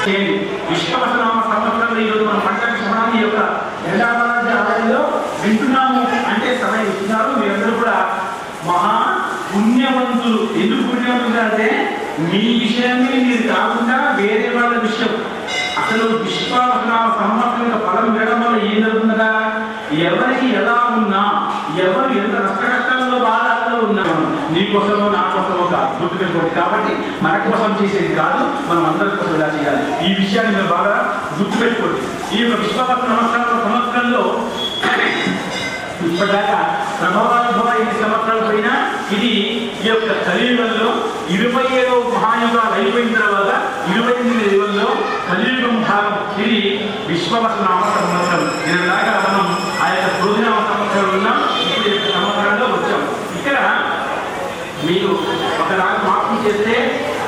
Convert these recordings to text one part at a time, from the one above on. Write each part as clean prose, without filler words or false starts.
విశ్వవసనామ సంవత్సరంలో ఈరోజు మన పంచాంగ శ్రవణాన్ని యొక్క ఎల్లారాజ్య ఆలయంలో వింటున్నాము అంటే సమయం ఇస్తున్నారు. మీరందరూ కూడా మహా పుణ్యవంతులు. ఎందుకు పుణ్యవంతులు అంటే మీ విషయమే మీరు కాకుండా వేరే వాళ్ళ విషయం. అసలు విశ్వవసనామ సంవత్సరం యొక్క ఫలం వినడం వల్ల ఏం జరుగుతుందా, ఎవరికి ఎలా ఉన్నా, ఎవరు ఎంత కష్టాల్లో బాధల్లో ఉన్నా నీకోసమో నా కోసమో కాదు, గుర్తుపెట్టుకోండి. కాబట్టి మన కోసం చేసేది కాదు, మనం అందరి కోసం ఇలా చేయాలి. ఈ విషయాన్ని మీరు బాగా గుర్తుపెట్టుకోండి. ఈ యొక్క విశ్వవసనామ సంవత్సరంలో ఇప్పటిదాకా ప్రభావానుభవ 5 సంవత్సరాలు పోయినా ఇది ఈ యొక్క కలియుగంలో 27వ మహాయుగాలు అయిపోయిన తర్వాత 28వ యుగంలో కలియుగం భాగం. ఇది విశ్వవసనామ సంవత్సరం. దాకా మనం ఆ యొక్క రోజునామ సంవత్సరం ఉన్నాం. ఇప్పుడు ఈ యొక్క సంవత్సరంలో వచ్చాం. ఇక్కడ మీరు ఒక రాజు మార్పు చేస్తే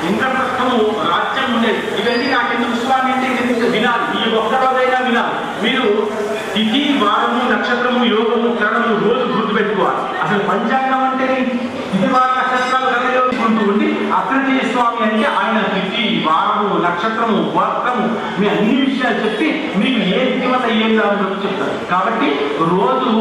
ఇంద్రప్రస్థము రాజ్యం ఉండేది. ఇవన్నీ నాకెందుకు స్వామి అంటే వినాలి, ఈ ఒక్క రోజైనా వినాలి. మీరు తిథి, వారము, నక్షత్రము, యోగము, కరణము రోజు గుర్తుపెట్టుకోవాలి. అసలు పంచాంగం అంటే తిథి, వార, నక్షత్రాలు కనుకుంటూ ఉండి అగ్రజీయ స్వామి అంటే ఆయన తిథి, వారము, నక్షత్రము, వర్తము మీ అన్ని విషయాలు చెప్పి మీకు ఏ తిథి వల్ల ఏం రావాలని చెప్తారు. కాబట్టి రోజు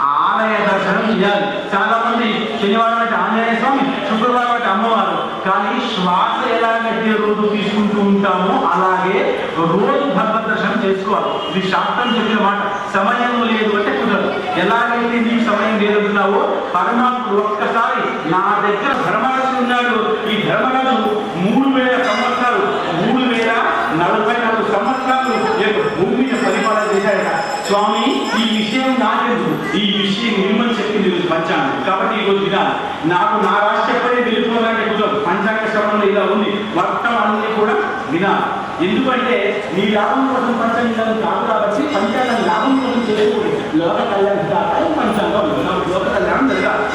ఆలయ దర్శనం చేయాలి. చాలా మంది శనివారం అంటే ఆంజనేయ స్వామి, శుక్రవారం అంటే అమ్మవారు. కానీ శ్వాస ఎలాగైతే రోజు తీసుకుంటూ ఉంటామో అలాగే రోజు భగవద్ దర్శనం చేసుకోవాలి. ఇది శాస్త్రం చెప్పిన మాట. సమయం లేదు అంటే కుదరదు. ఎలాగైతే నీకు సమయం లేదంటున్నావో పరమాత్ముడు ఒక్కసారి నా దగ్గర ధర్మరాజు ఉన్నాడు. ఈ ధర్మరాజు 3000 సంవత్సరాలు 3044 సంవత్సరాలు భూమి మీద పరిపాలన చేశాడట. స్వామి ఈ విషయం నాకెందుకు, ఈ విషయం మిమ్మల్ని చెప్పింది పంచాంగం. కాబట్టి ఈరోజు వినాలి. నాకు నా రాశి చెప్పడే వెళ్ళిపోవాలంటే కుదరదు. పంచాంగ శ్రవణంలో ఇలా ఉంది. మొత్తం అన్ని కూడా వినాలి. ఎందుకంటే నీ లాభం కోసం పంచాంగం కాదు. కాబట్టి పంచాంగం లాభం కోసం చేయకూడదు. లోక కళ్యాణం కాదు పంచాంగం, లోక కళ్యాణం జరగాలి.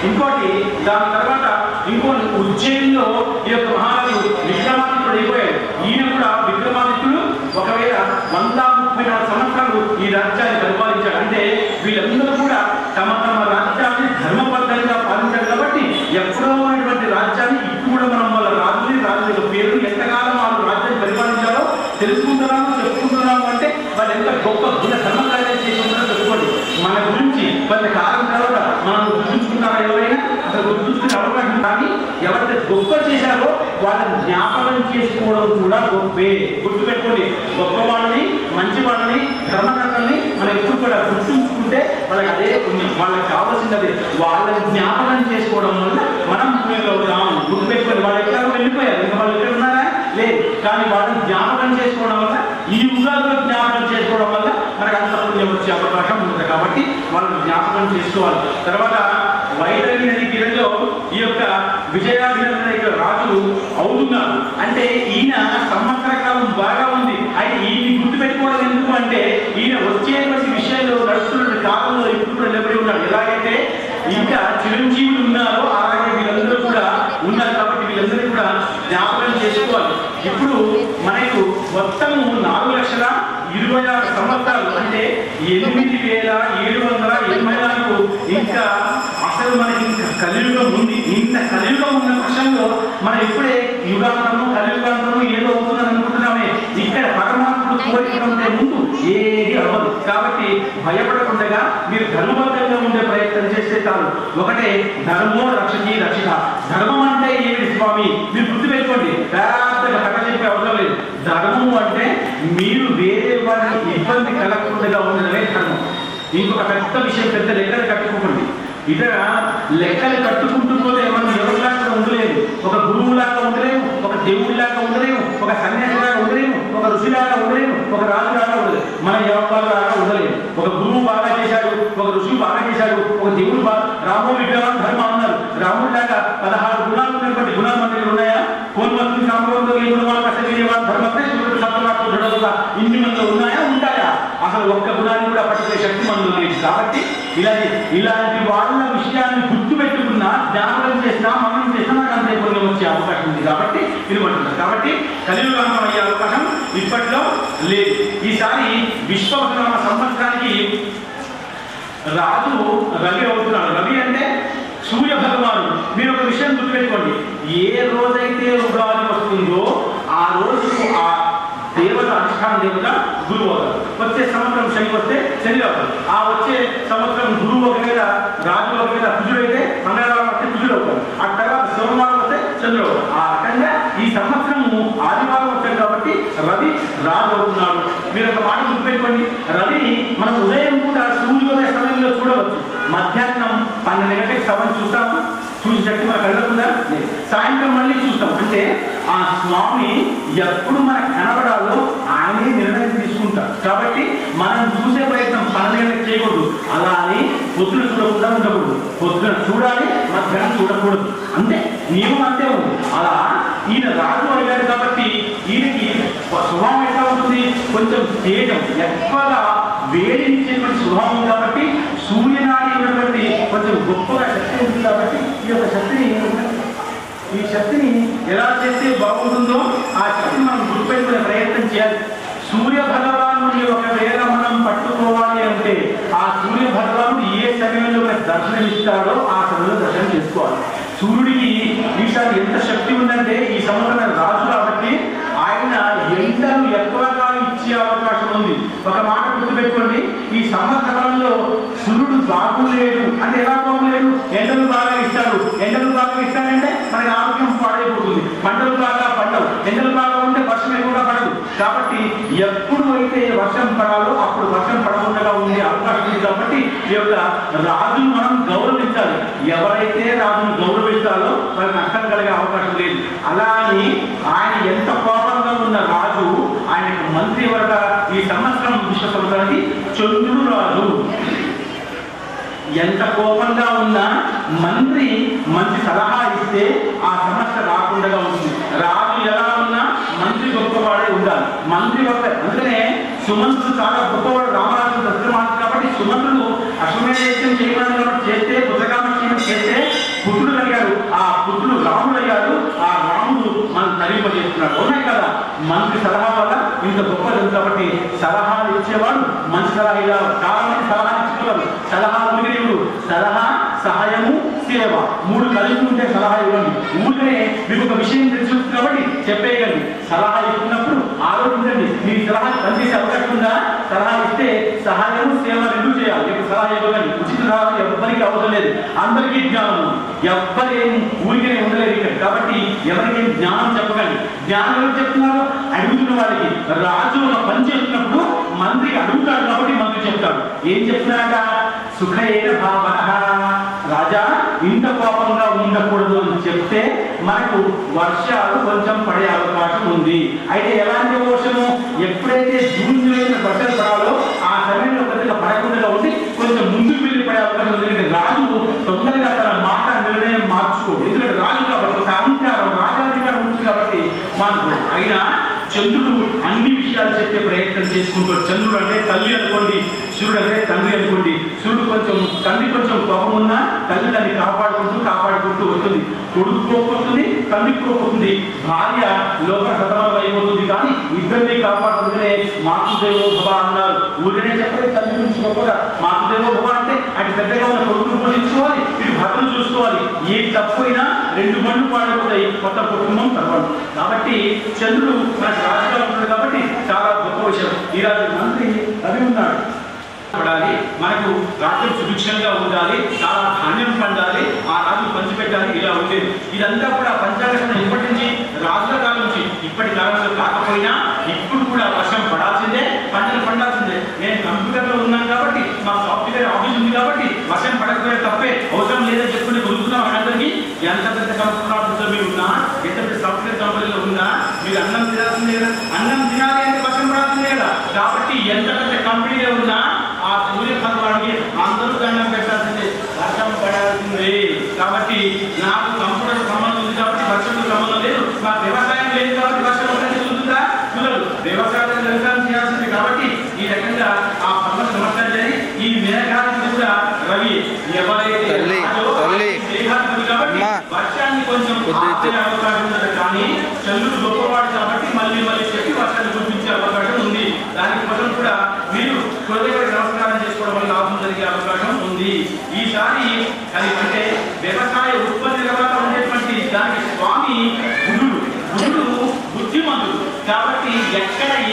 ఇంకోటి దాని తర్వాత ఇంకోటి ఉజ్జయినిలో ఈ యొక్క మహారాజు విక్రమాదిత్యుడు అయిపోయాడు. ఈయన కూడా విక్రమాదిత్యుడు ఒకవేళ 134 సంవత్సరాలు ఈ రాజ్యాన్ని పరిపాలించాడు. అంటే వీళ్ళందరూ కూడా తమ తమ రాజ్యాన్ని ధర్మబద్ధంగా పాలించారు. కాబట్టి ఎప్పుడో ఉన్నటువంటి రాజ్యాన్ని ఇప్పుడు కూడా మనం వాళ్ళ రాజుల పేరు ఎంతకాలం వాళ్ళు రాజ్యాన్ని పరిపాలించారో తెలుసుకుంటున్నాము, చెప్పుకుంటున్నాము. అంటే వాళ్ళు ఎంత గొప్ప గుణ ధర్మకార్యం చేసుకుంటారో చెప్పుకోండి. మన గురించి కొంతకాలం తర్వాత మనం గుర్తుంచుకుంటారా? ఎవరైనా అసలు గుర్తుంచుకునే అవకాశం. కానీ ఎవరైతే గొప్ప చేశారో వాళ్ళని జ్ఞాపకం చేసుకోవడం కూడా గొప్పే. గుర్తుపెట్టుకోండి. గొప్ప వాళ్ళని, మంచి వాళ్ళని, ధర్మకర్తల్ని మనం ఎప్పుడు కూడా గుర్తుంచుకుంటే వాళ్ళకి అదే ఉంది. వాళ్ళకి కావాల్సినది వాళ్ళని జ్ఞాపకం చేసుకోవడం వల్ల మనం పుణ్యంలో ఉన్నాం. గుర్తుపెట్టుకోండి. వాళ్ళు ఎక్కడ వెళ్ళిపోయారు, ఇంకా వాళ్ళు ఎక్కడ ఉన్నారా? లేదు. కానీ వాళ్ళని జ్ఞాపకం చేసుకోవడం వల్ల, ఈ యుగాల్లో జ్ఞాపకం చేసుకోవడం వల్ల మనకు అంత పుణ్యం వచ్చే అవకాశం ఉంటుంది. కాబట్టి వాళ్ళని జ్ఞాపకం చేసుకోవాలి. తర్వాత వైతరణి నది తీరంలో ఈ యొక్క విజయాభినందన రాజులు అవుతున్నారు. అంటే ఈయన సంవత్సర కాలం బాగా ఉంది. అయితే ఈయన్ని గుర్తుపెట్టుకోవడం ఎందుకు అంటే ఈయన వచ్చేటువంటి విషయంలో నడుస్తున్న కాలంలో ఇప్పుడు కూడా నిలబడి ఉన్నాడు. ఎలాగైతే ఇంకా చిరంజీవులు ఉన్నారో అలాగే వీళ్ళందరూ కూడా ఉన్నారు. కాబట్టి వీళ్ళందరూ కూడా జ్ఞాపకం చేసుకోవాలి. ఇప్పుడు మనకు మొత్తము 4,26,000 సంవత్సరాలు అంటే 8,784 ఇంకా అసలు మనకి ఇంకా కలియుగం ఉంది. ఇంత కలియుగం ఉన్న పక్షంలో మనం ఇప్పుడే యుగాంతము కలియుగాంతము ఏదో అవుతుందని అనుకుంటున్నామే. ఇక్కడ పరమాత్ముడు కోరికంటే ముందు ఏది అవ్వదు. కాబట్టి భయపడకుండా మీరు ధర్మబద్ధంగా ఉండే ప్రయత్నం చేస్తే చాలు. ఒకటే ధర్మో రక్షకి రక్షిత. ధర్మం అంటే ఏమిటి స్వామి? మీరు గుర్తుపెట్టుకోండి. పెద్దగా కథ చెప్పే అవసరం లేదు. ధర్మము అంటే మీరు వేరే వారికి ఇబ్బంది కలగకుండా ఉండడమే ధర్మం. ఇంకొక పెద్ద విషయం, పెద్ద లెక్కలు కట్టుకోకండి. ఇతర లెక్కలు కట్టుకుంటూ పోతే మనం ఎవరిలాగా ఉండలేము. ఒక గురువులాగా ఉండలేము, ఒక దేవుడిలాగా ఉండలేము, ఒక సన్యాసిలాగా ఉండలేము, ఒక ఋషిలాగా ఉండలేము, ఒక రాజులాగా ఉండలేము, మన ఎవరిలాగా ఉండలేము. ఒక గురువు బాగా చేశాడు, ఒక ఋషి బాగా చేశాడు, ఒక దేవుడు బాగా రామో విగ్రహం ధర్మ అన్నారు. రాముడిలాగా 16 గుణాలు ఉన్నటువంటి గుణాలు మన దగ్గర ఉన్నాయా? కోన్మత్తి సాంప్రదాయంలో ఈ గుణాలు కష్టం ధర్మతే సూర్యుడు సత్వరాత్రుడు దృఢంగా ఇన్ని మనలో ఉన్నాయా? ఉంటాయా? అసలు ఒక్క గుణాన్ని కూడా పట్టుకునే శక్తి మనలో లేదు. కాబట్టి ఇలాంటి వాళ్ళ విషయాన్ని గుర్తు పెట్టుకున్నా, జ్ఞాపకం చేసినా, మనం చేసినా నాకు అంతే పుణ్యం వచ్చే అవకాశం ఉంది. కాబట్టి వినబడుతుంది. కాబట్టి కలియుగంలో అయ్యే అవకాశం ఇప్పట్లో లేదు. ఈసారి విశ్వవసనామ సంవత్సరానికి రాజు రవి అవుతున్నాడు. రవి అంటే సూర్య భగవానుడు. మీరు ఒక విషయం గుర్తుపెట్టుకోండి. ఏ రోజైతే ఉగాది వస్తుందో ఆ రోజు ఆ దేవత అధిష్టాన దేవత గురువు అవుతారు. వచ్చే సంవత్సరం శని వస్తే శని అవుతారు. ఆ వచ్చే సంవత్సరం గురువు ఒకవేళ రాజు ఒకవేళ కుజుడు అయితే మంగళవారం వస్తే కుజుడు అవుతారు. ఆ తర్వాత సోమవారం వస్తే చంద్రుడు అవుతారు. ఆ రకంగా ఈ సంవత్సరము ఆదివారం వచ్చాడు కాబట్టి రవి రాజు అవుతున్నాడు. మీరు ఒక మాట గుర్తుపెట్టుకోండి, రవిని మనం ఉదయం కూడా సూర్యోదయ సమయంలో చూడవచ్చు. మధ్యాహ్నం 12 గంటలకు సభను చూస్తాము, చూసి శక్తి మనకు కలగకుండా సాయంత్రం మళ్ళీ చూస్తాం. అంటే ఆ స్వామి ఎప్పుడు మనకు కనబడాలో ఆయనే నిర్ణయం తీసుకుంటారు. కాబట్టి మనం చూసే ప్రయత్నం 12 గంటలకు చేయకూడదు. అలా అని పొద్దున చూడకుండా ఉండకూడదు. పొద్దున చూడాలి, మధ్యాహ్నం చూడకూడదు. అంతే నియమం అంతే ఉంది. అలా ఈయన రాజు అడిగాడు కాబట్టి ఈయనకి స్వభావం ఎట్లా ఉంటుంది, కొంచెం తేజం ఎక్కువగా వేడినిచ్చేటువంటి స్వభావం కాబట్టి సూర్యనాడి ఉన్నటువంటి కొంచెం గొప్పగా శక్తి ఉంటుంది. కాబట్టి ఈ శక్తిని ఎలా చేస్తే బాగుంటుందో ఆ శక్తిని మనం గుర్తుపెట్టుకునే ప్రయత్నం చేయాలి. సూర్య భగవాను ఒకవేళ మనం పట్టుకోవాలి అంటే ఆ సూర్య భగవానుడు ఏ సమయంలో దర్శనం ఇస్తాడో ఆ సమయంలో దర్శనం చేసుకోవాలి. సూర్యుడికి ఈసారి ఎంత శక్తి ఉందంటే ఈ సంవత్సరం రాజు కాబట్టి ఆయన ఎండలు ఎక్కువగా ఇచ్చే అవకాశం ఉంది. ఒక మాట గుర్తుపెట్టుకోండి, ఈ సంవత్సరంలో సూర్యుడు బాగులేడు అంటే ఎలా బాగులేడు, ఎండలు బాగా ఇస్తాడు. ఎండలు బాగా ఇస్తాడంటే మనకి ఆరోగ్యం పాడైపోతుంది, పంటలు బాగా పండవు. ఎండలు బాగా ఉంటే వర్షం ఎక్కువగా పడదు. కాబట్టి ఎప్పుడు అయితే వర్షం పడాలో అప్పుడు వర్షం పడకుండా ఉండే అవకాశం ఉంది. కాబట్టి ఈ యొక్క రాజును మనం గౌరవించాలి. ఎవరైతే రాజును గౌరవిస్తారో వాళ్ళకి నష్టం కలిగే అవకాశం లేదు. అలా అని ఆయన ఎంత కోపంగా ఉన్న రాజు ఆయనకు మంత్రి వరక ఈ సంవత్సరం విశ్వ సంవత్సరానికి చంద్రుడు రాజు. ఎంత కోపంగా ఉన్నా మంత్రి మంచి సలహా ఇస్తే ఆ సమస్య రాకుండా ఉంటుంది. రాజు ఎలా ఉన్నా మంత్రి గొప్పవాడే ఉండాలి. మంత్రి గొప్ప అందుకనే సుమంత్రుడు చాలా గొప్పవాడు. రామరాజు దశరథ కాబట్టి సుమంత్రుడు అశ్వమేధం చేయమని కాబట్టి చేస్తే పుత్రకామక్షేమం చేస్తే పుత్రుడు కలిగాడు. ఆ పుత్రుడు రాముడు అయ్యాడు. ఆ రాముడు మనం తరింపజేస్తున్నాడు. ఉన్నాయి కదా, మంత్రి సలహా వల్ల ఇంత గొప్పది కాబట్టి సలహాలు ఇచ్చేవాడు మంచి సలహా. ఇలా చాలా మంది సలహా ఇచ్చేవారు. సలహా ముగిరేవుడు సలహా, సహాయము, సేవ 3 కలిసి ఉంటే సలహా ఇవ్వండి. ఊరికనే మీకు ఒక విషయం తెలుసు కాబట్టి చెప్పేయగండి. సలహా ఇస్తున్నప్పుడు ఆలోచించండి, మీ సలహా పనిచేసే అవకాశం ఉందా. సలహా ఇస్తే సహాయము, సేవ 2 చేయాలి. ఇప్పుడు సలహా ఇవ్వకండి. ఉచిత సలహా ఎవ్వరికి అవసరం లేదు. అందరికీ జ్ఞానం, ఎవ్వరేం ఊరికనే ఉండలేదు ఇక్కడ. కాబట్టి ఎవరికేం జ్ఞానం చెప్పకండి. జ్ఞానం ఎవరు చెప్తున్నారు, అడుగుతున్న వారికి. రాజు ఒక పని చేస్తున్నప్పుడు మంత్రికి అడుగుతాడు కాబట్టి మంత్రి చెప్తాడు. ఏం చెప్తున్నారట, సుఖైన భావన రాజా ఇంత కోపంగా ఉండకూడదు అని చెప్తే మనకు వర్షాలు కొంచెం పడే అవకాశం ఉంది. అయితే ఎలాంటి వర్షము, ఎప్పుడైతే జూన్ జూలైలో వర్షాలు పడాలో ఆ సమయంలో కొద్దిగా పడకుండా ఉండి కొంచెం ముందుకు వెళ్ళి పడే అవకాశం ఉంది. ఎందుకంటే రాజు తొందరగా తన మాట నిర్ణయం మార్చుకోడు. ఎందుకంటే రాజు కాబట్టి ఒక అహంకారం, రాజాధికారం ఉంటుంది కాబట్టి మార్చుకోడు. అయినా చంద్రుడు అన్ని విషయాలు చెప్పే ప్రయత్నం చేసుకుంటాడు. చంద్రుడు అంటే తల్లి అనుకోండి, సూర్యుడు అంటే తండ్రి అనుకోండి. సూర్యుడు కొంచెం తండ్రి కొంచెం కోపం ఉన్నా తల్లి దాన్ని కాపాడుకుంటూ వస్తుంది. కొడుకు కోపడుతుంది, తండ్రి కోపడుతుంది, భార్య లోక సతమతం అయిపోతుంది. కానీ ఇద్దరిని కాపాడుతుంటే మాతృదేవో భవ అన్నారు. ఊరినే చెప్పలేదు తల్లి గురించి గొప్పగా. మాతృదేవో భవ అంటే అటు పెద్దగా ఉన్న కొడుకును పోషించుకోవాలి, ఇటు భర్తను చూసుకోవాలి. ఏ తప్పైనా 2 బండ్లు పాడైపోతాయి, మొత్తం కుటుంబం తప్పదు. కాబట్టి చంద్రుడు మనకు రాజుగా ఉంటుంది కాబట్టి చాలా గొప్ప విషయం. ఈరోజు మంత్రి రవి ఉన్నాడు. పడాలి, మనకు రాజ్యం సుభిక్షంగా ఉండాలి, చాలా ధాన్యం పండాలి, ఆ రాజు పంచిపెట్టాలి, ఇలా ఉండేది. ఇదంతా కూడా పంచాంగం ఇప్పటి నుంచి రాజుల కాలం నుంచి ఇప్పటి కాలంలో కాకపోయినా ఇప్పుడు కూడా వర్షం పడాల్సిందే, పంటలు పండాల్సిందే. నేను కంప్యూటర్లో ఉన్నాను కాబట్టి, మా సాఫ్ట్వేర్ ఆఫీస్ ఉంది కాబట్టి వర్షం పడకపోయే తప్పే, అవసరం లేదని చెప్పుకుని గురుతున్నాం. అందరికీ ఎంత పెద్ద కంపెనీలో మీరు ఉన్నా, ఎంత పెద్ద సాఫ్ట్వేర్ కంపెనీలో ఉన్నా మీరు అన్నం తినాల్సిందే కదా. అన్నం తినాలి అంటే వర్షం పడాల్సిందే కదా. కాబట్టి ఎంత పెద్ద కంపెనీలో ఉన్నా ఆ సూర్య భగవానికి అందరూ దండం పెట్టాల్సిందే, వర్షం పడాల్సిందే. కాబట్టి నాకు కంప్యూటర్ సంబంధం ఉంది కాబట్టి వర్షంతో సంబంధం లేదు, నాకు వ్యవసాయం లేదు కాబట్టి వర్షం చూస్తుందా చూడదు. వ్యవసాయం చేయాల్సింది కాబట్టి ఈ రకంగా ఆ సమస్య జరిగి ఈ మేఘానికి కూడా రవి ఎవరైతే కాబట్టి వర్షాన్ని కొంచెం ఆపే అవకాశం ఉంది. కానీ చంద్రుడు గొప్పవాడు కాబట్టి మళ్ళీ చెప్పి వర్షాన్ని కురిపించే అవకాశం ఉంది. దానికోసం కూడా మీరు హృదయపడి నమస్కారం చేసుకోవడం వల్ల లాభం జరిగే అవకాశం ఉంది. ఈసారి అది అంటే వ్యవసాయ ఉత్పత్తి తర్వాత ఉండేటువంటి దానికి స్వామి బుధుడు బుద్ధిమంతుడు కాబట్టి ఎక్కడ ఏ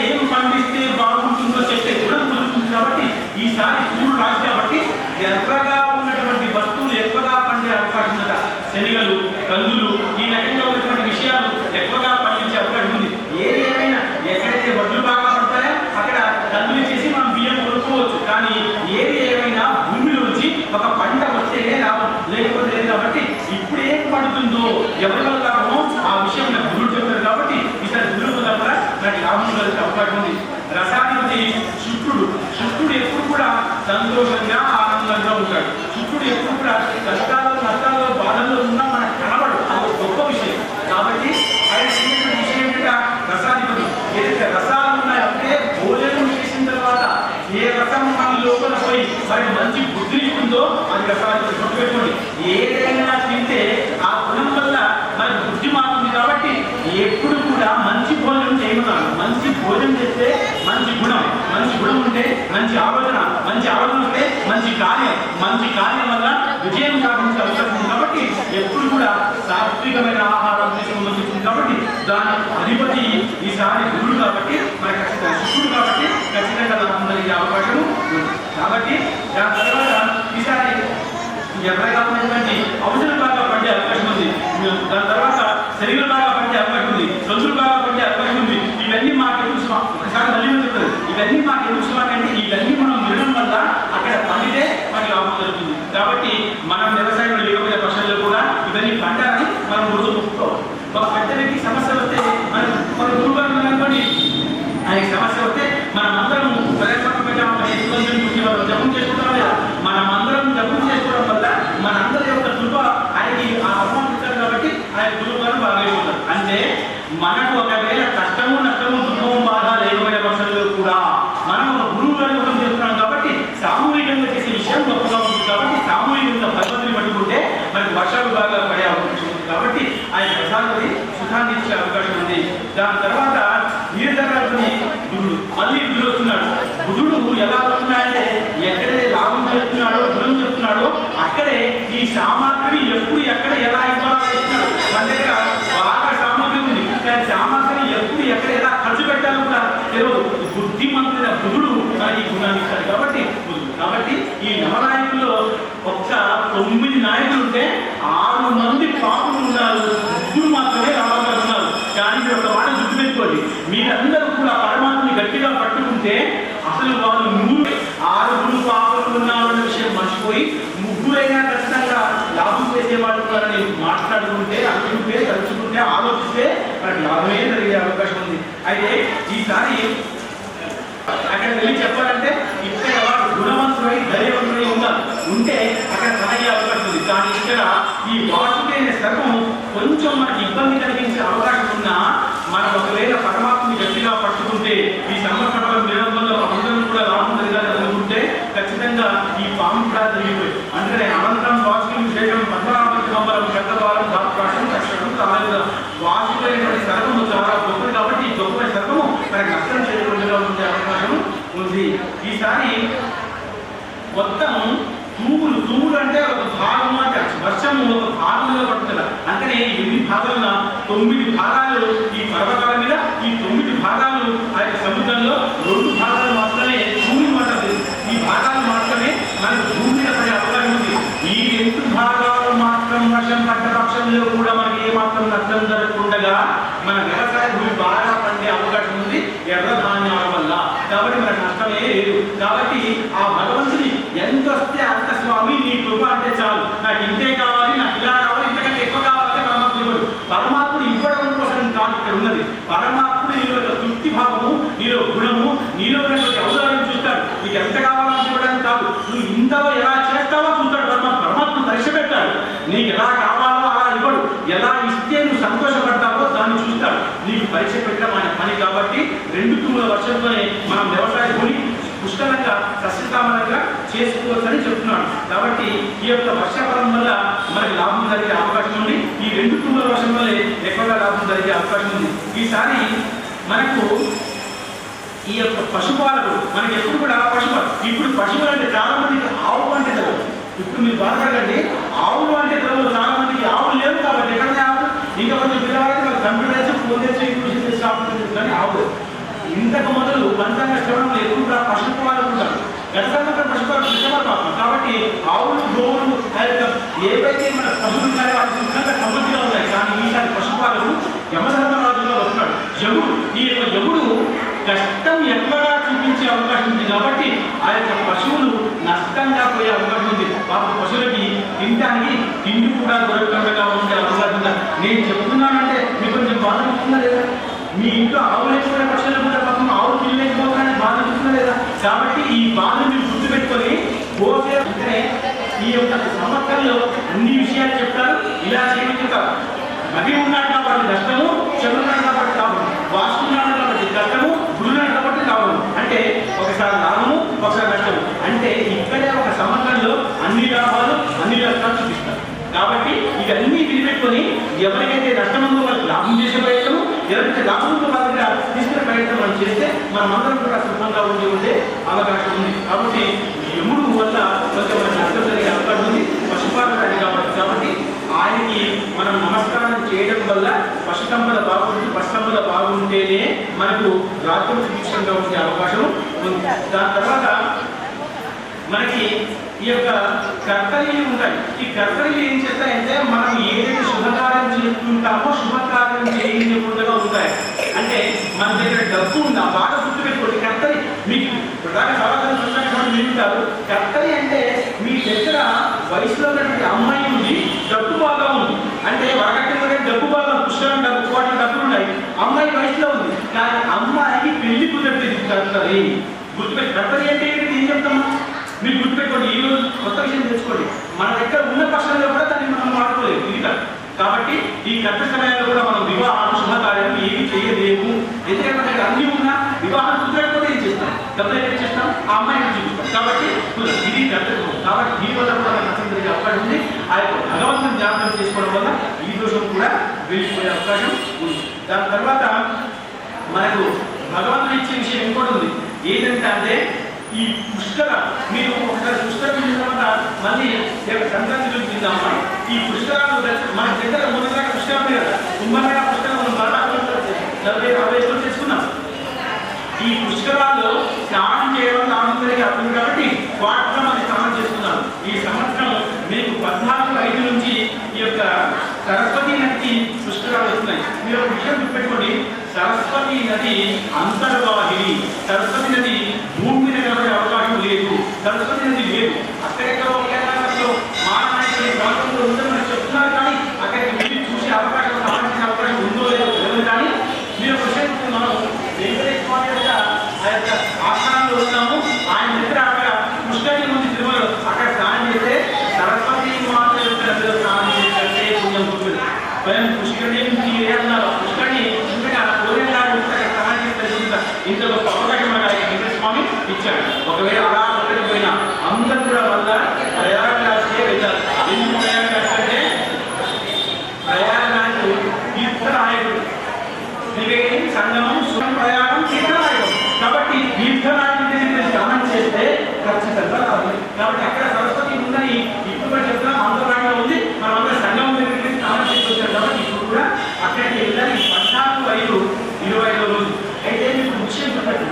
ఎర్రగా ఉన్నటువంటి వస్తువులు ఎక్కువగా పండే అవకాశం ఉందట. శనగలు, కందులు, ఈ రకంగా ఉన్నటువంటి విషయాలు ఎక్కువగా పండించే అవకాశం ఉంది. ఏది ఏమైనా ఎక్కడైతే వడ్లు బాగా పడతాయో అక్కడ కందులు చేసి మనం బియ్యం కొనుక్కోవచ్చు. కానీ ఏది ఏమైనా భూమిలోంచి ఒక పంట వస్తేనే లాభం, లేకపోతే లేదు. కాబట్టి ఇప్పుడు ఏం పడుతుందో ఎవరి వల్ల లాభమో ఆ విషయం నాకు గురుడు చెప్తారు. కాబట్టి ఈసారి గురువు ద్వారా నాకు లాభం కలిగే అవకాశం ఉంది. రసాధిపతి శుక్రుడు. శుక్రుడు ఎప్పుడు కూడా సంతోషంగా ఆనందంగా ఉంటాడు. శుక్రుడు ఎప్పుడు కూడా కష్టాల్లో నష్టాల్లో బాధల్లో ఉన్నా మనకు కనబడు, అది గొప్ప విషయం. కాబట్టి ఆయన చేసిన విషయం ఏంటంటే రసాధిపతి. ఏదైతే రసాలు ఉన్నాయో అంటే భోజనం చేసిన తర్వాత ఏ రసం మన లోపల పోయి మరి మంచి బుద్ధి ఇస్తుందో అది రసాధిపతి. గుర్తుపెట్టుకోండి, ఏదైనా తింటే ఆ గుణం వల్ల మనకి బుద్ధి మారుతుంది. కాబట్టి ఎప్పుడు కూడా మంచి భోజనం చేయమన్నాను. మంచి భోజనం చేస్తే మంచి గుణం, మంచి గుణం ఉంటే మంచి ఆలోచన, మంచి ఆలోచన ఉంటే మంచి కార్యం, మంచి కార్యం వల్ల విజయం సాధించే అవకాశం ఉంది. కాబట్టి ఎప్పుడు కూడా సాత్వికమైన ఆహారం తీసుకుంటుంది. కాబట్టి దాని అధిపతి ఈసారి గురుడు కాబట్టి మనకి ఖచ్చితంగా శుక్రుడు కాబట్టి ఖచ్చితంగా లాభం కలిగే అవకాశం ఉంది. కాబట్టి దాని తర్వాత ఈసారి ఎర్రగా ఉన్నటువంటి ఔషధం బాగా పండే అవకాశం ఉంది. దాని తర్వాత శరీరం బాగా పండే అవకాశం ఉంది. సొంతులు బాగా పండే అవకాశం ఉంది. ఇవన్నీ మాకు ఎందుకు సుమా, ఒకసారి మళ్ళీ చెప్తారు, ఇవన్నీ మాకు ఎందుకు సుమా అంటే ఇవన్నీ మనం వినడం వల్ల అక్కడ పండితే మనకి లాభం జరుగుతుంది. కాబట్టి మనం వ్యవసాయంలో లేకపోతే పక్షుల్లో కూడా ఇవన్నీ పండాలని మనం గుర్తుపెట్టుకోవాలి. ఒక పెద్ద వ్యక్తి సమస్య వస్తే మన గురువుగారు అనుకోండి, ఆయనకి సమస్య వస్తే మనం అందరం జపం చేసుకుంటాం లేదా, మనం అందరం జపం చేసుకోవడం వల్ల మనందరి యొక్క కృప ఆయనకి ఆ అమ్మ ఇస్తారు. కాబట్టి ఆయన గురువు గారు బాగా అయిపోతారు. అంటే మనకు ఒకవేళ కష్టము నష్టము దుఃఖము బాధ లేకపోయిన పక్షంలో కూడా మనం ఒక గురువు గారి ముఖం చేస్తున్నాం. కాబట్టి సామూహికంగా చేసే విషయం గొప్పగా ఉంటుంది. కాబట్టి సామూహికంగా భగవంతుని పట్టుకుంటే మనకి వర్షాలు బాగా పడే అవకాశం ఉంది. కాబట్టి ఆయన ప్రసాదం సుఖాన్ని ఇచ్చే అవకాశం ఉంది. దాని తర్వాత వీరధరాజుని బుధుడు మళ్ళీ బుధుడు వస్తున్నాడు. బుధుడు ఎలా వస్తున్నాడంటే ఎక్కడైతే లాభం చేస్తున్నాడో గుణం చెప్తున్నాడో అక్కడే ఈ సామాగ్రి ఎప్పుడు ఎక్కడ ఎలా ఇవ్వాలో చెప్తున్నాడు. మన దగ్గర బాగా సామాగ్రి ఉంది, కానీ సామాగ్రి ఎప్పుడు ఎక్కడ ఎలా ఖర్చు పెట్టాలో కూడా తెలియదు. బుద్ధిమంతుల బుధుడు ఈ గుణాన్ని ఇస్తాడు. కాబట్టి కాబట్టి ఈ నవనాయకుల్లో ఒక్క 9 నాయకులు ఉంటే 6 మంది పాపులు ఉన్నారు, 3 మాత్రమే రావాలి ఉన్నారు. కానీ మీరు ఒక మాట గుర్తుపెట్టుకోండి, మీరందరూ కూడా పరమాత్మని గట్టిగా పట్టుకుంటే అసలు వాళ్ళు 6 పాపులు ఉన్నారన్న విషయం మర్చిపోయి 3 ఖచ్చితంగా లాభం చేసేవాళ్ళు ఉన్నారని మాట్లాడుకుంటే, అనుకుంటే, తలుచుకుంటే, ఆలోచిస్తే మనకి లాభమే జరిగే అవకాశం ఉంది. అయితే ఈసారి అక్కడ వెళ్ళి చెప్పాలంటే ఇక్కడ వాడు గుణవంతుడై ధైర్యవంతుడై ఉంటే అక్కడ సహాయ అవకాశం ఉంది. కానీ ఇక్కడ ఈ వాసుడైన సర్వం కొంచెం మనకి ఇబ్బంది కలిగించే అవకాశం ఉన్నా మనం ఒకవేళ పరమాత్మని గట్టిగా పట్టుకుంటే ఈ సంవత్సరం వినడం వల్ల అందరం కూడా లాభం జరిగాలి అనుకుంటే ఖచ్చితంగా ఈ పాము కూడా జరిగిపోయి. అందుకనే అనంతరం వాసుకుని విశేషం పద్మనాభకి పంపడం శబ్దవారం దాపరాశం కష్టం కాలేదు. వాసుడైనటువంటి సర్వము చాలా గొప్పది. కాబట్టి ఈ గొప్ప సర్వము మనకి నష్టం చేయకుండా ఉండే అవకాశం ఉంది. ఈసారి మొత్తం తూములు అంటే ఒక భాగము అంటే వర్షము ఒక భాగంలో పడుతుంది. అందుకనే ఈ 8 భాగాల్లో 9 భాగాలు ఈ పర్వతాల మీద, ఈ 9 భాగాలు ఆ యొక్క సముద్రంలో 2 భాగాలు మాత్రమే భూమి పడుతుంది. ఈ భాగాలు మాత్రమే మనకు భూమి మీద పడే అవకాశం ఉంది. ఈ 2 భాగాలు మాత్రం వర్షం పడ్డ పక్షంలో కూడా మనకి ఏమాత్రం నష్టం జరగకుండా మన వ్యవసాయ భూమి బాగా పండే అవకాశం ఉంది ఎర్ర ధాన్యాల వల్ల. కాబట్టి మనకు నష్టమే లేదు. కాబట్టి ఆ భగవంతుని ఎంత వస్తే అంత స్వామి నీ కృప అంటే చాలు, నాకు ఇంతే కావాలి, నాకు ఇలా కావాలి, ఇంతకంటే ఎక్కువ కావాలంటే పరమాత్ముడు ఇవ్వడు. పరమాత్ముడు ఇవ్వడం కోసం కాదు ఇక్కడ ఉన్నది. పరమాత్ముడు నీలో తృప్తి భావము, నీలో గుణము, నీలో ఉన్నటువంటి అవసరాలను చూస్తాడు. నీకు ఎంత కావాలని ఇవ్వడానికి కాదు, నువ్వు ఇంతలో ఎలా చేస్తావో చూస్తాడు. పరమాత్మ పరీక్ష పెట్టాడు. నీకు ఎలా కావాలో అలా ఇవ్వడు. ఎలా ఇస్తే నువ్వు సంతోషపడతావో దాన్ని చూస్తాడు. నీకు పరీక్ష పెట్టడం ఆయన పని. కాబట్టి 2 తూముల వర్షంతోనే మనం వ్యవసాయ భూమి పుష్కలంగా సస్యకామలంగా చేసుకోవచ్చని చెప్తున్నాడు. కాబట్టి ఈ యొక్క వర్షాఫలం వల్ల మనకి లాభం జరిగే అవకాశం ఉంది. ఈ 2 తూముల వర్షం వల్లే ఎక్కువగా లాభం జరిగే అవకాశం ఉంది. ఈసారి మనకు ఈ యొక్క పశుపాలకు మనకి ఎప్పుడు కూడా పశుపాలు. ఇప్పుడు పశువులు అంటే చాలా మందికి ఆవు అంటే తెలియదు. ఇప్పుడు మీరు బాధపడకండి, ఆవులు అంటే తెలియదు. చాలా మందికి ఆవులు లేవు. కాబట్టి ఎక్కడనే ఆవులు ఇంకా కొంచెం పిల్లవాళ్ళకి వాళ్ళు కంప్యూటర్ ఫోన్ తెచ్చి కృషి చేసి ఆపుతుంది. కానీ ఆవులు ఇంతకు మొదలు పంచాంగ శ్రవణంలో ఎక్కువ పశుపాలు ఉంటారు. గత సంవత్సరం పశుపాలు కృష్ణపరమాత్మ కాబట్టి ఆవులు గోవులు ఏవైతే మన పశువులు ఉన్నాయో వాటి సుఖంగా సమృద్ధిగా ఉన్నాయి. కానీ ఈసారి పశుపాలకు యమధర్మరాజుగా వస్తున్నాడు యముడు. ఈ యొక్క యముడు కష్టం ఎక్కువగా చూపించే అవకాశం ఉంది కాబట్టి ఆ యొక్క పశువులు నష్టంగా పోయే అవకాశం ఉంది. పశువులకి తినడానికి తిండి కూడా దొరకకుండా ఉండే అవకాశం ఉందా? నేను చెప్తున్నానంటే మీకు కొంచెం బాధ ఉంటుందా లేదా? మీ ఇంట్లో ఆవులు ఎక్కువ పశువులు కూడా పాపం ఆవులు తినలేకపోతానని బాధ ఉంటుందా లేదా? కాబట్టి ఈ బాధను మీరు గుర్తుపెట్టుకొని పోతే ఈ యొక్క సంవత్సరంలో అన్ని విషయాలు చెప్తారు. ఇలా చేయడం రవి ఉన్నాడు కాబట్టి నష్టము, చంద్రున్నాడు కాబట్టి లాభం, వాస్తున్నాడు కాబట్టి కష్టము, గురున్నాడు కాబట్టి లాభం. అంటే ఒకసారి లాభము, ఒకసారి నష్టము. అంటే ఇక్కడే ఒక సంవత్సరంలో అన్ని లాభాలు అన్ని నష్టాలు చూపిస్తారు. కాబట్టి ఇవన్నీ విడిపెట్టుకొని ఎవరికైతే నష్టం ఉందో వాళ్ళకి లాభం చేసే ప్రయత్నం, ఎవరికైతే లాభం ఉందో వాళ్ళకి తీసుకునే ప్రయత్నం మనం చేస్తే మనమందరం కూడా సుఖంగా ఉండే అవకాశం ఉంది. కాబట్టి యముడు వల్ల కొంచెం మనకి నష్టం జరిగే అవకాశం ఉంది. పశుపాలన కాబట్టి ఆయనకి మనం నమస్కారం చేయడం వల్ల పశు సంపద బాగుంటేనే మనకు రాజ్యం సుభిక్షంగా ఉండే అవకాశం ఉంది. దాని తర్వాత మనకి ఈ యొక్క కర్తవ్యాలు ఉంటాయి. ఈ కర్తవ్యాలు ఏం చేస్తాయంటే మనం ఏదైతే శుభకార్యం చేసుకుంటామో శుభకార్యం చేయకుండా ఉంటాయి. అంటే మన దగ్గర డబ్బు ఉందా బాగా గుర్తుపెట్టుకోండి. కర్తవ్యం మీకు ప్రధాన సమాధానం వింటారు. కర్తవ్యం అంటే మీ దగ్గర వయసులో ఉన్నటువంటి అమ్మాయి ఉంది, డబ్బు బాగా ఉంది. అంటే వరకట్టిన డబ్బు బాగా పుష్కరం డబ్బు వాటి డబ్బులు ఉన్నాయి. అమ్మాయి వయసులో ఉంది కానీ అమ్మాయికి పెళ్లి కుదరలేదు. కర్తవ్యం గుర్తుపెట్టి కర్తవ్యం అంటే ఏం చెప్తామా మీరు గుర్తుపెట్టుకోండి. ఈ రోజు కొత్త విషయం తెలుసుకోండి. మన దగ్గర ఉన్న పక్షంలో కూడా దాన్ని మనం వాడుకోలేదు. ఇది కాబట్టి ఈ కర్త సమయాల్లో కూడా మనం వివాహాలు శుభకార్యాలు ఏమి చేయలేము. ఎందుకంటే అన్ని ఉన్నా వివాహం కుదరకపోతే ఏం చేస్తాం? డబ్బులు ఏం చేస్తాం? ఆ అమ్మాయిని చూపిస్తాం. కాబట్టి ఇది కర్తవ్యం. కాబట్టి దీని వల్ల కూడా మనకు నష్టం జరిగే అవకాశం ఉంది. ఆ యొక్క భగవంతుని జ్ఞాపకం చేసుకోవడం వల్ల ఈ దోషం కూడా వెళ్ళిపోయే అవకాశం ఉంది. దాని తర్వాత మనకు భగవంతుడు ఇచ్చే విషయం ఇంకోటి ఉంది. ఏంటంటే ఈ పుష్కర మీరు ఒకసారి పుష్కరం తర్వాత మళ్ళీ సంక్రాంతి చూపించామా? ఈ పుష్కరాలు మన దగ్గర ముందుగా పుష్కరం కదా కుంభమేళ పుష్కరం మనం 40-50 చేసుకున్నాం. ఈ పుష్కరాల్లో స్నానం చేయడం ఆనందరికీ అర్థం కాబట్టి వాటిలో మనం స్నానం చేసుకున్నాం. ఈ సంవత్సరం మీకు 14/5 నుంచి ఈ యొక్క సరస్వతి నదికి పుష్కరాలు వస్తున్నాయి. మీరు ఒక విషయం గుర్తుపెట్టుకోండి. సరస్వతి నది అంతర్వాహిని. సరస్వతి నది భూమి మీద కనబడే అవకాశం లేదు. సరస్వతి నది లేదు. అక్కడెక్కడో మానవాళి ప్రాంతంలో ఉందని మనకు చెప్తున్నారు. కానీ అక్కడికి వెళ్ళి చూసే అవకాశం సాధించే అవకాశం ఉందో లేదో తెలియదు. కానీ మీరు ఒక విషయం మనం వెంకటేశ్వర స్వామి యొక్క ఆ యొక్క ఆస్థానంలో ఉన్నాము. ఆయన దగ్గర అక్కడ పుష్కరి ఉంది తిరుమలలో. అక్కడ స్నానం చేస్తే సరస్వతి మాత యొక్క నదిలో స్నానం చేస్తే పుణ్యం పుట్టుకుంది. పుష్కరిణి అన్నారు. పుష్కరిణి ఇంత గొప్ప అవకాశం వెంకటేశ్వర స్వామి ఇచ్చాడు. ఒకవేళ అలా పోయినా అందరూ కూడా వల్ల ప్రయాగరాజ్కే వెళ్ళారు. ఎందుకు ప్రయాగరాజ్ అంటే ప్రయాగరాజ్ తీర్థనాయకుడు. త్రివేణి సంగమం ప్రయాగం తీర్థనాయకుడు. కాబట్టి తీర్థనాయకుడి దగ్గర స్నానం చేస్తే ఖచ్చితంగా రావాలి. కాబట్టి అక్కడ సరస్వతి ఉందని ఇప్పుడు కూడా చెప్తున్నాం. అంతరాయంలో ఉంది. మనం అందరూ సంగమం దగ్గర స్నానం చేసి వచ్చారు. కాబట్టి ఇప్పుడు కూడా అక్కడికి వెళ్ళాలి. 14/5-25 రోజు. అయితే మీకు ముఖ్యం చెప్పండి.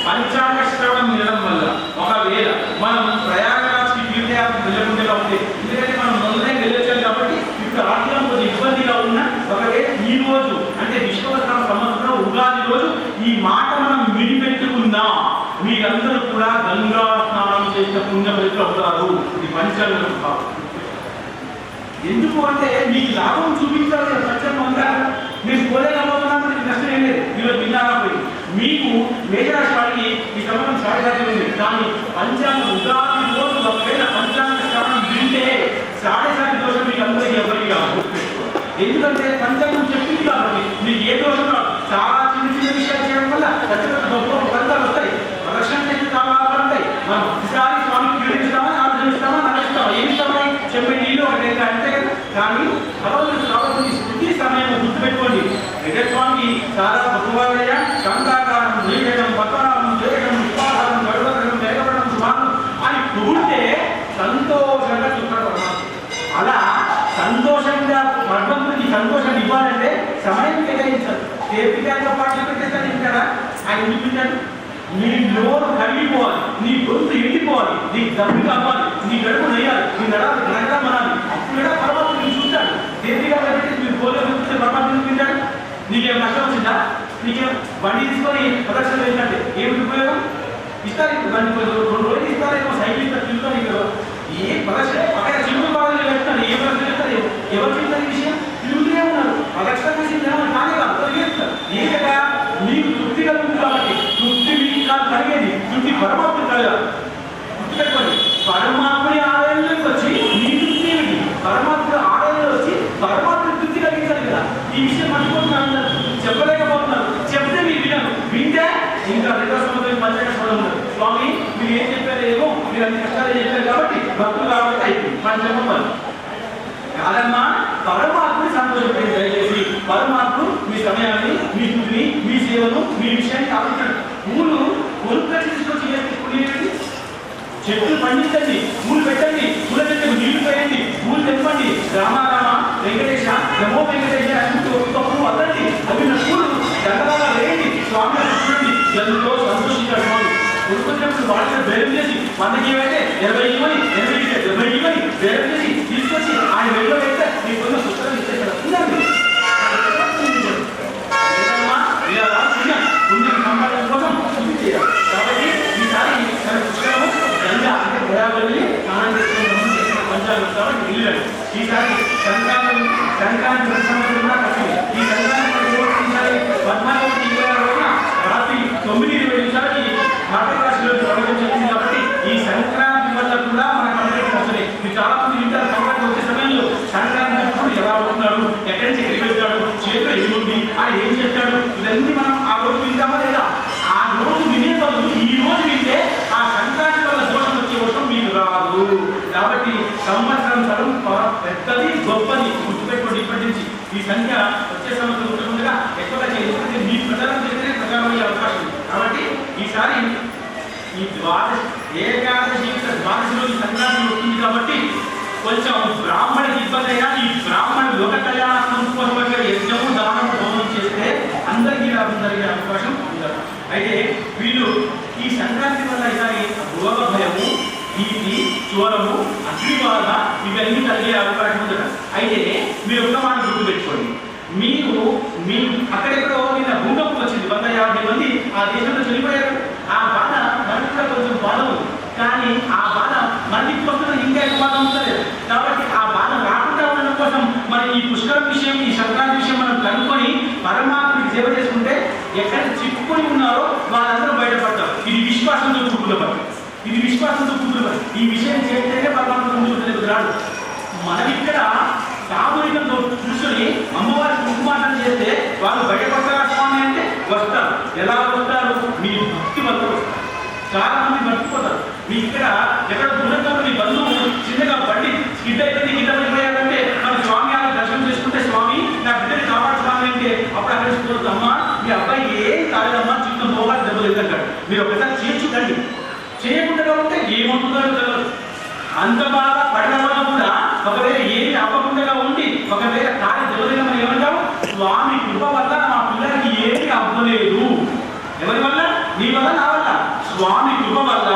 పంచాంగ శ్రవణం వినడం వల్ల ఒకవేళ మనం ప్రయాగరాజ్కి తీర్థయాత్ర వెళ్ళకుండా ఉంది. ఎందుకంటే మనం మొదలై వెళ్ళొచ్చాం కాబట్టి ఇప్పుడు ఆర్థికం కొద్ది ఇబ్బందిగా ఉన్న ఒకవేళ ఈ రోజు అంటే విశ్వవత్సర సంవత్సరం ఉగాది రోజు ఈ మాట మనం విడిపెట్టుకున్నా మీరందరూ కూడా గంగా స్నానం చేసిన పుణ్య ఫలితం అవుతారు. ఇది పంచాంగ భావం. ఎందుకు అంటే మీకు లాభం చూపించాలి. పంచాంగం ఉందా? మీరు పోలేకపోతున్నాము. మీకు నష్టం ఏం లేదు. ఈరోజు విన్నాకపోయి మీకు మేజరాశి వాడికి ఈ సంవత్సరం సాడేసారి ఉంది. కానీ పంచాంగ ఉదాహరణ రోజు ఒకవేళ పంచాంగ శ్రవణం వింటే సాడేసారి దోషం మీకు అందరికీ ఎవరికి కాదు. ఎందుకంటే పంచాంగం చెప్పింది కాబట్టి మీకు ఏ దోషం రాదు. చాలా చిన్న విషయాలు చేయడం వల్ల ఖచ్చితంగా గొప్ప ఫలితాలు వస్తాయి. ప్రదర్శన చేసి చాలా లాభాలు ఉంటాయి. మనం ప్రతిసారి స్వామికి పీడించుతామా, ఆలోచిస్తామా, నడుస్తామా, ఏమి ఇస్తామా? చెప్పే నీళ్ళు ఒకటి అంతే కదా. కానీ భగవంతుడి స్థితి సమయం గుర్తుపెట్టుకోండి. వెంకటస్వామికి చాలా గొప్పవాడయ్యా. శంకాకారం, నీయడం, పతనం, చేయడం, ఉపాహారం, గడవడం, వేగపడడం, స్వామి అని కూడితే సంతోషంగా చూస్తాడు. అలా సంతోషంగా భగవంతుడికి సంతోషం ఇవ్వాలంటే సమయం కేటాయించాలి. తీర్థికారిగా పాటలు పెట్టేస్తాను ఇంకా ఆయన చూపించాడు. నీ నోరు కరిగిపోవాలి, నీ గొంతు ఎండిపోవాలి, నీకు దమ్ము కావాలి, నీ గడుపు నెయ్యాలి, నీ నడాలి గడగడం అనాలి. అప్పుడు పరమాత్మ నేను చూస్తాడు. దేనిగా కాబట్టి మీరు పోలే చూస్తే పరమాత్మ తింటాడు. నీకేం నష్టం వచ్చిందా? నీకేం బండి తీసుకొని ప్రదర్శన ఏంటంటే ఏమిటి ఉపయోగం? ఇస్తారు బండి 2 రోజులు ఇస్తారేమో, సైకిల్ ఇస్తారు, తింటారు. ఇక్కడ ఏ ప్రదర్శన అక్కడ చిరుగు బాగా వెళ్తారు, ఏ ప్రదర్శన వెళ్తారు, ఎవరు తింటారు? ఈ విషయం తిరుగుతూనే ఉన్నారు. ప్రదర్శన చేసి కానీ కాదు ఏ కదా నీకు తృప్తి కలుగుతుంది. కాబట్టి తృప్తి మీకు కాదు కలిగేది, తృప్తి పరమాత్మ కలగాలి. గుర్తుపెట్టుకోండి, పరమాత్మని ఆలయంలోకి వచ్చి నీ తృప్తి ఏమిటి? పరమాత్మ ఆలయంలో వచ్చి పరమాత్మ తృప్తి కలిగించాలి కదా. ఈ విషయం మర్చిపోతున్నారు, చెప్పలేకపోతున్నారు. చెప్తే మీరు వినరు, వింటే ఇంకా 2వ సంవత్సరం పంచాయత చూడలేదు. స్వామి మీరు ఏం చెప్పారేమో, మీరు అన్ని కష్టాలు చెప్పారు కాబట్టి భక్తులు కాబట్టి అయిపోయింది మనం చెప్పాలి కాదమ్మా. పరమాత్మని సంతోషపడి దయచేసి పరమాత్మ మీ సమయాన్ని, మీ స్థుతిని, మీ సేవను, మీ విషయాన్ని ఆలోచించండి. పూలు కొనుక్కొని తీసుకొచ్చి చేసుకునేది, చెట్లు పండించండి, పూలు పెట్టండి, పూల చెట్టుకు నీళ్లు పోయండి, పూలు తెప్పండి, రామారామ వెంకటేశ నమో వెంకటేశ అంటూ ఒక పువ్వు వద్దండి. అవి నా పూలు దండలాగా వేయండి, స్వామి చూడండి, ఎంతో సంతోషించాడు. వాళ్ళు కొనుక్కొచ్చినప్పుడు వాళ్ళని బేరం చేసి 100కి ఏమైతే 80 ఇవ్వని, 80కి 70 ఇవ్వని బేరం చేసి తీసుకొచ్చి ఆయన వెళ్ళి అయితే మీకున్న పుస్తకం ఇచ్చేసాడు. సంపాదన కోసం శుద్ధి చేయాలి. కాబట్టి ఈసారి తన పుస్తకము గంగా అంటే గోదావరి స్నానం చేసుకున్న పంచాలు వెళ్ళాడు. ఈసారి సంక్రాంతి సంవత్సరం కూడా కట్టింది. ఈ సంక్రాంతి ఈసారి 14 రోజున రాత్రి 9:20 మకర రాశిలో ప్రవేశం చెప్పింది. కాబట్టి ఈ సంక్రాంతి వల్ల కూడా మన కంప్లీట్ వస్తున్నాయి. మీరు చాలా మంది వింటారు, సంక్రాంతి వచ్చే సమయంలో సంక్రాంతి అప్పుడు ఎలా ఉంటున్నాడు, ఎక్కడి నుంచి ఎక్కడికి వెళ్తాడు, చేతిలో ఏముంది, ఆయన ఏం చేస్తాడు, ఇవన్నీ మనం ఆ రోజు వింటామా లేదా? ఆ రోజు వినే బదులు ఈ రోజు వింటే ఆ సంక్రాంతి వల్ల దోషం వచ్చే వర్షం మీకు రాదు. కాబట్టి సంవత్సరం సరం పెద్దది గొప్పది గుర్తుపెట్టుకోండి. ఇప్పటి నుంచి ఈ సంఖ్య వచ్చే సంవత్సరం ఉండగా ఎక్కువగా చేయాలి. మీ ప్రచారం చేస్తేనే ప్రచారం అయ్యే అవకాశం ఉంది. కాబట్టి ఈసారి ఈ ఏకాదశి రోజు సంక్రాంతి వస్తుంది. కాబట్టి కొంచెం బ్రాహ్మణికి ఇబ్బంది అయినా ఈ బ్రాహ్మణ లోక కళ్యాణ సంస్కృతి యజ్ఞము దానము హోమం చేస్తే అందరికీ లాభం జరిగే అవకాశం ఉంది. అయితే వీళ్ళు ఈ సంక్రాంతి వల్ల ఈసారి రోగ భయము, భీతి, జ్వరము, అగ్నిబాధ ఇవన్నీ కలిగే అవకాశం ఉంది. అయితే మీరు ఒక మాట గుర్తు పెట్టుకోండి, మీ అక్కడెక్కడో నిన్న భూకంపం వచ్చింది, 150 మంది ఆ దేశంలో చనిపోయారు. ఆ బాధ మనకు కూడా కొంచెం బాధ ఉంది. కానీ ఆ బాధ మనకి పక్కన ఇంకా ఎక్కువ బాధ ఉంటలేదు. కాబట్టి ఆ బాధ రాకుండా ఉండడం కోసం మరి ఈ పుష్కరం విషయం, ఈ సంక్రాంతి విషయం మనం కనుక్కొని పరమాత్మకి సేవ చేసుకుంటే ఎక్కడ చిక్కుకొని ఉన్నారో వాళ్ళందరూ బయటపడతారు. ఇది విశ్వాసంతో కూడుకున్న పని, ఇది విశ్వాసంతో కూడుకున్న పని. ఈ విషయం చేస్తేనే పరమాత్మ ముందుకు రాడు. మనం ఇక్కడ సామూహికంతో చూసుకొని అమ్మవారి కుంకుమాటం చేస్తే వాళ్ళు బయటపడతారా స్వామి అంటే వస్తారు. ఎలా వస్తారు? మీ భక్తి వల్ల వస్తారు. చాలా మంది మర్చిపోతారు. మీ ఇక్కడ ఎక్కడ దూరంగా మీ బంధువు చిన్నగా బండి స్కిడ్ అయిపోయింది, కింద పడిపోయాడంటే మన స్వామి గారు దర్శనం చేసుకుంటే స్వామి నా బిడ్డని కాపాడు స్వామి అంటే అప్పుడు అక్కడ అమ్మా మీ అబ్బాయి ఏం కాలేదమ్మా, జీవితం పోవాలి, దెబ్బలు ఎదుగుతాడు. మీరు ఒకసారి చేర్చుకండి. చేయకుండా ఉంటే ఏమవుతుందో తెలియదు. అంత బాగా పడిన వల్ల కూడా ఒకవేళ ఏమి అవ్వకుండా ఉండి ఒకవేళ కాలి దెబ్బతిన మనం ఏమంటాం? స్వామి కృప వల్ల మా పిల్లలకి ఏమి అవ్వలేదు. ఎవరి వల్ల? నీ వల్ల, నా వల్ల. స్వామి కృప వల్ల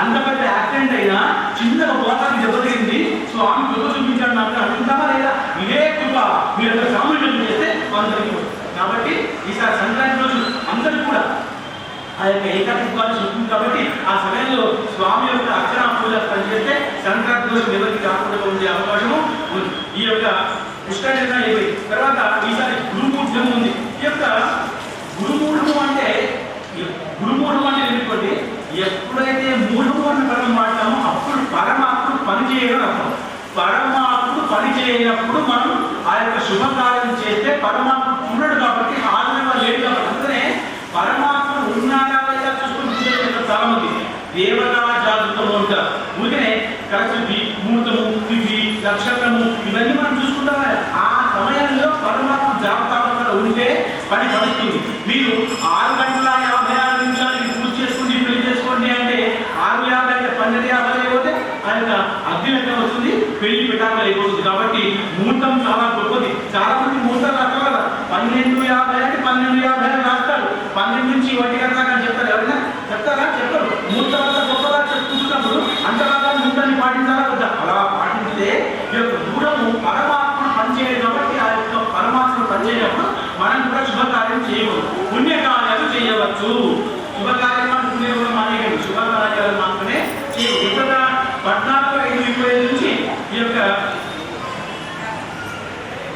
అంత పెద్ద యాక్సిడెంట్ అయినా చిన్నగా పోతానికి దెబ్బతింది, స్వామి కృప చూపించాడు నాకు అనుకుంటామా లేదా? ఇదే కృప మీరు సామూహికం చేస్తే అందరికీ. కాబట్టి ఈసారి సంక్రాంతి రోజు అందరూ కూడా ఆ యొక్క ఏకాదశి వస్తుంది. కాబట్టి ఆ సమయంలో స్వామి యొక్క అర్చన పూజ పనిచేస్తే సంక్రాంతి రోజు ఎవరికి కాకుండా ఉండే అవకాశము ఉంది. ఈ యొక్క పుష్కరణ అయిపోయి తర్వాత ఈసారి గురుమూఢం ఉంది. ఈ యొక్క గురుమూఢము అంటే ఏమిటంటే ఎప్పుడైతే మూఢము అన్న పదం వాడతామో అప్పుడు పరమాత్ముడు పని చేయడం అర్థం. పరమాత్ముడు పని చేయనప్పుడు మనం ఆ యొక్క శుభకార్యం చేస్తే పరమాత్ముడు ఉన్నాడు కాబట్టి ఆనందంగా లేదు కాబట్టి అందుకనే పరమాత్ముడు ఉన్నాడా లేదా చూసుకుని చాలా మంది దేవతా జాగృతము ఉంటారు. ఊరికనే కరశుద్ధి, ముహూర్తము, తిథి, నక్షత్రము ఇవన్నీ మనం చూసుకుంటాం. ఆ సమయంలో పరమాత్మ జాగ్రత్త ఉంటే పని పడుతుంది. మీరు 6:56 నిమిషాలకి పూజ చేసుకుని పెళ్లి చేసుకోండి అంటే 6:50 అయితే 12:50 అయిపోతే ఆ యొక్క అగ్ని లెక్క వస్తుంది, పెళ్లి పెట్టాలి అయిపోతుంది. కాబట్టి ముహూర్తం చాలా గొప్పది. చాలా మంది ముహూర్తాలు రాస్తారు కదా, 12:50 అంటే 12:50 రాస్తారు. 12 నుంచి 1 గంట దాకా చెప్తారు. ఎవరైనా చెప్తారు చేయవచ్చు. శుభకార్యం అనుకునే కూడా మానేయండి, శుభకార్యాలు మాత్రమే చేయవు. ఇక్కడ 14:5:25 నుంచి ఈ యొక్క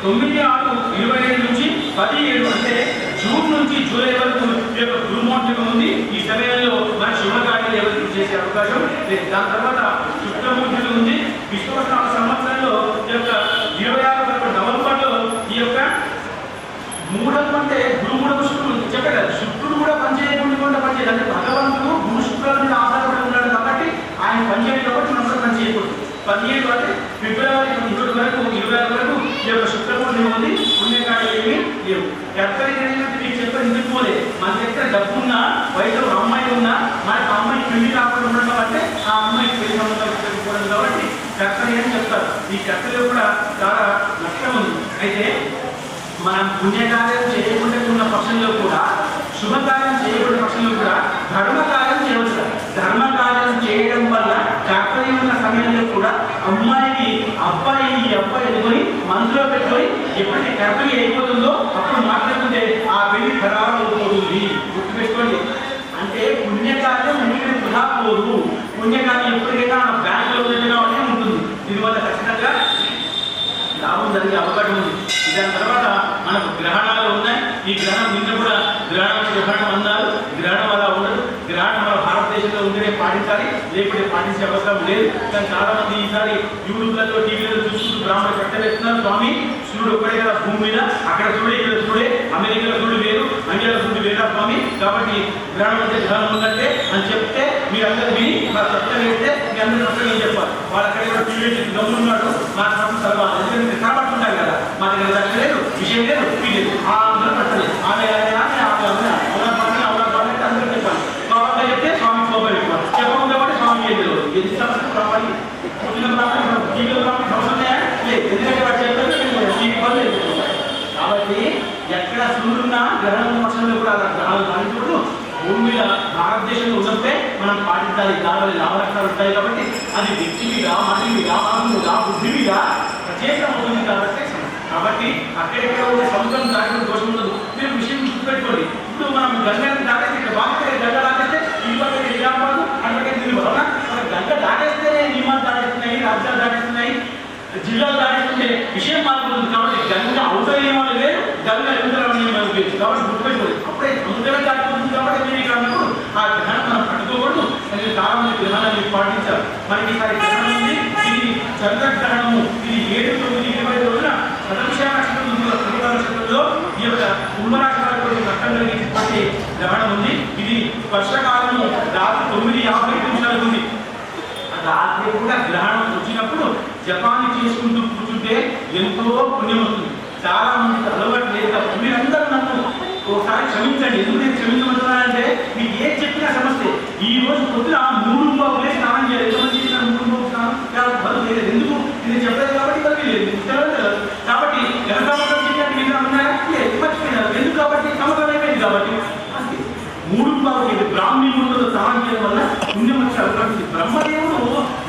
9:6:25 నుంచి 10:7 అంటే జూన్ నుంచి జూలై వరకు ఈ యొక్క గురుమూర్తికం ఉంది. ఈ సమయంలో మన శుభకార్యాలు ఎవరికి చేసే అవకాశం లేదు. దాని తర్వాత శుక్రమూర్తికం ఉంది. విశ్వనామ సంవత్సరంలో ఈ యొక్క 26 నవంబర్లో ఈ యొక్క మూఢం అంటే గురుమూఢం శుక్రుడు చెప్పారు. శుక్రుడు కూడా పనిచేయకుండా పనిచేయదు. అంటే భగవంతుడు గురు శుక్రుల మీద ఆధారపడి ఉన్నాడు కాబట్టి ఆయన పనిచేయడం కాబట్టి మనం పని చేయకూడదు. 17 అంటే ఫిబ్రవరి 21 వరకు 26 వరకు ఈ యొక్క శుక్రమూర్తికం ఉంది. పుణ్యకార్యాలు ఏమీ లేవు. మీకు చెప్పారు ఎందుకు పోలే, మన దగ్గర డబ్బు ఉన్నా వయసు ఒక అమ్మాయి ఉన్నా మనకు అమ్మాయి పెళ్లి కాకుండా ఉండడం అంటే ఆ అమ్మాయికి పెళ్లి సంబంధాలు పెట్టుకోవడం కాబట్టి కర్తని అని చెప్తారు. ఈ కర్తలో కూడా చాలా నష్టం ఉంది. అయితే మనం పుణ్యకార్యం చేయకుండా ఉన్న పక్షంలో కూడా శుభకార్యం చేయకుండా పక్షంలో కూడా ధర్మకార్యం చేయవచ్చు. ధర్మకార్యం చేయడం వల్ల కర్తని ఉన్న సమయంలో కూడా అమ్మాయిని అబ్బాయి ఎదుకొని మనసులో పెట్టుకొని ఎప్పటికీ కర్తని అయిపోతుందో అప్పుడు మాట్లాడుతుంటే ఆ పెళ్లి ఖరాబ్ అవుతుంది. గుర్తుపెట్టుకోండి. అంటే పుణ్యకార్యం మీకు వృధా పోదు. పుణ్యకార్యం ఎప్పటికైనా బ్యాంకులో ఉన్నట్టుగా ఉంటుంది. దీనివల్ల ఖచ్చితంగా లాభం జరిగే అవకాశం ఉంది. దాని తర్వాత మనకు గ్రహణాలు ఉన్నాయి. ఈ గ్రహణం నిన్న కూడా గ్రహణం అన్నారు. గ్రహణం అలా ఉండదు. గ్రహణం మన భారతదేశంలో ఉంటేనే పాటించాలి, లేకపోతే పాటించే అవసరం లేదు. కానీ చాలా మంది ఈసారి యూట్యూబ్లలో టీవీలో చూస్తూ బ్రాహ్మణ చట్ట వేస్తున్నారు. స్వామి సూర్యుడు ఒక్కడే కదా భూమి మీద, అక్కడ చూడే ఇక్కడ చూడే, అమెరికాలో చూడు వేరు, ఇండియాలో చూడు వేరా స్వామి, కాబట్టి గ్రహణం అంటే గ్రహణం ఉన్నట్టే అని చెప్తే మీరందరూ విని మా చట్ట వేస్తే మీ అందరూ చట్టం చెప్పాలి. వాళ్ళ అక్కడ కూడా టీవీ గమ్మున్నాడు మా చట్టం తర్వాత ఎందుకంటే కనబడుతుంటారు కదా, మా దగ్గర చట్ట లేదు, విషయం లేదు, లేదు అందరూ పట్టలేదు. ఆమె అందరూ చెప్పాలి. స్వామి చెప్తే స్వామి కోపం చెప్పాలి. చెప్పకుండా కాబట్టి స్వామి లేదు. ఎంత రావాలి టీవీలో అవసరం లేదు. ఎందుకంటే వాడు చెప్పలేదు. కాబట్టి ఎక్కడ సూర్యుడున్నా గ్రహణం పక్షంలో కూడా అలా గ్రహాలు పాటించకూడదు. భూమి మీద భారతదేశంలో ఉన్నప్పుడే మనం పాటించాలి. దానివల్ల లాభలక్షణాలు ఉంటాయి కాబట్టి అది వ్యక్తి మీద, మనిషి మీద, ఆత్మ మీద, బుద్ధి మీద ప్రత్యేకం అవుతుంది. కాబట్టి అక్కడెక్కడ ఉండే సముద్రం దాటిన దోషం ఉండదు. మీరు విషయం గుర్తుపెట్టుకోండి. ఇప్పుడు మనం గంగని దాటేస్తే ఇక్కడ బాగా గంగ దాటేస్తే ఈ పక్క నిజామాబాద్ అక్కడికే దీని వలన మన గంగ దాటేస్తేనే నియమాలు దాటేస్తున్నాయి, రాజ్యాలు దాటేస్తున్నాయి, జిల్లాలు దాటేస్తుంటే విషయం మారుతుంది. కాబట్టి గంగ అవతల నియమాలు లేదు, గంగ యువతల నియమాలు లేదు. కాబట్టి గుర్తుపెట్టుకోండి. అప్పుడే సముద్రం దాటిపోతుంది కాబట్టి మీరు ఇక్కడ అన్నప్పుడు ఆ గ్రహణం మనం పట్టుకోకూడదు. అది చాలా మంది గ్రహణాన్ని పాటించారు. మనకి ఈసారి గ్రహణం ఉంది. ఇది చంద్రగ్రహణము. ఇది 7/9/20 రోజున సదృశ నక్షత్రంలో ఈ యొక్క కుంభరాశి వారికి నష్టం కలిగించేటువంటి గ్రహణం ఉంది. ఇది వర్షకాలము రాత్రి 9:50 ఉంది. రాత్రి కూడా గ్రహణం వచ్చినప్పుడు జపాన్ని చేసుకుంటూ కూర్చుంటే ఎంతో పుణ్యం వస్తుంది. చాలా మందికి అలవాటు లేదు. మీరందరూ నన్ను ఒకసారి క్షమించండి. ఎందుకు నేను క్షమించమంటున్నానంటే మీకు ఏం చెప్పినా సమస్య. ఈ రోజు పొద్దున 3:00 స్నానం చేయాలి. ఎంతమంది చేసిన 3:00 స్నానం బదులు లేదు. ఎందుకు ఇది చెప్పలేదు కాబట్టి బదులు లేదు. కాబట్టి ఎంత సంవత్సరం చెప్పినట్టు మీరు అన్నారా లేదు, మర్చిపోయినారు. ఎందుకు కాబట్టి సమస్య అయిపోయింది. కాబట్టి 3:00 బ్రాహ్మీ ముందులో స్నానం చేయడం వల్ల పుణ్యం వచ్చే అవకాశం ఉంది. బ్రహ్మదేవుడు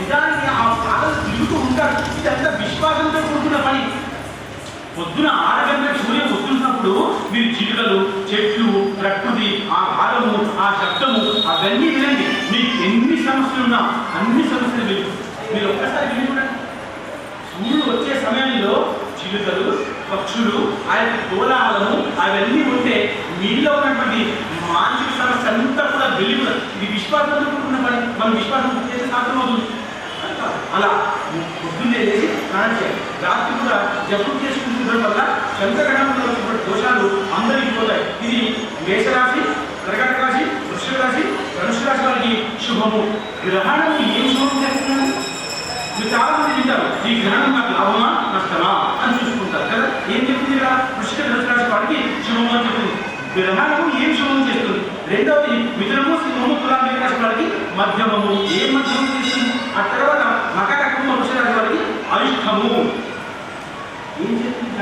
నిజానికి ఆ పాదలు తిరుగుతూ ఉంటాడు. ఇదంతా విశ్వాసంతో కూడుకున్న పని. పొద్దున 6 గంటలకు సూర్యుడు వస్తున్నప్పుడు మీరు చిలుకలు, చెట్లు, ప్రకృతి, ఆ భాగము, ఆ శబ్దము అవన్నీ వినండి. మీకు ఎన్ని సమస్యలున్నా అన్ని సమస్యలు మీరు ఒక్కసారి విని చూడండి. సూర్యుడు వచ్చే సమయంలో చిలుకలు, పక్షులు, ఆ యొక్క కోలాహలము అవన్నీ ఉంటే మీలో ఉన్నటువంటి మానసిక సమస్య అంతా కూడా వెలుగు. ఇది విశ్వాసంతో కూడుకున్న పని. మనం విశ్వాసం చేస్తే సాధ్యమవుతుంది. అలా పొద్దున్నే లేచి స్నానం చేయాలి. రాత్రి కూడా జపం చేసుకుంటుండడం వల్ల చంద్రగ్రహణంలో వచ్చినటువంటి దోషాలు అందరికీ పోతాయి. ఇది మేషరాశి, కర్కాటక రాశి, వృషభ రాశి, ధనుసు రాశి వారికి శుభము. గ్రహణం ఏం శుభం చేస్తున్నాను మీరు చాలా మంది వింటారు. ఈ గ్రహణం నాకు లాభమా నష్టమా అని చూసుకుంటారు కదా. ఏం చెప్తుంది ఇలా వృషభ ధనుసు రాశి వారికి శుభము అని చెప్తుంది. గ్రహణము ఏం శుభం చేస్తుంది. రెండవది మిథునము, సింహము, తులా, మేష రాశి వారికి మధ్యమము. ఏం మధ్యమం చేస్తుంది. ఆ తర్వాత మకర, కుంభ, వృషభ రాశి వారికి అరిష్టము. ఏం చేస్తుంది.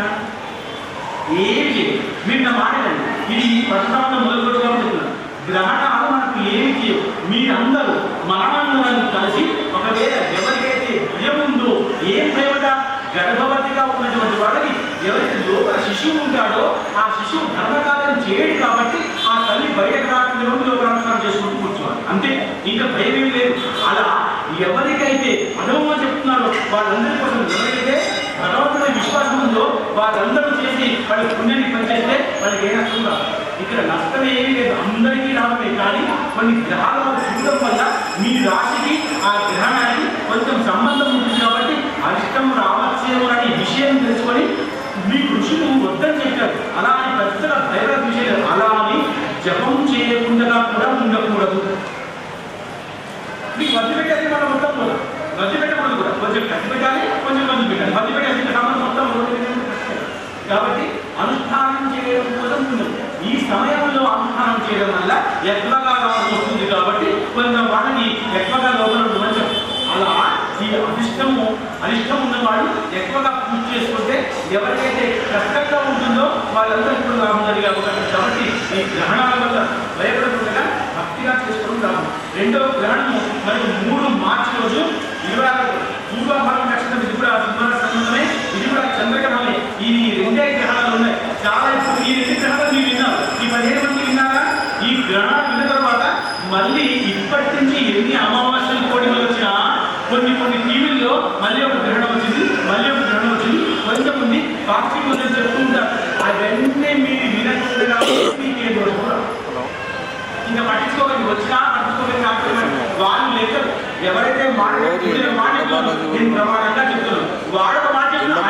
ఏమి మీరు నా మాట్లాడండి. ఇది ప్రస్తుతం మొదలు రోజుగా చెప్తున్నారు. గ్రహణాలు మనకు ఏమి చేయవు. మీరందరూ మనమందరం కలిసి ఒకవేళ ఎవరికైతే భయం ఉందో, ఏం భయమట, గర్భవతిగా ఉన్నటువంటి వాళ్ళకి ఎవరైతే లోపల శిశువు ఉంటాడో ఆ శిశువు ధర్మకార్యం చేయడు కాబట్టి ఆ తల్లి బయటకు రాకుండా లోపల నమస్కారం చేసుకుంటూ కూర్చోవాలి అంతే, ఇంకా భయం ఏం లేదు. అలా ఎవరికైతే అనుభవం చెప్తున్నారో వాళ్ళందరి కోసం, ఎవరికైతే భగవంతుడి విశ్వాసం ఉందో వాళ్ళందరూ చేసి వాళ్ళ పుణ్యాన్ని పనిచేస్తే వాళ్ళకి ఏ నష్టం రాదు. ఇక్కడ నష్టం ఏమీ లేదు, అందరికీ లాభమే. కానీ కొన్ని గ్రహాల చూడడం వల్ల మీ రాశికి ఆ గ్రహణానికి కొంచెం సంబంధం ఉంటుంది కాబట్టి అరిష్టం రావచ్చేమో అనే విషయం తెలుసుకొని మీ ఋషులు వద్దని చెప్పారు. అలా అని పెద్దగా భయపడ విషయం, అలా అని జపం చేయకుండా కూడా ఉండకూడదు. మీకు మధ్య పెట్టేది మనం మొత్తం కూడా మధ్య పెట్టకూడదు కూడా, కొంచెం కట్టి పెట్టాలి, కొంచెం మధ్య పెట్టాలి. మధ్య పెట్టేసి సంబంధం మొత్తం కాబట్టి అనుష్ఠానం చేయడం కోసం ఉండదు. ఈ సమయంలో అనుష్ఠానం చేయడం వల్ల ఎక్కువగా లాభం వస్తుంది కాబట్టి కొంత వాళ్ళని ఎక్కువగా లోపల మంచం. అలా ఈ అరిష్టం ఉన్నవాడు ఎక్కువగా పూజ చేసుకుంటే ఎవరికైతే కష్టంగా ఉంటుందో వాళ్ళందరూ ఇప్పుడు లాభం జరిగే అవకాశం. కాబట్టి ఈ గ్రహణాల వల్ల భయపడకుండా భక్తిగా చేసుకోవడం లాభం. రెండవ గ్రహణము మనకు 3 మార్చి రోజు పూర్వభాగం నక్షత్రం, ఇది కూడా సంబంధమే, ఇది కూడా చంద్రగ్రహమే. ఈ 2 గ్రహాలు ఉన్నాయి. చాలా ఇప్పుడు ఈ 2 గ్రహాలు మీరు విన్నారు, ఈ 15 మంది విన్నారా? ఈ గ్రహణాలు విన్న తర్వాత మళ్ళీ ఇప్పటి నుంచి ఎన్ని అమావాస్యలు కోడిలు వచ్చినా కొన్ని టీవీల్లో మళ్ళీ ఒక గ్రహణం వచ్చింది, మళ్ళీ ఒక గ్రహణం వచ్చింది, కొంచెం ఉంది పాక్షిక ఉందని చెప్పుకుంటారు. అవన్నీ మీరు వినకుండా ఇంకా పట్టించుకోవాలి, వచ్చినా పట్టించుకోవాలి. వాళ్ళు లెక్కలు ఎవరైతే నేను ప్రమాణంగా చెప్తున్నాను, వాడొక మాట చెప్తున్నాను,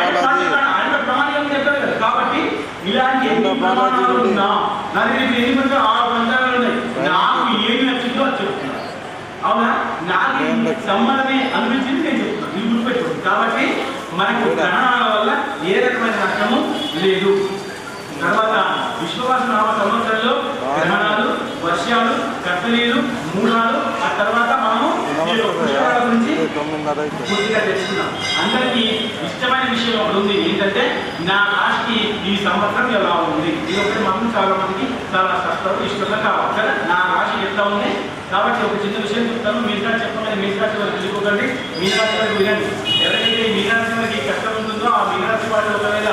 ఆయన ప్రమాణంగా చెప్పారు కదా. కాబట్టి ఇలాంటి ఎన్ని ప్రమాణాలు ఉన్నా నా దగ్గర ఎన్ని మంది 6 గ్రంథాలు ఉన్నాయి. నాకు ఏమి నచ్చిందో అది చెప్తున్నాను. అవునా, నాకు సంబంధమే అనిపించింది నేను చెప్తున్నాను, ఇది గుర్తుపెట్టుకోండి. కాబట్టి మనకు గ్రహణాల వల్ల ఏ రకమైన నష్టము లేదు. తర్వాత విశ్వవాస నామ సంవత్సరంలో గ్రహణాలు, వర్షాలు, కట్టలీలు, మూఢాలు, ఆ తర్వాత మనము పుష్కరాల గురించి పూర్తిగా తెలుసుకున్నాం. అందరికీ ఇష్టమైన విషయం ఒకటి ఉంది, ఏంటంటే నా రాశికి ఈ సంవత్సరం ఎలా ఉంది. ఇది ఒకటి మనం చాలా మందికి చాలా ఇష్టంగా కావాలి కదా, నా రాశి ఎట్లా ఉంది. కాబట్టి ఒక చిన్న విషయం చెప్తాను, మీనరాశి చెప్పమని మీనరాశి వారికి తెలుసుకోకండి, మీనరాశి వారికి వినండి. ఎవరైతే మీనరాశి వారికి కష్టం ఉంటుందో ఆ మీనరాశి వాళ్ళు ఒకవేళ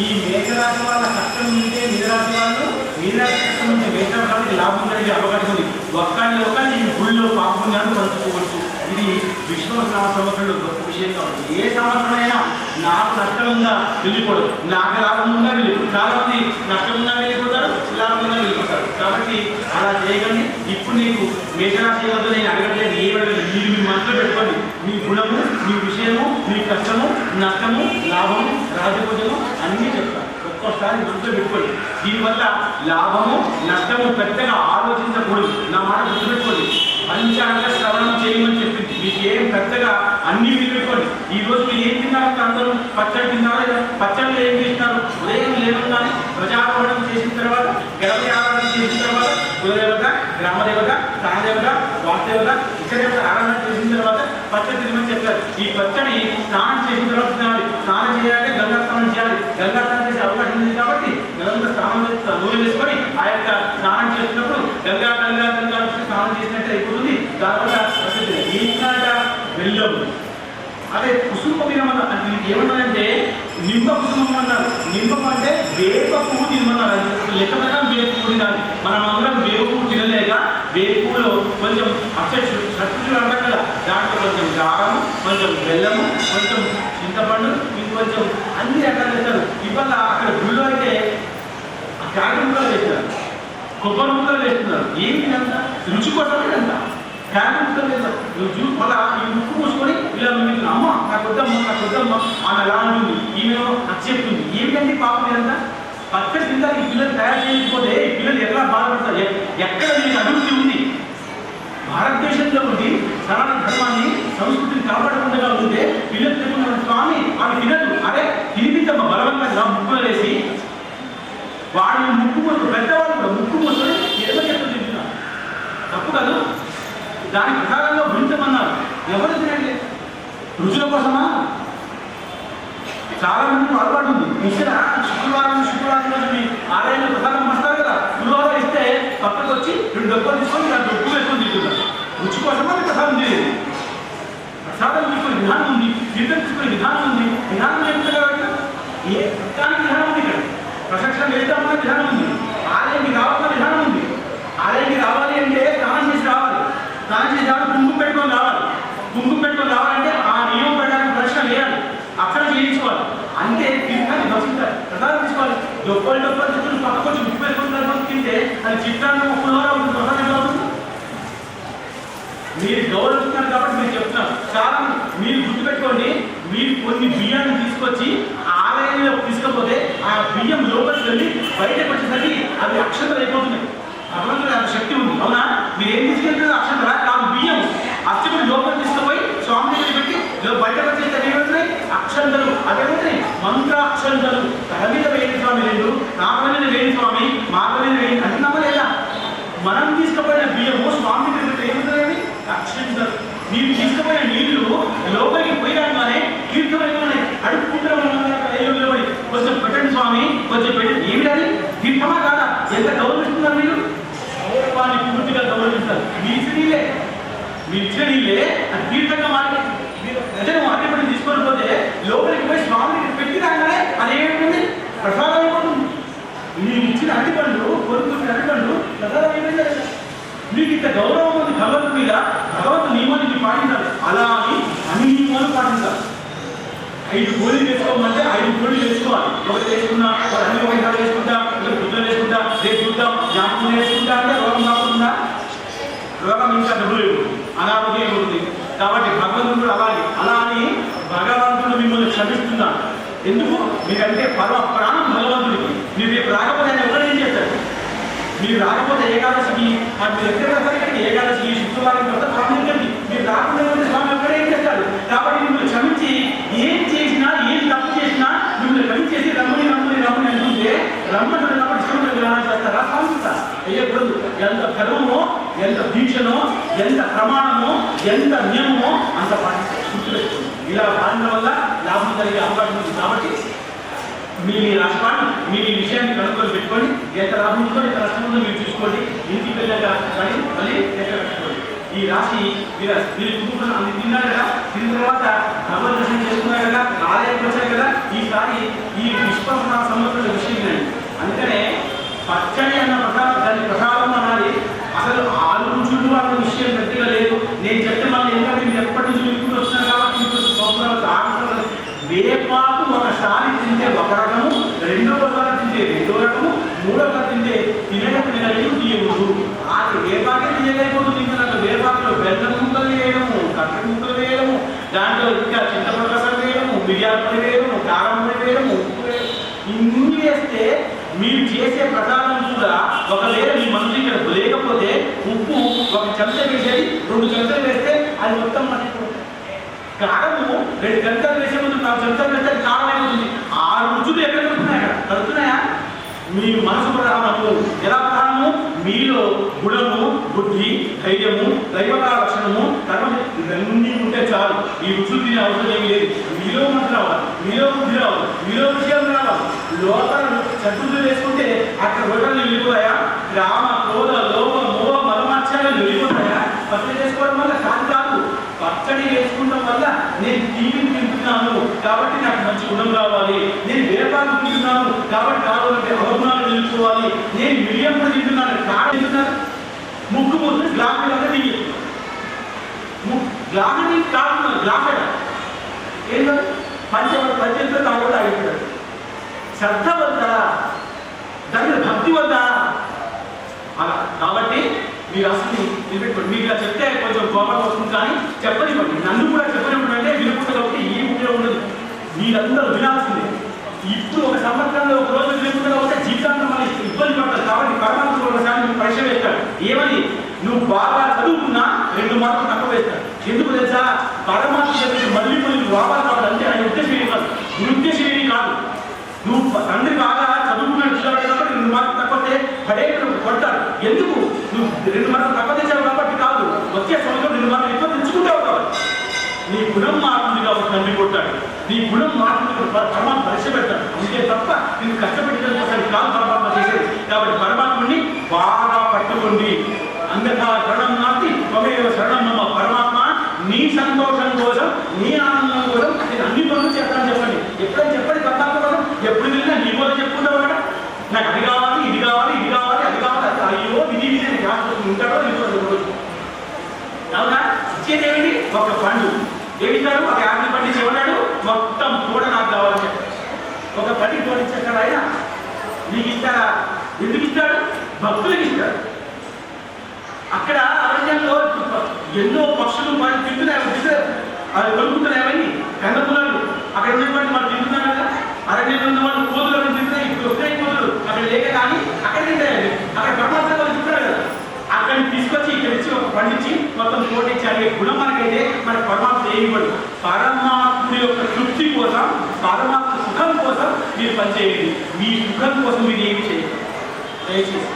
ఈ మేఘరాశి వాళ్ళ కష్టం ఉంటే మీనరాశి వాళ్ళు, మీనరాశి కష్టం ఉంటే మేఘరాశి లాభం కలిగే అవకాశం ఉంది. ఒక్కని ఈ గుళ్ళో పాపుణ్యాన్ని పంచుకోవచ్చు. ఇది విశ్వనామ సంవత్సరంలో గొప్ప విషయంగా ఉంది. ఏ సంవత్సరమైనా నాకు నష్టం ఉందా వెళ్ళిపోదు, నాకు లాభం ఉందా వెళ్ళిపోదు. చాలా మంది నష్టం ఉందా వెళ్ళిపోతారు, లాభం ఉందా వెళ్ళిపోతారు. కాబట్టి అలా చేయకండి. ఇప్పుడు నీకు మేఘరాశి వద్ద నేను అడగట్లేదు, ఏమడలేదు, మీరు మీ మనసులో పెట్టుకోండి. మీ గుణము, మీ విషయము, మీ కష్టము, నష్టము, లాభము, రాజభోజము అన్నీ చెప్తాను. ఒక్కోసారి మనసులో పెట్టుకోండి. దీనివల్ల లాభము నష్టము పెద్దగా ఆలోచించకూడదు. నా మాట గుర్తుపెట్టుకోండి. పంచాంగ శ్రవణం చేయమని చెప్పింది. మీకు ఏం పెద్దగా అన్ని మీరు పెట్టుకోండి. ఈ రోజు మీరు ఏం తిన్నారంటే అందరూ పచ్చడి తిన్నారా? పచ్చడిలో ఏం చేస్తున్నారు? ఉదయం లేకుండానే ప్రజాపవనం చేసిన తర్వాత, గణపతి ఆరాధన చేసిన తర్వాత, కులదేవత, గ్రామదేవత, స్థానదేవత, వాసుదేవత, ఇష్టదేవత ఆరాధన చేసిన తర్వాత పచ్చడి తినమని చెప్పారు. ఈ పచ్చడి స్నానం చేసిన తర్వాత తినాలి. స్నానం చేయాలంటే గంగా స్నానం చేయాలి. గంగా స్నానం చేసే అవకాశం ఉంది కాబట్టి గంగా స్నానం నూనె వేసుకొని ఆ యొక్క స్నానం చేసినప్పుడు గంగా స్నానం చేసినట్టు అయిపోతుంది. దానివల్ల ఏంటంటే వెళ్ళము. అదే కుసుమ వినమన్న అంటే ఏమన్నారంటే నింబ కుసుమం అన్నారు. నింబం అంటే వేప పువ్వు తినమన్నారు. లెక్క ప్రకారం వేప పువ్వు తినాలి. మనం అందరం వేప పువ్వు తినలేక వేప పువ్వులో కొంచెం షట్టులు అంటాం కదా, దాంట్లో కొంచెం కారము, కొంచెం బెల్లము, కొంచెం చింతపండు, ఇంకొంచెం అన్ని రకాలు వేస్తారు. ఇవాళ అక్కడ గుళ్ళో అయితే కారం ముక్కలు వేస్తున్నారు, కొబ్బరి ముక్కలు వేస్తున్నారు. ఏమి అంతా రుచి కోసమే అంతా కారం ముక్కలు వేస్తారు. మళ్ళా ఈ ముక్కు మూసుకొని ఇలా మీకు అమ్మ నాకు వద్దమ్మ ఆమె ఎలా ఉంటుంది, ఈమె అది చెప్తుంది. ఏమిటంటే పాపం ఇదంతా పచ్చడి తింటారు. ఈ పిల్లలు తయారు చేయకపోతే ఈ పిల్లలు ఎలా బాధపడతారు? ఎక్కడ మీకు అభివృద్ధి ఉంది? భారతదేశంలో ఉండి సనాతన ధర్మాన్ని, సంస్కృతిని కాపాడకుండా ఉంటే పిల్లలు చెప్పుకున్న స్వామి ఆమె తినదు. అరే తినిపించమ్మ బలవంతంగా ముక్కులు వేసి వాళ్ళు ముక్కు మూసుకు పెద్దవాళ్ళు కూడా ముక్కు మూసుకొని ఎడమ చెప్తూ తింటున్నారు. తప్పు కాదు. దాని ప్రకారంగా భరించమన్నారు. ఎవరు తినండి రుచుల కోసమా? చాలా మందికి అలవాటు ఉంది. ఇచ్చిన శుక్రవారం రోజు మీ ఆలయంలో ప్రసాదం వస్తారు కదా, గురువారం ఇస్తే పక్కకు వచ్చి 2 డబ్బులు తీసుకొని దాంట్లో ఉప్పు వేసుకొని తింటున్నారు. రుచి కోసమా ప్రసాదం చేయలేదు. ప్రసాదం తీసుకునే విధానం ఉంది, తీర్థం తీసుకునే విధానం ఉంది. విధానం ఏమిటో ఏ దానికి విధానం ఉంది. ఇక్కడ ప్రశంసన వేద్దామన్న విధానం ఉంది, ఆలయానికి రావాలన్న విధానం ఉంది. ఆలయానికి రావాలి అంటే స్నానం చేసి రావాలి. స్నానం చేసి రావాలి, కుంకుమ పెట్టుకొని రావాలి. కుంకుమ పెట్టుకొని రావాలంటే ఆ నియమం ప్రకారం ప్రశ్న వేయాలి, అక్కడ చేయించుకోవాలి. అంతే తీర్థాన్ని భక్షించాలి, ప్రసాదం తీసుకోవాలి. డొప్పలు చెప్పులు పక్కకొచ్చి ముక్కు పెట్టుకుంటారు తింటే అది చిత్రాన్ని ఒక్కలో ఉంటుంది, ప్రసాదం అవుతుంది. మీరు గౌరవిస్తున్నారు కాబట్టి మీరు చెప్తున్నారు. చాలా మీరు గుర్తుపెట్టుకోండి, మీరు కొన్ని బియ్యాన్ని తీసుకొచ్చి ఆలయంలో తీసుకపోతే ఆ బియ్యం లోపలికి వెళ్ళి బయటకు వచ్చేసరికి అవి అక్షంతలు అయిపోతున్నాయి. భగవంతుడు అంత శక్తి ఉంది, అవునా? మీరు ఏం తీసుకెళ్తారు? అక్షంతల కాదు, బియ్యం అర్చకుడు లోపలికి తీసుకుపోయి స్వామి దగ్గర పెట్టి బయటకు వచ్చేసరికి ఏమవుతున్నాయి? అక్షంతలు. అదేమవుతున్నాయి? మంత్రాక్షంతలు. తల మీద వేయండి స్వామి రెండు, నామ మీద వేయండి స్వామి, మాట మీద వేయండి అంటున్నామా లేదా? మనం తీసుకుపోయిన బియ్యము స్వామి దగ్గర ఏమవుతున్నాయి? అక్షంతలు. మీరు తీసుకుపోయిన నీళ్లు లోపలికి పోయగానే తీర్థమైపోయి అడుక్కుంటారు. కొంచెం పెట్టండి స్వామి, కొంచెం పెట్టండి. ఏమిటది? తీర్థమా కాదా? ఎంత గౌరవిస్తున్నారు మీరు? గౌరవాన్ని పూర్తిగా గౌరవిస్తారు. మీ ఇచ్చిన నీళ్ళే, మీరు ఇచ్చిన నీళ్ళే అది తీర్థంగా మారి ప్రజలు అడ్డుపడి తీసుకొని పోతే లోపలికి పోయి స్వామికి పెట్టి రాగానే అదేమిటి? ప్రసాదం అయిపోతుంది. మీరు ఇచ్చిన అడ్డుపండ్లు, కొడుకున్న అడ్డుపండ్లు ప్రసాదం అయిపోయింది. మీకు ఇంత గౌరవం ఉంది భగవంతు మీద, భగవంతు నియమాన్ని మీరు పాటించాలి. అలా అని అన్ని నియమాలు పాటించాలి. 5 గోళీలు వేసుకోమంటే 5 గోళీలు వేసుకోవాలి. ఒకటి వేసుకున్నా, అన్ని ఒకటి వేసుకుంటా, బుద్ధులు వేసుకుంటా, రేపు చూద్దాం, జ్ఞాపకం వేసుకుంటా అంటే రోగం కాకుండా రోగం ఇంకా డబ్బులు అనారోగ్యం ఉంటుంది. కాబట్టి భగవంతుడు అలాగే అలా అని భగవంతుడు మిమ్మల్ని క్షమిస్తున్నాడు. ఎందుకు? మీకంటే పరమ ప్రాణం భగవంతుడికి. మీరు రేపు రాకపోతే ఆయన ఎవరు ఏం చేస్తారు? మీరు రాకపోతే ఏకాదశికి మీరు ఎక్కడ ఏకాదశికి శుక్రవారం తర్వాత స్వామి దగ్గరికి మీరు రాకుండా స్వామి ఎక్కడ ఏం చేస్తారు? కాబట్టి మిమ్మల్ని క్షమించి ఏం చేసినా, ఏం తప్పు చేసినా మిమ్మల్ని క్షమించేసి రమ్మని రమ్మని రమ్మని అంటుంటే రమ్మని కాబట్టి ఇష్టం గ్రహణం చేస్తారా? స్వామిస్తారు. అయ్యకూడదు. ఎంత గర్వమో, ఎంత దీక్షనో, ఎంత ప్రమాణమో, ఎంత నియమమో అంత పాటిస్తారు. గుర్తుపెట్టుకోండి. ఇలా పాలన వల్ల లాభం కలిగే అవకాశం ఉంది. కాబట్టి మీ రాష్ట్రాన్ని మీరు ఈ విషయాన్ని కనుక్కొని పెట్టుకోండి. ఎంత లాభం ఉందో ఎంత నష్టం ఉందో మీరు చూసుకోండి. ఇంటికి వెళ్ళాక మళ్ళీ లెక్క పెట్టుకోండి. ఈ రాశి మీరు కుటుంబం అన్ని తిన్నారు కదా, తిన్న తర్వాత భగవద్ దర్శనం చేసుకున్నారు కదా, ఆలయానికి వచ్చారు కదా. ఈసారి ఈ విశ్వసన సంవత్సరాల విషయం వినండి. అందుకనే పచ్చడి అన్న ప్రసాదం, దాని ప్రసాదం అన్నది అసలు 6 రుచులు అన్న విషయం గట్టిగా లేదు. నేను చెప్తే మళ్ళీ ఎందుకంటే మీరు ఎప్పటి నుంచి ఇప్పుడు వస్తున్నారు కాబట్టి మీకు సంవత్సరాలు వేపాకు ఒకసారి తింటే ఒక రకము, రెండవసారి తింటే రెండో రకము, మూడవసారి తింటే తినగలిగి అది వేపాకే తినగలిగిపోతుంది. ఇంకా నాకు వేపాకులో బెల్లం ముక్కలు వేయడము, కట్టె ముక్కలు వేయడము, దాంట్లో ఇంకా చింతపండు రసం వేయడము, మిరియాల పొడి వేయడము, కారం పొడి వేయడము, ఉప్పు వేయడం, ఇన్ని వేస్తే మీరు చేసే ప్రసాదం కూడా ఒకవేళ మీ మనసు ఇక్కడ లేకపోతే ఉప్పు 1 చెంచా వేసేది 2 చెంచాలు వేస్తే అది మొత్తం మనకు కారము 2 చెంచాలు వేసే ముందు 4 చెంచాలు వేస్తే కారం అయిపోతుంది. 6 రుచులు ఎక్కడ దొరుకుతున్నాయి? అక్కడ దొరుకుతున్నాయా? మీ మనసు ప్రధానము. ఎలా ప్రధానము? మీలో గుణము, బుద్ధి, ధైర్యము, దైవతా లక్షణము, కర్మ ఇవన్నీ ఉంటే చాలు. ఈ రుచులు తినే అవసరం ఏమి లేదు. మీలో మనసు రావాలి, మీలో బుద్ధి రావాలి, మీలో విషయం రావాలి. లోపల చతుర్థులు వేసుకుంటే అక్కడ రోగాలు వెళ్ళిపోతాయా? రామ, క్రోధ, లోభ, మోహ, మలమాత్యాలు వెళ్ళిపోతాయా? పచ్చడి చేసుకోవడం వల్ల కాదు. పచ్చడి వేసుకోవడం వల్ల నేను తీపిని తింటున్నాను కాబట్టి నాకు మంచి గుణం రావాలి, నేను వేపాకు తింటున్నాను కాబట్టి కావాలంటే అవగుణాలు వెళ్ళిపోవాలి, నేను మిరియం తింటున్నాను కాడ తింటున్నాను. ముక్కు ముందు గ్లాస్ దిగి గ్లాస్ కాదు, గ్లాస్ ఏంటో పంచంతో తాగడం ఆగిపోతాడు. శ్రద్ధ వద్దా, దాని భక్తి వద్దా అలా. కాబట్టి మీరు అసలు నిలబెట్టుకోండి. మీకు ఇలా చెప్తే కొంచెం కోపం వస్తుంది, కానీ చెప్పనివ్వండి. నన్ను కూడా చెప్పనివ్వండి. వినుకుంటే కాబట్టి ఏ ఉపయోగం ఉండదు. మీరందరూ వినాల్సిందే. ఇప్పుడు 1 సంవత్సరంలో 1 రోజు వినుకుంటే కాబట్టి జీవితాంతం మనకి ఇబ్బంది పడతారు. కాబట్టి పరమాత్మ ఒకసారి మీకు పరీక్ష వేస్తాడు. ఏమని? నువ్వు బాగా చదువుకున్నా 2 మార్కులు తక్కువ వేస్తాడు. ఎందుకు తెలుసా? పరమాత్మ చెప్పి మళ్ళీ కొన్ని లోపాలు కావాలి అంటే ఆయన ఉద్దేశం కాదు, దురుద్దేశం కాదు. నువ్వు తండ్రి బాగా చదువుకున్నాడు కాబట్టి 2 మార్కులు తక్కువ పడే కొడతాడు. ఎందుకు? నువ్వు 2 మార్కులు తక్కువ తెచ్చావు కాబట్టి కాదు, వచ్చే సంవత్సరం 2 మార్కులు ఎక్కువ తెచ్చుకుంటావు కాబట్టి. నీ గుణం మారుతుంది కాబట్టి తండ్రి కొట్టాడు. నీ గుణం మారుతుంది పరమాత్మ పరీక్ష పెడతాడు. అందుకే తప్ప నేను కష్టపెట్టడం కోసం కాదు పరమాత్మ చేసేది. కాబట్టి పరమాత్మని బాగా పట్టుకోండి. అంధకా శరణం నాటి త్వమేవ శరణం మమ. పరమాత్మ నీ సంతోషం కోసం, నీ ఆనందం కోసం నేను అన్ని పనులు చేస్తాను చెప్పండి. ఎప్పుడైనా చెప్పండి పరమాత్మ కోసం. ఎప్పుడు వెళ్ళినా నీ కోసం చెప్పుకుంటావు కదా, నాకు అది కావాలి, ఇది కావాలి, ఇది కావాలి, అది కావాలి. అయ్యో విధి శాస్త్రం ఉంటాడో ఇంకోటి రోజు అవునా ఇచ్చేది ఏమిటి ఒక పండు ఏమిస్తాడు ఒక యాభై పండు ఇచ్చేవాడు మొత్తం కూడా నాకు కావాలని చెప్పాడు ఒక పండు తోడించాడు ఆయన నీకు ఇస్తాడా ఎందుకు ఇస్తాడు భక్తులకు ఇస్తాడు అక్కడ అరణ్యంలో ఎన్నో పక్షులు మనం తింటున్నాయి అది కొనుక్కుంటున్నాయని కందపులాలు అక్కడ ఉన్నటువంటి మనం తింటున్నాం కదా అరణ్యంలో ఉన్న వాళ్ళు కోతులు అక్కడ తింటున్నాయి ఇప్పుడు వస్తున్నాయి కోతులు అక్కడ లేక కానీ అక్కడ తింటాయి అక్కడ పరమాత్మ వాళ్ళు తింటున్నారు కదా అక్కడిని తీసుకొచ్చి ఇక్కడ ఇచ్చి ఒక పండించి మొత్తం పోటీచ్చాలి గుణం మనకైతే మన పరమాత్మ ఏమివ్వడు పరమాత్ముడి యొక్క తృప్తి కోసం పరమాత్మ సుఖం కోసం మీరు పనిచేయండి మీ సుఖం కోసం మీరు ఏమి చేయండి దయచేసి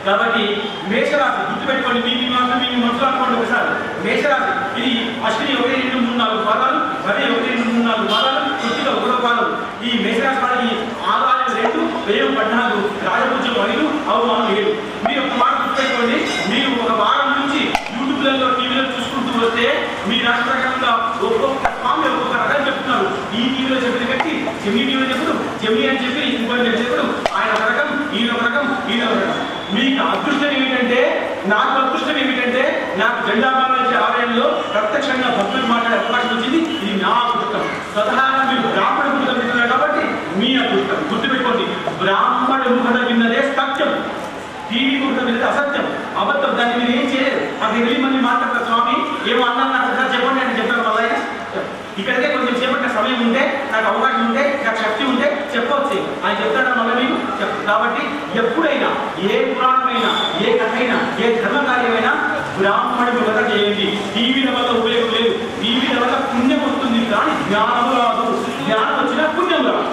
కాబట్టి మేషరాశి గుర్తుపెట్టుకోండి మీ మనసులో అనుకోండి ఒకసారి మేషరాశి ఇది అశ్విని 1, 2, 3, 4 పాదాలు మరి 1, 2, 3, 4 పాదాలు కృతిక 1వ పాదం ఈ మేషరాశి వారికి ఆదాయం 2 వ్యయం 14 రాజపూజ్యం 5 అవమానం 7 మీరు ఒక మాట గుర్తుపెట్టుకోండి మీరు ఒక వారం నుంచి యూట్యూబ్లలో టీవీలో చూసుకుంటూ వస్తే మీ రాష్ట్ర ప్రకారంగా ఒక్కొక్క స్వామి ఒక్కొక్క రకం చెప్తున్నారు ఈ టీవీలో చెప్పిన వ్యక్తి చెమ్మి టీవీలో చెప్పుడు చెమ్మి అని చెప్పి ఇంకొన్ని చెప్పడు ఆయన ఒక రకం ఈయన ఒక రకం ఈయన ఒక రకం మీకు అదృష్టం ఏమిటంటే నాకు అదృష్టం ఏమిటంటే నాకు జెండా బాలాజీ ఆలయంలో ప్రత్యక్షంగా భక్తులు మాట్లాడే అవకాశం వచ్చింది ఇది నా అదృష్టం స్వతహాగా మీరు బ్రాహ్మణ ముఖత వింటున్నారు కాబట్టి మీ అదృష్టం గుర్తుపెట్టుకోండి బ్రాహ్మణ ముఖత విన్నదే సత్యం టీవీ ముఖత విన్నది అసత్యం అబద్ధం దాన్ని మీరు ఏం చేయలేదు అది 8 మంది మాట్లాడతారు స్వామి ఏమో అన్నారు నాకు చెప్పండి అని చెప్పారు మళ్ళీ ఇక్కడికే కొంచెం చేపట్టే సమయం ఉంటే నాకు అవకాశం ఉంటే నాకు శక్తి ఉంటే చెప్పవచ్చు ఆయన చెప్తాడా మళ్ళీ మీకు కాబట్టి ఎప్పుడైనా ఏ పురాణమైనా ఏ కథ అయినా ఏ ధర్మ కార్యమైనా బ్రాహ్మణుడి వల్ల చేయండి టీవీల వల్ల ఉపయోగం లేదు టీవీల వల్ల పుణ్యం వస్తుంది కానీ జ్ఞానం రాదు జ్ఞానం వచ్చినా పుణ్యం రాదు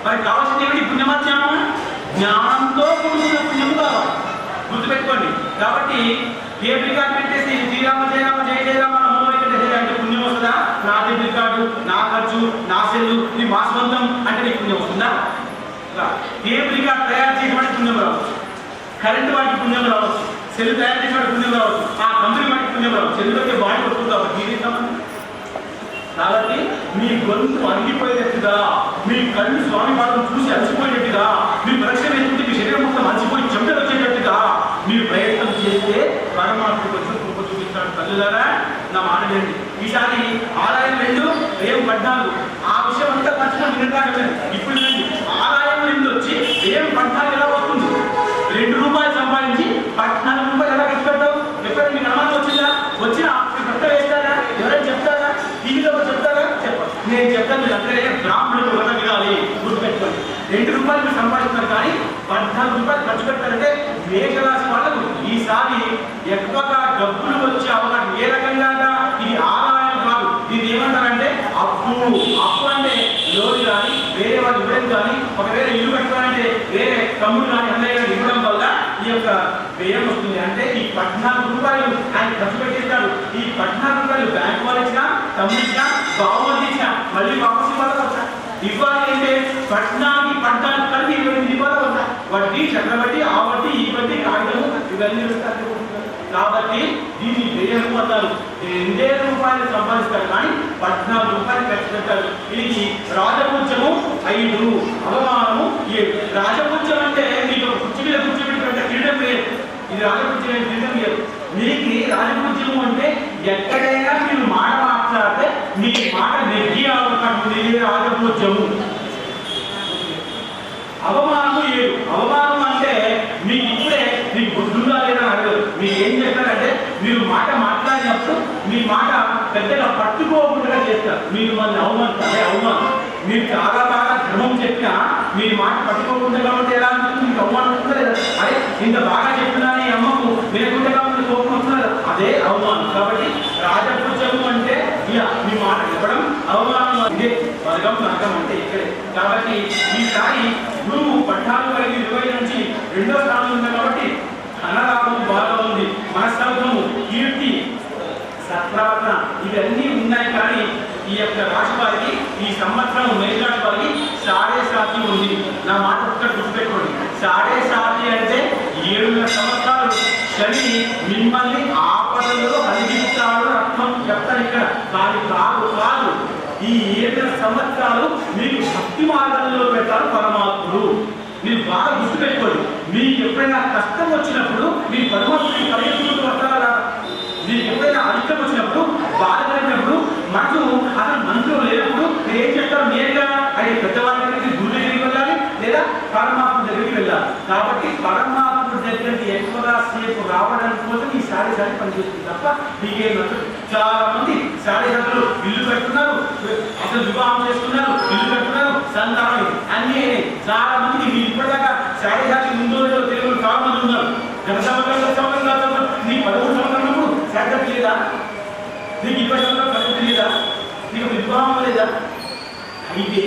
మరి కావాల్సింది ఏమిటి పుణ్యమా జ్ఞానమా జ్ఞానంతో కూడుకున్న పుణ్యం కావాలి గుర్తుపెట్టుకోండి కాబట్టి ఏ రికార్డు పెట్టేసి శ్రీరామ జయరామ జయ జయరామ అంటే పుణ్యం వస్తుందా నా రికార్డు నా ఖర్చు నా సెల్లు ఇది మా సొంతం అంటే నీకు పుణ్యం వస్తుందా టేప్ రికార్డు తయారు చేసేవాడికి పుణ్యం రావచ్చు కరెంటు వాటికి పుణ్యం రావచ్చు సెల్ తయారు చేసేవాడికి పుణ్యం రావచ్చు ఆ కంపెనీ వాటికి పుణ్యం రావచ్చు సెల్లులోకి బాడీ వస్తుంది కాబట్టి మీ గొంతు అరిగిపోయేటట్టుగా మీ కళ్ళు స్వామి పాదం చూసి అలసిపోయేటట్టుగా మీ పరీక్ష వేసుకుంటే మీ శరీరం మొత్తం అలసిపోయి చెమటలు వచ్చేటట్టుగా మీరు ప్రయత్నం చేస్తే పరమాత్మ కొంచెం కృప చూపిస్తాడు తల్లులారా నా మాట వినండి ఈసారి ఆదాయం 2 వ్యయం 14 ఆ విషయం అంతా ఖచ్చితంగా వినడానికి ఇప్పుడు ఆదాయం 2 వచ్చి వ్యయం 14 ఎలా వస్తుంది 2 రూపాయలు సంపాదించి 14 రూపాయలు ఎలా ఖర్చు పెట్టావు ఎప్పుడైనా మీకు అనుమానం వచ్చిందా వచ్చినా కొత్త వేస్తారా ఎవరైనా చెప్తారా టీవీలో చెప్తారా చెప్పండి నేను చెప్తాను మీరు అందరే బ్రాహ్మణులు వల్ల వినాలి గుర్తుపెట్టుకోండి 2 రూపాయలు మీరు సంపాదిస్తున్నారు కానీ 14 రూపాయలు ఖర్చు పెడతారంటే మేషరాశి వాళ్ళకు ఈసారి ఎక్కువగా డబ్బులు వచ్చే అవకాశం ఏ రకంగా ఇది ఆదాయం కాదు ఇది ఏమంటారంటే అప్పు అంటే లోన్ కానీ వేరే వాళ్ళు ఇవ్వడం కానీ ఒకవేళ ఇల్లు కట్టుకోవాలంటే వేరే తమ్ముడు కానీ అన్నయ్య కానీ ఇవ్వడం వల్ల ఈ యొక్క వ్యయం వస్తుంది అంటే ఈ 14 రూపాయలు ఆయన ఖర్చు పెట్టేస్తాడు ఈ 14 రూపాయలు బ్యాంక్ వాళ్ళు ఇచ్చినా తమ్ముడు ఇచ్చినా బావమని ఇచ్చినా మళ్ళీ వాపసు ఇవ్వాలి ఇవ్వాలి అంటే 14 కలిపి 28 ఇవ్వాలి వడ్డీ చక్రవడ్డీ ఆ వడ్డీ ఈ వడ్డీ కాగితము ఇవన్నీ వస్తారు కాబట్టి దీన్ని వ్యయం అన్నారు 2 రూపాయలు సంపాదిస్తారు కానీ 14 రూపాయలు ఖర్చు పెట్టారు ఇది రాజపూజ్యము 5 అవమానము 7 రాజపూజ్యం అంటే మీకు కుర్చీ మీద కూర్చోబెట్టినట్టు క్రీడం లేదు ఇది రాజపూజ్యం క్రీడం లేదు మీకు రాజపూజ్యము అంటే ఎక్కడైనా మీరు మాట మాట్లాడితే మీ మాట నెగ్గి అవకాశం ఉంది రాజపూజ్యము అవమానము 7 అవమానం అంటే మీకు ఇప్పుడే మీకు గుర్తుందా లేదా అడగదు మీరు ఏం చేస్తారంటే మీరు మాట మాట్లాడినప్పుడు మీ మాట పెద్దగా పట్టుకోకుండా చేస్తారు మీరు మళ్ళీ అవమానిస్తారు అవమానం మీరు చాలా బాగా ధర్మం చెప్పినా మీరు మాట పట్టుకోకుండా కాబట్టి ఎలా ఉంటుంది మీకు అవమానం వస్తుందా లేదా అదే ఇంత బాగా చెప్పినా నీ అమ్మకు వినకుండా కాబట్టి కోపం వస్తున్నారు అదే అవమానం కాబట్టి రాజపూజ్యము అంటే ఇలా మీ మాట చెప్పడం అవమానం ఇదే వర్గం నరకం అంటే ఇక్కడే కాబట్టి ఈసారి గురువు 14 20 నుంచి 2వ స్థానంలో ఉంది కాబట్టి ధనలాభం బాగా ఉంది మనస్తత్వము కీర్తి సత్ప్రవర్తన ఇవన్నీ ఉన్నాయి కానీ ఈ యొక్క రాశి వారికి ఈ సంవత్సరం మేషరాశి వారికి 7.5 ఉంది నా మాట ఒక్కటి గుర్తుపెట్టుకోండి 7.5 అంటే 7 సంవత్సరాలు శని మిమ్మల్ని ఆపదలో కలిగిస్తాడు అర్థం చెప్తాను ఇక్కడ దాని కాదు ఈ 7 సంవత్సరాలు మీకు భక్తి మార్గంలో పెట్టారు పరమాత్ముడు మీరు బాగా గుర్తుపెట్టుకోండి మీకు ఎప్పుడైనా కష్టం వచ్చినప్పుడు మీ పరమాత్మని పరిగెత్తుకుంటూ వస్తారా? మీకు ఎప్పుడైనా అధికం వచ్చినప్పుడు బాధ కలిగినప్పుడు మనసు అసలు మనసులో లేనప్పుడు మీరు ఏం చేస్తారు? నేరుగా అది పెద్దవాళ్ళ దగ్గరికి గురు దగ్గరికి వెళ్ళాలి, లేదా పరమాత్మ దగ్గరికి వెళ్ళాలి. కాబట్టి పరమాత్మ దగ్గరికి ఎక్కువగా సేపు రావడానికి కోసం ఈ శారీరక పనిచేస్తుంది తప్ప మీకేం నచ్చదు. చాలా మంది శారీరకులు ఇల్లు కట్టున్నారు, అసలు వివాహం చేసుకున్నారు, ఇల్లు కట్టున్నారు, సంతానం అన్నీ చాలా మందికి మీరు ఇప్పటిదాకా శారీరక ముందు తెలుగులు చాలా మంది ఉన్నారు. గత సంవత్సరాలు నీ 13 సంవత్సరాలు శారీరక లేదా? నీకు 20 సంవత్సరాలు పద్ధతి లేదా? నీకు వివాహం లేదా? అయితే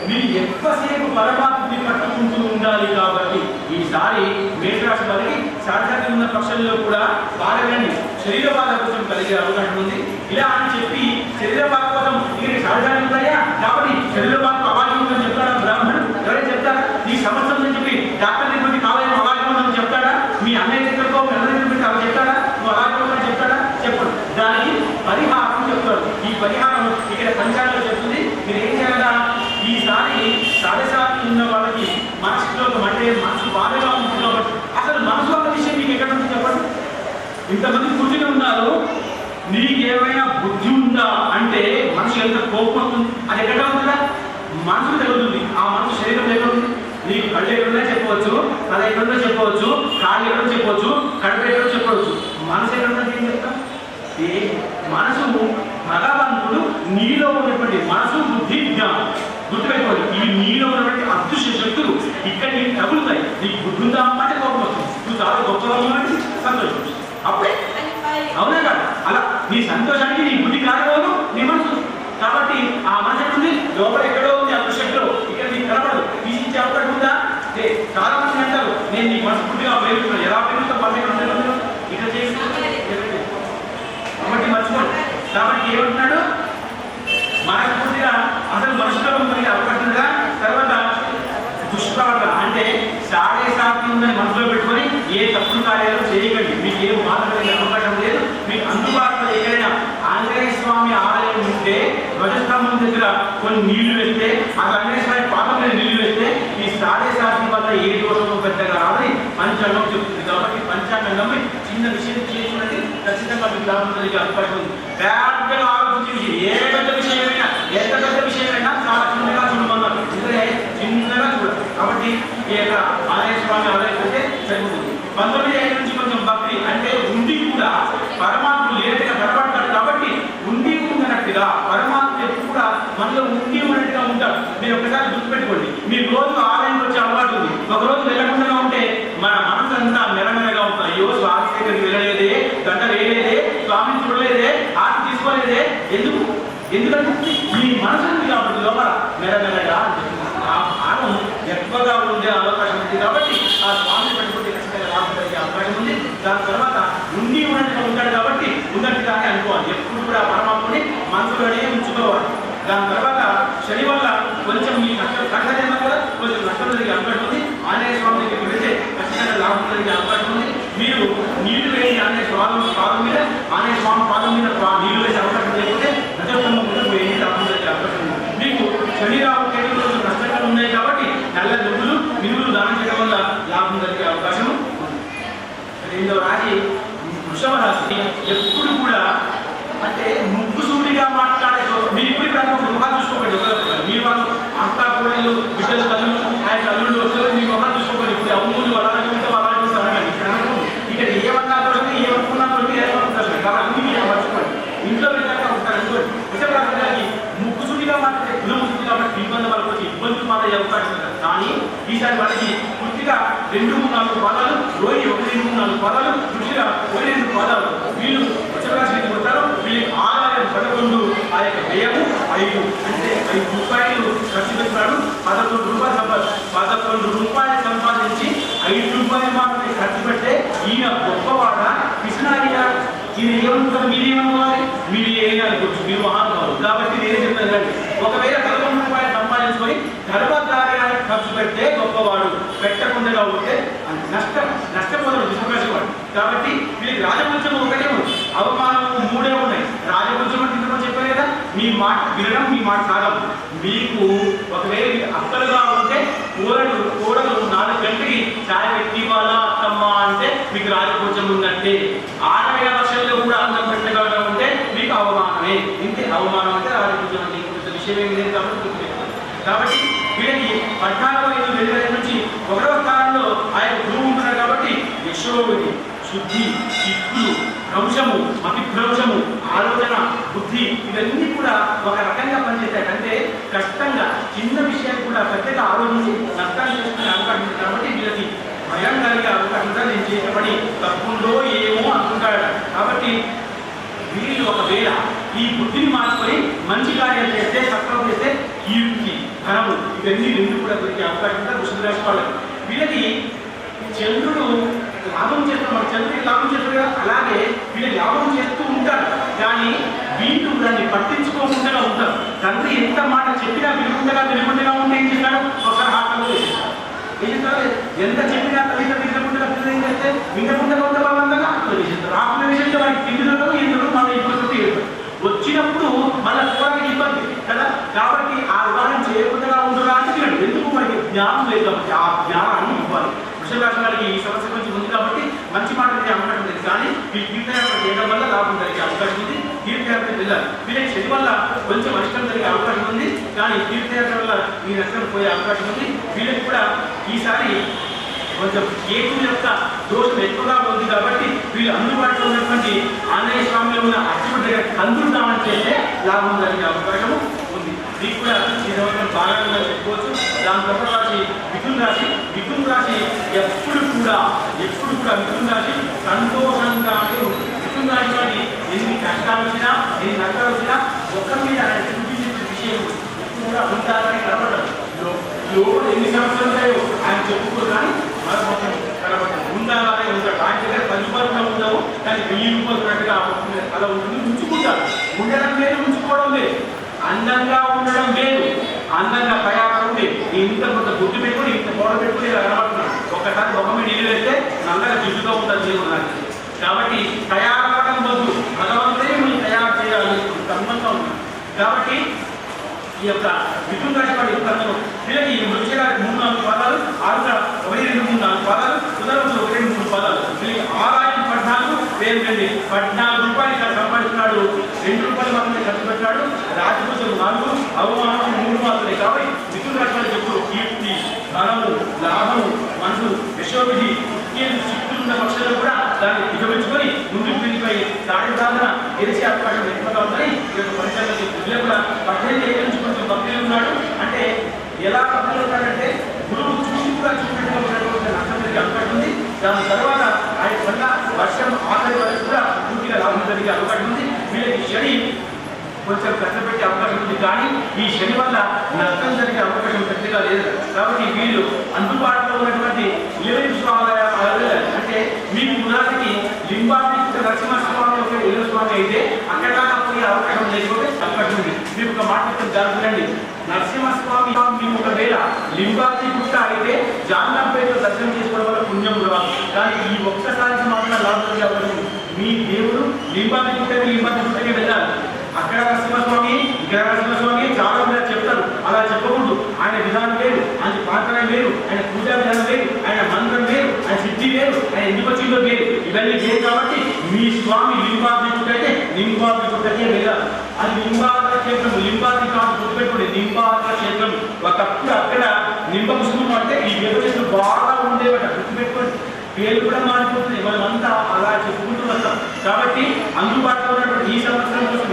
మీరు ఎక్కువసేపు పరమాత్మని పట్టుకుంటూ ఉండాలి. కాబట్టి ఈసారి మేషరాశి వారికి శారీరక ఉన్న పక్షంలో కూడా బాధలని శరీర బాధ కోసం కలిగే అవకాశం ఉంది. ఇలా అని చెప్పి శరీర బాధ కోసం ఇక్కడ శారీరక ఉంటాయా కాబట్టి శరీర బాధకు అవాజ్యం ఉందని చెప్తాడా బ్రాహ్మణుడు? ఎవరైనా చెప్తారా? ఈ సమస్యలు అని చెప్పి డాక్టర్ దగ్గరికి కావాలని అవాజ్యం ఉందని చెప్తాడా? మీ అన్నయ్య దగ్గరకో మీ అన్న దగ్గరికి అలా చెప్తాడా? నువ్వు అవాజ్యం ఉందని చెప్తాడా? చెప్పడు. దానికి పరిహారం చెప్తాడు. ఈ పరిహారం ఇక్కడ పంచాంగంలో చెప్తుంది. మీరు ఏం చేయాలా? ఈసారి సాధశాస్త్రం ఉన్న వాళ్ళకి మనసులో అంటే మనసు బాధగా ఉంటుంది కాబట్టి అసలు మనసు అన్న విషయం మీకు ఎక్కడ ఉంది చెప్పండి? ఇంతమంది కూర్చుని ఉన్నారు, నీకేమైనా బుద్ధి ఉందా అంటే మనసు ఎంత కోపం ఉంటుంది, అది ఎక్కడ ఉంటుందా? మనసుకు తగ్గుతుంది. ఆ మనసు శరీరం ఎక్కడ ఉంది? నీకు కళ్ళు ఎక్కడున్నా చెప్పవచ్చు, తల ఎక్కడున్నా చెప్పవచ్చు, కాళ్ళు ఎక్కడో చెప్పవచ్చు, కడుపు ఎక్కడో చెప్పవచ్చు. మనసు ఎక్కడున్నా ఏం చెప్తాం? మనసు భగవంతుడు నీలో ఉన్నటువంటి మనసు, బుద్ధి, జ్ఞానం గుర్తుపెట్టుకోండి. ఇవి నీలో ఉన్నటువంటి అదృశ్య శక్తులు ఇక్కడ నీకు తగులుతాయి. నీకు బుద్ధి ఉందా అంటే కోపం వస్తుంది, నువ్వు చాలా గొప్పగా ఉన్నట్టు సంతోషం అప్పుడే, అవునా కాదు? అలా నీ సంతోషానికి నీ బుద్ధి కారణం నీ మనసు. కాబట్టి ఆ మనసు ఎక్కడుంది? లోపల ఎక్కడో ఉంది అదృశ్యంలో, ఇక్కడ నీకు కనపడదు. తీసించే అవకాశం ఉందా? చాలా మంది అంటారు నేను నీ మనసు బుద్ధిగా పెరుగుతున్నాను. ఎలా పెరుగుతా పర్లేదు ఇక్కడ చేసి కాబట్టి మర్చిపోండి. కాబట్టి ఏమంటున్నాడు? మనస్ఫూర్తిగా అసలు మనుషులో మనకి అవకాశంగా తర్వాత దుష్ప్రవర్తన అంటే శారీరక ఉందని మనసులో పెట్టుకొని ఏ తప్పుడు కార్యాలు చేయకండి. మీకు ఏం బాధ కలిగే అవకాశం లేదు. మీకు అందుబాటులో ఎక్కడైనా ఆంజనేయ స్వామి ఆలయం ఉంటే ధ్వజస్తంభం దగ్గర కొన్ని నీళ్లు వేస్తే, ఆ ఆంజనేయ స్వామి పాదం మీద నీళ్లు వేస్తే ఈ శారీరక వల్ల ఏ దోషము పెద్దగా రాదని పంచాంగం చెప్తుంది. కాబట్టి పంచాంగం నమ్మి చిన్న విషయం చేసుకున్నది ఖచ్చితంగా మీకు లాభం కలిగే అవకాశం ఉంది. పెద్దగా ఆలోచించి ఏ పెద్ద విషయమైనా ఎంత పెద్ద విషయమైనా చాలా చిన్నగా చూడమన్నారు, ఎందుకంటే చిన్నగా చూడాలి. కాబట్టి ఈ యొక్క ఆలయ స్వామి ఆలయం అయితే సరిపోతుంది. 19 నుంచి కొంచెం భక్తి అంటే ఉండి కూడా పరమాత్మ లేనట్టుగా కనబడతాడు. కాబట్టి ఉండి ఉన్నట్టుగా పరమాత్మ ఎప్పుడు కూడా మనలో ఉండి ఉన్నట్టుగా ఉంటాడు. మీరు ఒకసారి గుర్తుపెట్టుకోండి. మీరు రోజు ఆలయంకి వచ్చే అలవాటు ఉంది, ఒక రోజు వెళ్ళకుండా ఉంటే మన మనసు అంతా మెరమెరగా ఉంటుంది. అయ్యో స్వామి దగ్గరికి వెళ్ళలేదే, గంట వేయలేదే, స్వామిని చూడలేదే, ఆర్తి తీసుకోలేదే. ఎందుకంటే మీ మనసు కాబట్టి లోపల మెరమెరగా ఆ భావం ఎక్కువగా ఉండే అవకాశం ఉంది. కాబట్టి ఆ స్వామిని పెట్టుకుంటే ఖచ్చితంగా లాభం కలిగే అవకాశం ఉంది. దాని తర్వాత ఉండి ఉన్నట్టుగా ఉంటాడు కాబట్టి ఉన్నట్టుగానే అనుకోవాలి. ఎప్పుడు కూడా పరమాత్మని మనసులోనే ఉంచుకోవాలి. దాని తర్వాత శని వల్ల కొంచెం మీ కష్టం కూడా కొంచెం నష్టం జరిగే అవకాశం ఉంది. ఆంజనేయ స్వామి దగ్గరికి వెళితే ఖచ్చితంగా లాభం కలిగే అవకాశం ఉంది. మీరు నీళ్లు వేసి ఆంజనేయ స్వామి పాదం మీద నీళ్లు వేసే అవకాశం లేకపోతే నజస్తంభం కూడా వేసి లాభం కలిగే అవకాశం ఉంది. మీకు శరీరాలు కొంచెం నష్టంగా ఉన్నాయి కాబట్టి నల్ల నువ్వులు మినువులు దానం చేయడం వల్ల లాభం కలిగే అవకాశం ఉంది. 8వ రాశి వృషభ రాశి. ఎప్పుడు కూడా అంటే ముగ్గుసూటిగా మాట్లాడే మీరు ఇప్పుడు ముఖాలు చూసుకోకండి. మీరు వాళ్ళు అంతా కూడా బిడ్డలు తల్లులు ఆయన తల్లుళ్ళు వస్తారు, మీ ముఖాలు చూసుకోకండి. ఇప్పుడు అమ్ములు అలాగే ఉంటే అలాగే ఉంటారండి. ఇక్కడ ఏమన్నా దొరికి ఏమనుకున్నా దొరికి ఏమనుకుంటారు కాబట్టి మీరు మర్చిపోండి. ఇంట్లో వెళ్ళాక ఉంటారు అనుకోండి. వృషభ రాశి ముగ్గుసూటిగా మాట్లాడే గుణం ఉంటుంది కాబట్టి ఇబ్బంది వాళ్ళకి వచ్చి ఇబ్బందులు మాట్లాడే అవకాశం ఉంది. కానీ ఈసారి వాళ్ళకి పూర్తిగా 2-3-4 పదాలు, రోయి 1-3-4 పదాలు, కృషిగా 1-2 పదాలు వీళ్ళు వృషభరాశికి కొడతారు. వీళ్ళకి ఆదాయం 11, ఆ యొక్క వ్యయము 5 అంటే 5 రూపాయలు ఖర్చు పెడతాడు. 11 రూపాయలు సంపాదించి 5 రూపాయలు మాత్రమే ఖర్చు పెడితే ఈయన గొప్పవాడ పిసినారిగా ఈయన ఏమనుకుంటారు? మీరేమనుకోవాలి? మీరు ఏమైనా అనుకోవచ్చు, మీరు మహానుభావులు. కాబట్టి నేనే చెప్తాను కండి, ఒకవేళ 11 రూపాయలు సంపాదించుకొని గర్భధార్యానికి ఖర్చు పెడితే గొప్పవాడు, పెట్టకుండా ఉంటే నష్టపోతాడు వృషభరాశి వాడు. కాబట్టి వీళ్ళకి రాజవంశం ఒకటే ఉంది, అవమానం 3 ఉన్నాయి. రాజవంశం అంటే ఇంతలో చెప్పారు కదా, మీ మాట వినడం, మీ మాట సాగం. మీకు ఒకవేళ అక్కలుగా ఉంటే కోడలు 4 గంటలకి ఛాయ్ పెట్టి మంచి కార్యాలు చేస్తే సత్వం చేస్తే కీర్తి ధనము ఇవన్నీ రెండు కూడా దొరికే అవకాశం ఉంటుంది వృషభ రాశి వాళ్ళకి. వీళ్ళకి చంద్రుడు లాభం చేస్తాడు, మన చంద్రుడికి లాభం చేస్తాడు కదా, అలాగే వీళ్ళు లాభం చేస్తూ ఉంటారు కానీ వీళ్ళు దాన్ని పట్టించుకోకుండా ఉంటారు. తండ్రి ఎంత మాట చెప్పినా వినకుండా ఉంటే ఏం చేస్తాడు, ఒకసారి హాస్టల్లో వేసేస్తాడు. ఏం చేస్తారు, ఎంత చెప్పినా తల్లితో వినకుండా పిల్లలు ఏం చేస్తే వినకుండా ఉంటే బలవంతంగా హాస్టల్లో వేసేస్తారు. హాస్టల్లో వేసేస్తే వారికి తిండిలో ఎందుకు మన ఇప్పుడు వచ్చినప్పుడు మళ్ళీ చూడడానికి ఇబ్బంది కదా. కాబట్టి ఆ వివాహం చేయకుండా ఉండరా అంటే ఎందుకు మనకి జ్ఞానం లేదు కాబట్టి ఆ జ్ఞానాన్ని ఇవ్వాలి. వృషభ రాశి వారికి ఈ సమస్య కొంచెం ఉంది కాబట్టి మంచి మాట జరిగే అవకాశం లేదు, కానీ ఈ తీర్థయాత్ర చేయడం వల్ల లాభం జరిగే అవకాశం ఉంది. తీర్థయాత్ర వెళ్ళాలి, వీళ్ళకి శని వల్ల కొంచెం నష్టం జరిగే అవకాశం ఉంది, కానీ తీర్థయాత్ర వల్ల ఈ నష్టం పోయే అవకాశం ఉంది. వీళ్ళకి కూడా ఈసారి కొంచెం కేతు యొక్క దోషం ఎక్కువగా ఉంది కాబట్టి వీళ్ళు అందుబాటులో ఉన్నటువంటి ఆంజనేయ స్వామిలో ఉన్న అర్జునుడి దగ్గర కందులు దానం చేస్తే లాభం జరిగే అవకాశము ఉంది. దీనికి కూడా ఈ సంవత్సరం బాగా చెప్పుకోవచ్చు. దాని తర్వాత రాశి మిథున రాశి. మిథున రాశి ఎప్పుడు కూడా మిథున రాశి సంతోషంగానే ఉంటుంది. మిథున రాశి వారికి ఎన్ని కష్టాలు వచ్చినా ఎన్ని నష్టాలు వచ్చినా ఒకరి మీద చూపించే విషయం కూడా ఉంటారని కనబడదు. ఎన్ని సమస్యలు ఉంటాయో ఆయన చెప్పుకోరు కానీ మన మొత్తం కనబడతాం ఉండాలనే ఉంటాడు. ఆయన దగ్గర 10 రూపాయలు ఉండవు కానీ 1000 రూపాయలు ఉన్నట్టుగా అలా ఉంటుంది. ఉంచుకుంటారు, ఉండడం లేదు ఉంచుకోవడం లేదు. అందంగా ఉండడం లేదు, అందంగా తయారవడం లేదు. ఇంత కొంత గుర్తు పెట్టుకుని ఇంత పౌడర్ పెట్టుకుని ఇలా కనబడుతున్నాడు. ఒక్కసారి ముఖం మీద నీళ్ళు వేస్తే నల్లగా జిడ్డుతో ఉంటుంది దేవుడు నాకు. కాబట్టి తయారవడం వద్దు, భగవంతుడే మీరు తయారు చేయాలి సంబంధం ఉంది. కాబట్టి ఈ యొక్క మిథున రాశి వారి యొక్క వీళ్ళకి వృశ్చిక 3-4 పాదాలు, 6 1 2 3 4 పాదాలు, ఉదరంలో 1 2 3 పాదాలు. వీళ్ళకి 614 పేరు 14 రూపాయలు ఇక్కడ సంపాదిస్తున్నాడు, 2 రూపాయలు మాత్రమే ఖర్చు పెట్టాడు. రాజపూజలు 4, అవమానం 3 మాత్రమే. కాబట్టి మిథున రాశి వారి చెప్పుడు కీర్తి, ధనము, లాభము, మనసు, యశోవిధి చిక్కులున్న పక్షులు కూడా దాన్ని దిగబెట్టుకొని ముందుకు వెళ్ళిపై దాడి సాధన గెలిచే అవకాశం ఎక్కువగా ఉందని ఈ యొక్క పరిచయాలు పిల్లలు కూడా 18 ఏళ్ళ నుంచి కొంచెం భక్తులు ఉన్నాడు. అంటే ఎలా భక్తులు ఉన్నాడంటే గురువు చూసి కూడా చూపెట్టుకున్నటువంటి నష్టం జరిగే అవకాశం ఉంది. దాని తర్వాత ఆయన వల్ల వర్షం ఆఖరి వరకు కూడా పూర్తిగా లాభం జరిగే అవకాశం ఉంది. వీళ్ళకి శని కొంచెం కష్టపెట్టే అవకాశం ఉంది, కానీ ఈ శని వల్ల నష్టం జరిగే అవకాశం పెద్దగా లేదు. కాబట్టి వీళ్ళు అందుబాటులో ఉన్నటువంటి అంటే మీకు ఉదాహరణకి లింబాద్రి నరసింహస్వామి ఒక ఇల్లు స్వామి అయితే అక్కడ దాకా పోయే అవకాశం లేకపోతే అవకాశం ఉంది. మీకు ఒక మాట జరుగుతుందండి, నరసింహస్వామి మీకు ఒకవేళ లింబాద్రి గుట్ట అయితే జాన్నంపేట దర్శనం చేసుకోవడం వల్ల పుణ్యం రాదు, కానీ ఈ ఒక్కసారికి మాత్రం లాభం జరిగే అవకాశం ఉంది. మీ దేవుడు లింబాద్రి గుట్టకి వెళ్ళాలి. అక్కడ నరసింహస్వామి ఇక్కడ నరసింహస్వామి చాలా మంది చెప్తారు, అలా చెప్పకూడదు. ఆయన విధానం వేరు, ఆయన పాత్ర వేరు, ఆయన పూజా విధానం వేరు, ఆయన మంత్రం వేరు, ఆయన సిద్ధి వేరు, ఆయన ఎందుకు వచ్చిందో వేరు, ఇవన్నీ వేరు. కాబట్టి మీ స్వామి లింబాద్రి గుట్ట అయితే లింబాద్రి గుట్టకే వెళ్ళాలి. అది లింబాద్రి క్షేత్రం, లింబాద్రి కాదు గుర్తుపెట్టుకోండి, లింబాద్రి క్షేత్రం. ఒకప్పుడు అక్కడ లింబ పుష్పం అంటే ఈ వ్యవస్థలు బాగా ఉండేవట, గుర్తుపెట్టుకోండి. పేరు కూడా మారిపోతుంది, మనమంతా అలా చెప్పుకుంటూ వస్తాం. కాబట్టి అందుబాటులో ఉన్నటువంటి ఈ సంవత్సరం కోసం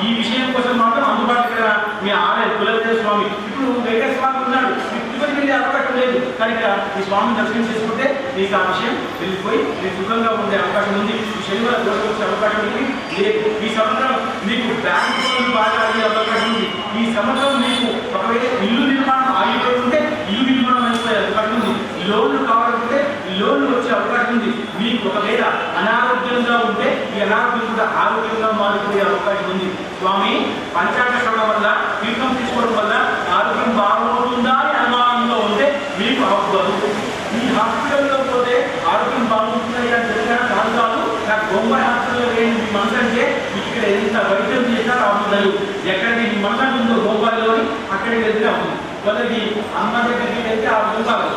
ఈ విషయం కోసం మాత్రం అందుబాటులో మీ ఆలయ కులదేవ స్వామి, ఇప్పుడు వెంకట స్వామి ఉన్నాడు, తిరుపతి వెళ్ళే అవకాశం లేదు, కనుక ఈ స్వామిని దర్శనం చేసుకుంటే మీకు ఆ విషయం వెళ్ళిపోయి మీకు సుఖంగా ఉండే అవకాశం ఉంది. ఈ శనివారం దోషం వచ్చే అవకాశం ఉంది లేదు. ఈ సంవత్సరం మీకు బ్యాంక్ లోన్లు బాగా అయ్యే అవకాశం ఉంది. ఈ సంవత్సరం మీకు ఒకవేళ ఇల్లు నిర్మాణం ఆగిపోయి ఉంటే ఇల్లు నిర్మాణం అయిపోయే అవకాశం ఉంది. లోన్లు కావాలంటే లోన్లు వచ్చే అవకాశం ఉంది. మీకు ఒకవేళ అనారోగ్యంగా ఉంటే ఈ అనారోగ్యం కూడా ఆరోగ్యంగా మారిపోయే అవకాశం ఉంది. స్వామి పంచాంగ శ్రవణం వల్ల తీర్థం తీసుకోవడం వల్ల ఆరోగ్యం బాగుంటుందా అని అనుమానంలో ఉంటే మీకు అవ్వదు. ఈ హాస్పిటల్లో పోతే ఆరోగ్యం బాగుంటుంది అని చెప్పినా కాదు, నాకు బొంబాయి హాస్పిటల్లో వేయండి మీ మనసు అంటే ఇక్కడ ఎంత వైద్యం చేసినా రావుతుంది. ఎక్కడికి మీ మనసు ఉందో బొంబాయిలో అక్కడికి వెళ్తే అవుతుంది. వాళ్ళకి అమ్మ దగ్గరికి వెళ్తే ఆ బొంబాయి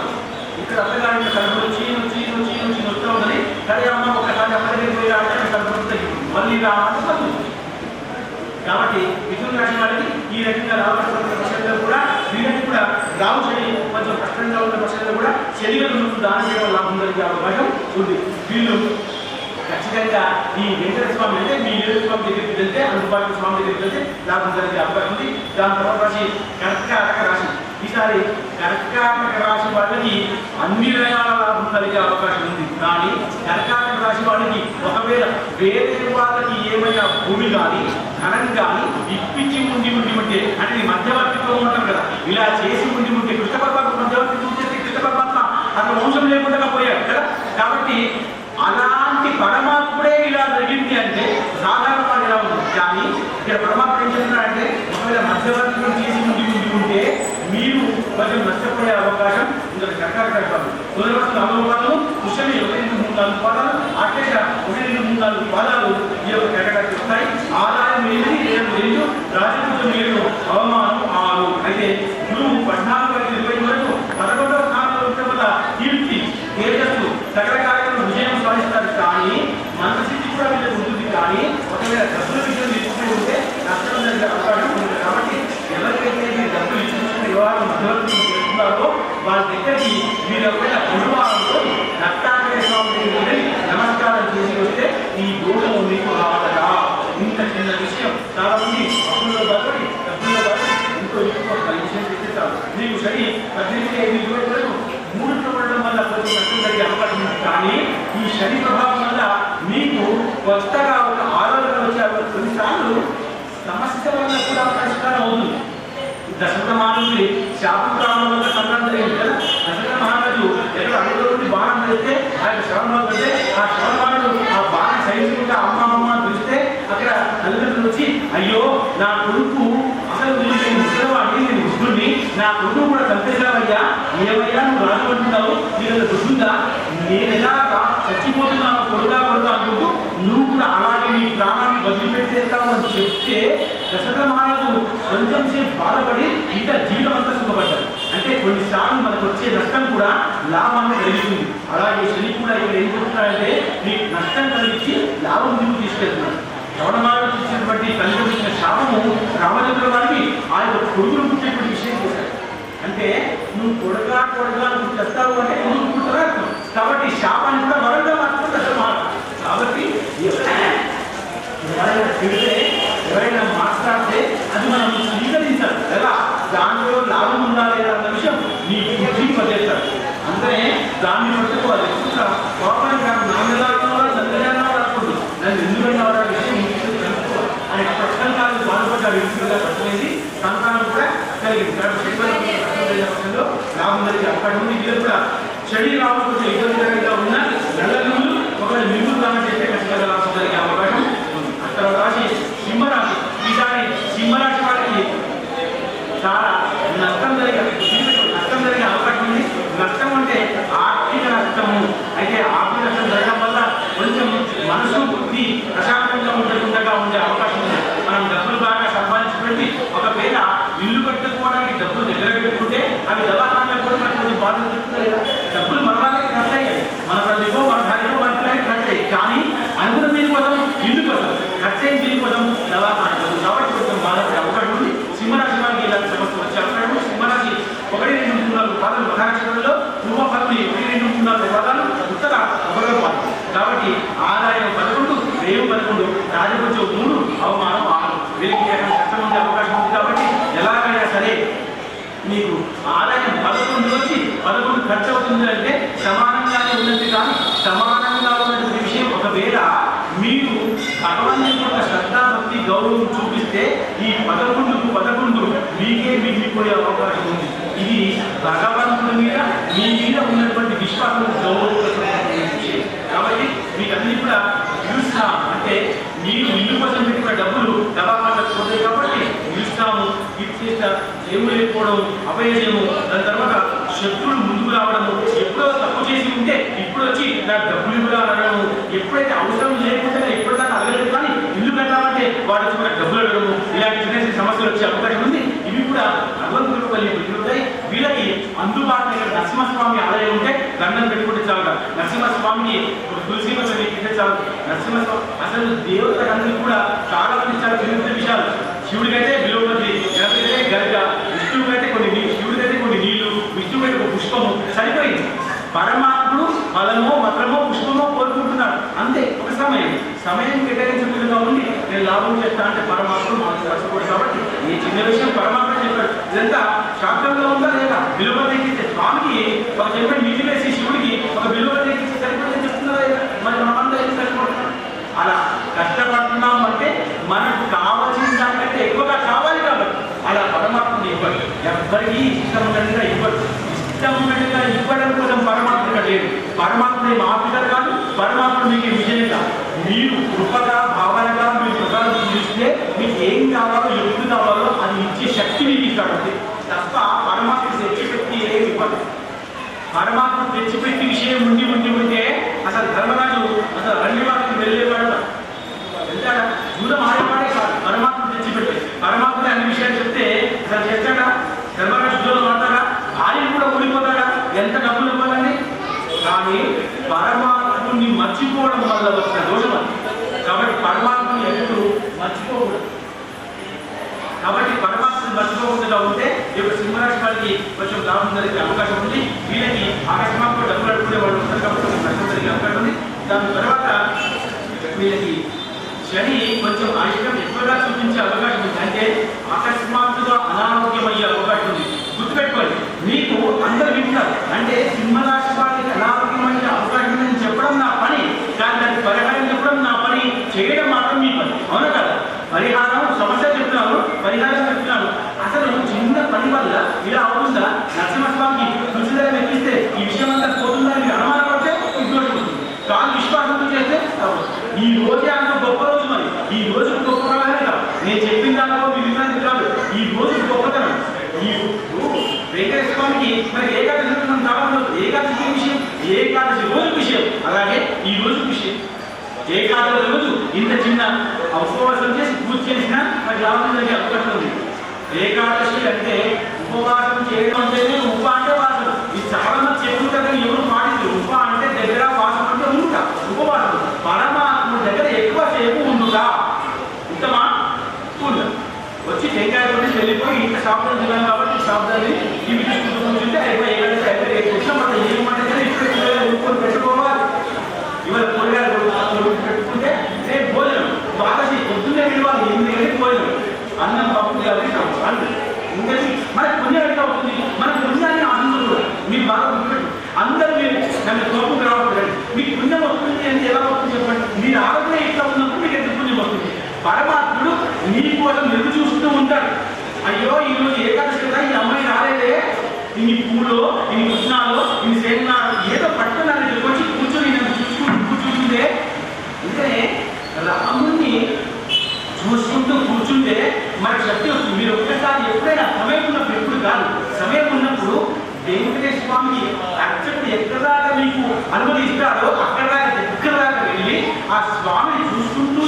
ఇక్కడ అత్తగారి కడుపులో చీను వస్తూ ఉందని, సరే అమ్మ ఒకసారి అమ్మ దగ్గరికి పోయి రావడానికి కడుపు మళ్ళీ రావడం. కాబట్టి మిథున రాశి వారికి ఈ రకంగా రావాల్సిన పక్షంలో కూడా వీళ్ళకి కూడా రావు శని కొంచెం కష్టంగా ఉన్న పక్షంలో కూడా శరీరం దానం చేయడం లాభం జరిగే అవకాశం ఉంది. వీళ్ళు ఖచ్చితంగా ఈ వెంకట స్వామి అంటే మీ ఏడు స్వామి దగ్గరికి వెళ్తే అందుబాటులో స్వామి దగ్గరికి వెళ్తే లాభం జరిగే అవకాశం ఉంది. దాని తర్వాత రాశి కర్కాటక రాశి. ఈసారి కర్కాటక రాశి వాళ్ళకి అన్ని రకాల లాభం కలిగే అవకాశం ఉంది, కానీ కర్కాటక రాశి వాళ్ళకి ఒకవేళ వేరే వాళ్ళకి ఏమైనా భూమి కానీ ధనం కానీ ఇప్పించి ఉండి ఉంటే అంటే మధ్యవర్తిత్వం ఉంటాం కదా, ఇలా చేసి ఉంటే కృష్ణ పరమాత్మ మధ్యవర్తిత్వం చేస్తే కృష్ణ పరమాత్మ అతను వంశం లేకుండా పోయాడు కదా. కాబట్టి అలాంటి పరమాత్ముడే ఇలా జరిగింది అంటే సాధారణ వాళ్ళు ఎలా ఉంటుంది. కానీ ఇక్కడ పరమాత్మ ఏం చెప్తున్నాడంటే ఒకవేళ మధ్యవర్తిత్వం చేసి ఉంటే మీరు కొంచెం నష్టపోయే అవకాశం ఇంకొక సర్కారు కడతారు. మొదటి అనుభవాలు కృష్ణని 1-3-4 పాదాలు అట్లా 1-2-3-4 పాదాలు ఈ యొక్క కడగడానికి వస్తాయి. ఆదాయం 8 రాజకీయ 7 అవమానం 6. అయితే గురువు 14-20 వరకు 11వ స్థానంలో ఉండటం వల్ల కీర్తి తేజస్సు సకల కార్యాలను విజయం సాధిస్తారు. కానీ మనస్థితి కూడా వీళ్ళకి ఉంటుంది. కానీ ఒకవేళ డబ్బుల విషయం తీసుకుంటూ ఉంటే నష్టం జరిగే అవకాశం ఉంది. కాబట్టి ఎవరికైతే మీరు డబ్బులు ఇచ్చుకుంటే వ్యవహారం మధ్యవర్తి చేస్తున్నారో వాళ్ళ దగ్గరికి మీరు ఒకవేళ గురువారంలో దత్తాత్రేయ స్వామి దగ్గరికి నమస్కారం చేసి వస్తే ఈ దోషము మీకు రావట. ఇంత చిన్న విషయం చాలా మంది డబ్బుల్లో కాబట్టి ఇంకో విషయం చేసేస్తారు. మీకు శని 18-20 వరకు 3 చూడడం వల్ల కొంచెం నష్టం జరిగే అవకాశం ఉంది. కానీ ఈ శని ప్రభావం వల్ల మీకు కొత్తగా ఒక ఆలోచన వచ్చే కొన్నిసార్లు సమస్య వల్ల కూడా పరిష్కారం అవుతుంది. దశరథ మహారాజుకి శాపం రావడం వల్ల సంతానం జరిగింది కదా. దశరథ మహారాజు ఎక్కడ అడుగులోకి బాణం వేస్తే ఆయన శ్రవణం పెడితే ఆ శ్రవణమానుడు ఆ బాణం సైనికుగా అమ్మ పిలిస్తే అక్కడ తల్లిదండ్రులు వచ్చి అయ్యో నా కొడుకు అసలు నేను ముసలివాడిని, నేను వృద్ధుడిని, నా కొడుకు కూడా చంపేశావయ్యా, ఏమయ్యా నువ్వు రానుకుంటున్నావు, నీకు గుర్తుందా, నేను ఎలా చచ్చిపోతున్నావు కొడుగా అనుకుంటూ నువ్వు కూడా అలాగే నీ ప్రాణాన్ని వదిలిపెట్టేస్తావు అని చెప్తే దశరథ మహారాజు కొంచెం సేపు బాధపడి ఇంకా జీవితం అంతా సుఖపడ్డారు. అంటే కొన్నిసార్లు మనకు వచ్చే నష్టం కూడా లాభాన్ని కలిగిస్తుంది. అలాగే శని కూడా ఇక్కడ ఏం చెప్తున్నాడంటే నీకు నష్టం కలిగించి లాభం నీకు తీసుకెళ్తున్నాడు. శ్రవణమాలను చూసినటువంటి కలిగిన శాపము రామచంద్ర వారికి ఆ యొక్క కొడుకును పుట్టేటువంటి విషయం చేశాడు. అంటే నువ్వు కొడుగా నువ్వు చేస్తావు అంటే కొడుకు పుట్టరా. కాబట్టి శాపాన్ని కూడా వరంగా మార్చుకుంటారు. కాబట్టి ఎవరైనా తిడితే ఎవరైనా మాట్లాడితే అది మనం స్వీకరించాలి కదా. దాంట్లో లాభం ఉందా లేదా అన్న విషయం నీ బుద్ధికి వదిలేస్తాడు. అందుకనే దాన్ని పట్టుకోవాలి. కోపానికి కాదు నాన్నలా నందనా రాకూడదు, నన్ను ఎందుకన్నా విషయం అనే ప్రశ్నలు బాధపడ్డాడు. ఇంటిగా పట్టుకునేది సంతానం కూడా కలిగింది. పక్షంలో లాభం జరిగే అవకాశం ఉంది. ఇది కూడా చెడి లాభం కొంచెం ఇబ్బందికరంగా ఉన్న నల్లగులు ఒకవేళ మిగులు లాభం చేస్తే ఖచ్చితంగా లాభం జరిగే అవకాశం ఉంది. అక్కడ రాశి సింహరాశి. ఈసారి సింహరాశి వారికి చాలా నష్టం జరిగే అవకాశం ఉంది. నష్టం అంటే ఆర్థిక నష్టము. అయితే ఆర్థిక నష్టం జరగడం వల్ల కొంచెం మనసు బుద్ధి ప్రశాంతంగా ఉండకుండా ఉండే అవకాశం ఉంది. మనం డబ్బులు బాగా సంపాదించినటువంటి ఒకవేళ ఇల్లు కట్టుకోవడానికి డబ్బులు దగ్గర పెట్టుకుంటే అవి దవాఖానాలకు కూడా మనకు కొంచెం బాధలు చెప్తుంది కదా. డబ్బులు మన వాళ్ళకి ఖర్చు అయ్యాయి, మన ప్రతిభో మన భార్యలో మన పిల్లలకి ఖర్చు అయ్యాయి. కానీ అనుకున్న దీనికోసం ఇల్లు కోసం ఖర్చు అయిన దీనికోసం దవాఖాన కోసం. కాబట్టి కొంచెం బాధపడే అవకాశం ఉంది. సింహరాశి వారికి ఇలాంటి సమస్య వచ్చే అవకాశం ఉంది. సింహరాశి 1-2-3-4 పాదాలు మహానక్షత్రంలో పూర్వ పదవి 1-2-3-4 పాదాలు ఉత్తర 1వ పాదం. కాబట్టి ఆదాయం 11, వ్యయం 11, రాజపూజ 3, అవమానం 6. వీరికి కష్టం ఉండే అవకాశం ఉంది. కాబట్టి ఎలాగైనా సరే మీకు ఆదాయం 11 వచ్చి 11 ఖర్చు అవుతుంది అంటే సమానంగానే ఉన్నది. కానీ సమానంగా ఉన్నటువంటి విషయం ఒకవేళ మీరు భగవంతుని యొక్క శ్రద్ధాభక్తి గౌరవం చూపిస్తే ఈ 11కు 11 మీకే మిగిలిపోయే అవకాశం ఉంది. ఇది భగవంతుడి మీద మీ మీద ఉన్నటువంటి విశ్వాసం గౌరవం విషయం. కాబట్టి మీకు అన్ని కూడా యూస్తా అంటే మీరు ఇల్లు కోసం పెట్టిన డబ్బులు దవాఖానాలకు పోతాయి. కాబట్టి యూస్తాము ఇచ్చేట ఏమి లేకపోవడం, అపయజము, దాని తర్వాత శత్రువులు ముందుకు రావడము, ఎప్పుడో తప్పు చేసి ఉంటే ఇప్పుడు వచ్చి నాకు డబ్బులు కూడా అడగడము, ఎప్పుడైతే అవసరం లేకుండా ఎప్పుడైనా అడగలేదు కానీ ఇల్లు కట్టాలంటే వాడు వచ్చి కూడా డబ్బులు అడగడము, ఇలాంటి చిన్న చిన్న సమస్యలు వచ్చే అవకాశం ఉంది. ఇవి కూడా భగవంతుడు ఉంటాయి. వీళ్ళకి అందుబాటులో ఇక్కడ నరసింహస్వామి ఆలయం ఉంటే దండం పెట్టుకుంటే చాలు. నరసింహస్వామిని తులసి మొదలు చాలు. నరసింహస్వామి అసలు దేవతలందరికీ కూడా చాలా మంది చాలా వివిధ విషయాలు. శివుడికైతే విలోపతి, గణపతికైతే గరిక, విష్ణువుకైతే కొన్ని నీళ్ళు, శివుడికైతే కొన్ని నీళ్లు, విష్ణువుకైతే ఒక పుష్పము, సరిపోయింది. పరమాత్ముడు ఫలమో మత్రమో పుష్పమో కోరుకుంటున్నాడు అంతే. ఒక సమయం కేటాయించిన విధంగా ఉండి నేను లాభం చేస్తా అంటే పరమాత్ముడు మాకు తెలుసుకోడు. కాబట్టి ఈ చిన్న విషయం పరమాత్మ చెప్పాడు. ఇదంతా శాస్త్రంలో ఉందా లేదా? విలువలకి స్వామికి ఒక చెప్పండి నీటి వేసి శివుడికి ఒక విలువలకి సరిపోతే చెప్తున్నారా? మరి మనమంతా లేడు. పరమాత్మ మాపికలు కాదు, పరమాత్మ మీకు విషయం కాదు. మీరు కృపగా భావనగా మీరు ప్రకారం చూస్తే మీకు ఏం కావాలో ఎప్పుడు కావాలో అది ఇచ్చే శక్తి మీకు ఇస్తాడు తప్ప పరమాత్మ తెచ్చిపెట్టి ఏమి ఇవ్వదు. పరమాత్మ తెచ్చిపెట్టి విషయం ఉంటే అసలు ధర్మరాజు అసలు అరణ్యవాడికి వెళ్ళేవాడు వెళ్తాడా? దూరం ఆడేవాడే కాదు, పరమాత్మ తెచ్చిపెట్టి పరమాత్మ అన్ని విషయాలు చెప్తే అసలు చేస్తాడా? ధర్మరాజు దూరం ఆడతాడా? భార్యను కూడా ఓడిపోతాడా? ఎంత డబ్బులు ఇవ్వాలండి? కానీ పరమాత్మని మర్చిపోవడం వల్ల వచ్చిన దోషం అది. కాబట్టి పరమాత్మని ఎప్పుడు మర్చిపోకూడదు. కాబట్టి పరమాత్మని మర్చిపోకుండా ఉంటే ఇప్పుడు సింహరాశి వారికి కొంచెం లాభం జరిగే అవకాశం ఉంది. వీళ్ళకి అకస్మాత్తుగా డబ్బులు అడుగునే వాళ్ళు ఉంటారు కాబట్టి నష్టం జరిగే అవకాశం ఉంది. దాని తర్వాత వీళ్ళకి శని కొంచెం ఆయుష్యం ఎక్కువగా చూపించే అవకాశం ఉంది. అంటే అకస్మాత్తుగా అనారోగ్యమయ్యే అవకాశం ఉంది. గుర్తుపెట్టుకోండి, మీకు అందరు వింటారు అంటే సింహరాశి వారికి అనారోగ్యమయ్యే అవకాశం ఉందని చెప్పడం నా పని, కానీ దానికి పరిహారం చెప్పడం నా పని, చేయడం మాత్రం మీ పని. అవునా కదా? పరిహారం సమస్య చెప్తున్నాను, పరిహారం చెప్తున్నాను. అసలు చిన్న పని వల్ల ఇలా అవుతుందా? నరసింహస్వామికి తులసిదళం ఎక్కిస్తే ఈ విషయం అంతా పోతుందా? మీరు అనుమానపడితే ఉద్యోగం కాదు, విశ్వాసంతో చేస్తే ఈ రోజే అంత గొప్ప రోజు. మరి ఈ రోజు గొప్ప కావాలనే కాదు, నేను చెప్పిన దాంట్లో మీ విధానం కాదు, ఈ రోజు గొప్పతనం. ఈ వెంకటేశ్వర స్వామికి మరి ఏకాదశి మనం కావాలి, ఏకాదశి విషయం, ఏకాదశి రోజు విషయం, అలాగే ఈ రోజు విషయం. ఏకాదశి రోజు ఇంత చిన్న ఉపవాసం చేసి పూజ చేసినా మరి లాభం జరిగే అవకాశం ఉంది. ఏకాదశి అంటే ఉపవాసం చేయడం అంటేనే ఉప అంటే వాసం. ఇది చాలా మంది చెప్పుకుంటారు కానీ ఎవరు పాటించరు. ఉప అంటే దగ్గర, వాసం అంటే ఉండుట, ఉపవాసం. పరమాత్మ దగ్గర ఎక్కువ సేపు ఉండుట, ఉత్తమా ఉండదు. వచ్చి టెంకాయ కొట్టి వెళ్ళిపోయి ఇంత శాబ్దాలు తిన్నాం కాబట్టి శాబ్దాన్ని ఇవి తీసుకుంటూ కూర్చుంటే అయిపోయి ఏకాదశి అయిపోయి వచ్చిన మనం ఏమంటే ఇప్పుడు ఉప్పుకొని పెట్టుకోవాలి. ఇవాళ కూరగాయలు పెట్టుకుంటే రేపు భోజనం బాగా పొద్దున్నే విలువాలి, 8 గంటలకు భోజనం, అన్నం పప్పు అన్నం ఇంకది మనకు పుణ్యం ఎట్లా అవుతుంది? మన పుణ్యాన్ని ఆనందం మీరు బాగా గుర్తుపెట్టు. అందరూ మీరు నన్ను కోపం రావట్లేదు, మీకు పుణ్యం వస్తుంది అని ఎలా వస్తుంది చెప్పండి? మీరు ఆరోగ్యం ఎట్లా ఉన్నప్పుడు మీకు ఎంత పుణ్యం వస్తుంది? పరమాత్ముడు నీ కోసం ఎదురు చూస్తూ ఉంటాడు. అయ్యో ఈరోజు ఏకాదశి కదా, ఈ అమ్మాయి రాలేదే, ఇన్ని పూలో, ఇన్ని కృష్ణాలో, ఇన్ని సేనాలు ఏదో పట్టుకున్నారని వచ్చి కూర్చొని నన్ను కూర్చుంటుందే. అందుకనే రాముణ్ణి చూసుకుంటూ కూర్చుంటే మనకు శక్తి వస్తుంది. మీరు ఒక్కసారి ఎప్పుడైనా సమయం ఉన్నప్పుడు, ఎప్పుడు కాదు, సమయం ఉన్నప్పుడు వెంకటేశ్వర స్వామికి అర్చకుడు ఎక్కడ దాకా మీకు అనుమతి ఇస్తాడో అక్కడ దాకా దగ్గర దాకా వెళ్ళి ఆ స్వామిని చూసుకుంటూ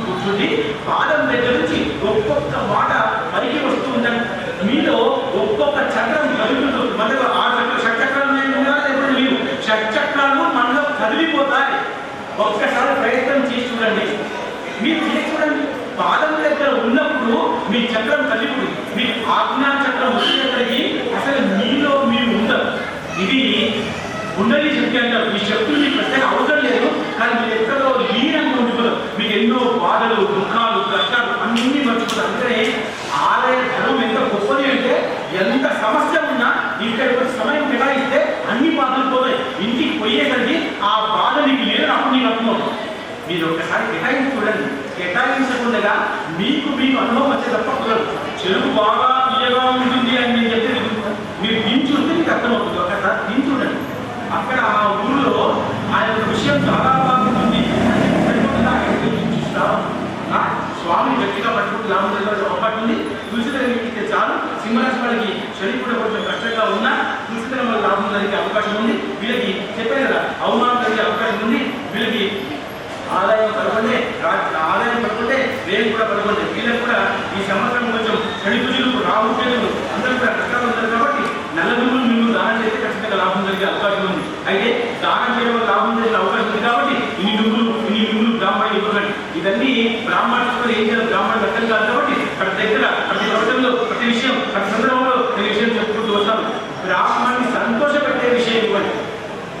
కూర్చుండి పాదం దగ్గర నుంచి ఒక్కొక్క మాట పైకి వస్తూ ఉందండి. మీలో ఒక్కొక్క చక్రం కలుగుతూ మనలో ఆ షట్చక్రాలు లేకపోతే మీరు షట్చక్రాలు మనలో కదిలిపోతాయి. ఒక్కసారి ప్రయత్నం చేసి చూడండి, మీరు చేసి చూడండి. పాదం దగ్గర ఉన్నప్పుడు మీ చక్రం కదిలిపోయి మీ ఆజ్ఞా చక్రం వచ్చేసరికి అసలు మీలో మీరు ఉండరు. ఇది ఉండని శక్తి అంటారు. ఈ శక్తులు మీకు ప్రత్యేక అవసరం లేదు, కానీ మీరు ఎక్కడో లీనంగా ఉండిపోతారు. మీకు ఎన్నో బాధలు, దుఃఖాలు, కష్టాలు అన్నీ మర్చిపోతారు. అందుకనే ఆలయ ధర్మం ఎంత గొప్పది అంటే ఎంత సమస్య ఉన్నా ఇక్కడికి సమయం కేటాయిస్తే అన్ని బాధలు పోతాయి. ఇంటికి పోయేసరికి ఆ బాధ నీకు లేదు, అప్పుడు నీకు అర్థమవుతుంది. మీరు ఒకసారి కేటాయించి చూడండి. కేటాయించకుండా మీకు అనుభవం వచ్చే తప్ప కుదరదు. చెరుకు బాగా తీయగా ఉంటుంది అని నేను చెప్తే మీరు దించుంటే మీకు అర్థమవుతుంది. ఒకసారి దించుండండి. అక్కడ ఆ ఊళ్ళో ఆ యొక్క విషయం చాలా బాగుంటుంది. స్వామి గట్టిగా పట్టుకుంటూ లాభం జరిగే అవకాశం ఉంది. తులసిదళం చాలు. సింహరాశి వారికి శని కూడా కొంచెం కష్టంగా ఉన్నా తులసిదళం వల్ల లాభం జరిగే అవకాశం ఉంది. వీళ్ళకి చెప్పారు కదా, అవమానం జరిగే అవకాశం ఉంది. వీళ్ళకి ఆదాయం పడుకుంటే వేలు కూడా పడుకుంటే వీళ్ళకి కూడా ఈ సంవత్సరం కొంచెం శని పూజలు, రాహు కేతువులు అందరూ కూడా కష్టాలు ఉంటారు. కాబట్టి నల్లగురువులు మీరు దానం చేస్తే ఖచ్చితంగా లాభం జరిగే అవకాశం ఉంది. అయితే దానం చేయడం వల్ల లాభం జరిగే అవకాశం ఉంది. కాబట్టి ఇన్ని నువ్వులు బ్రాహ్మణులు ఇవ్వకండి. ఇవన్నీ బ్రాహ్మణులు ఏం చేయాలి, బ్రాహ్మణులు లెక్కలు కాదు. కాబట్టి ప్రతి దగ్గర, ప్రతి ప్రపంచంలో, ప్రతి విషయం, ప్రతి సందర్భంలో ప్రతి విషయం చెప్పుకుంటూ వస్తాం. బ్రాహ్మణ్ణి సంతోషపెట్టే విషయం ఇవ్వండి.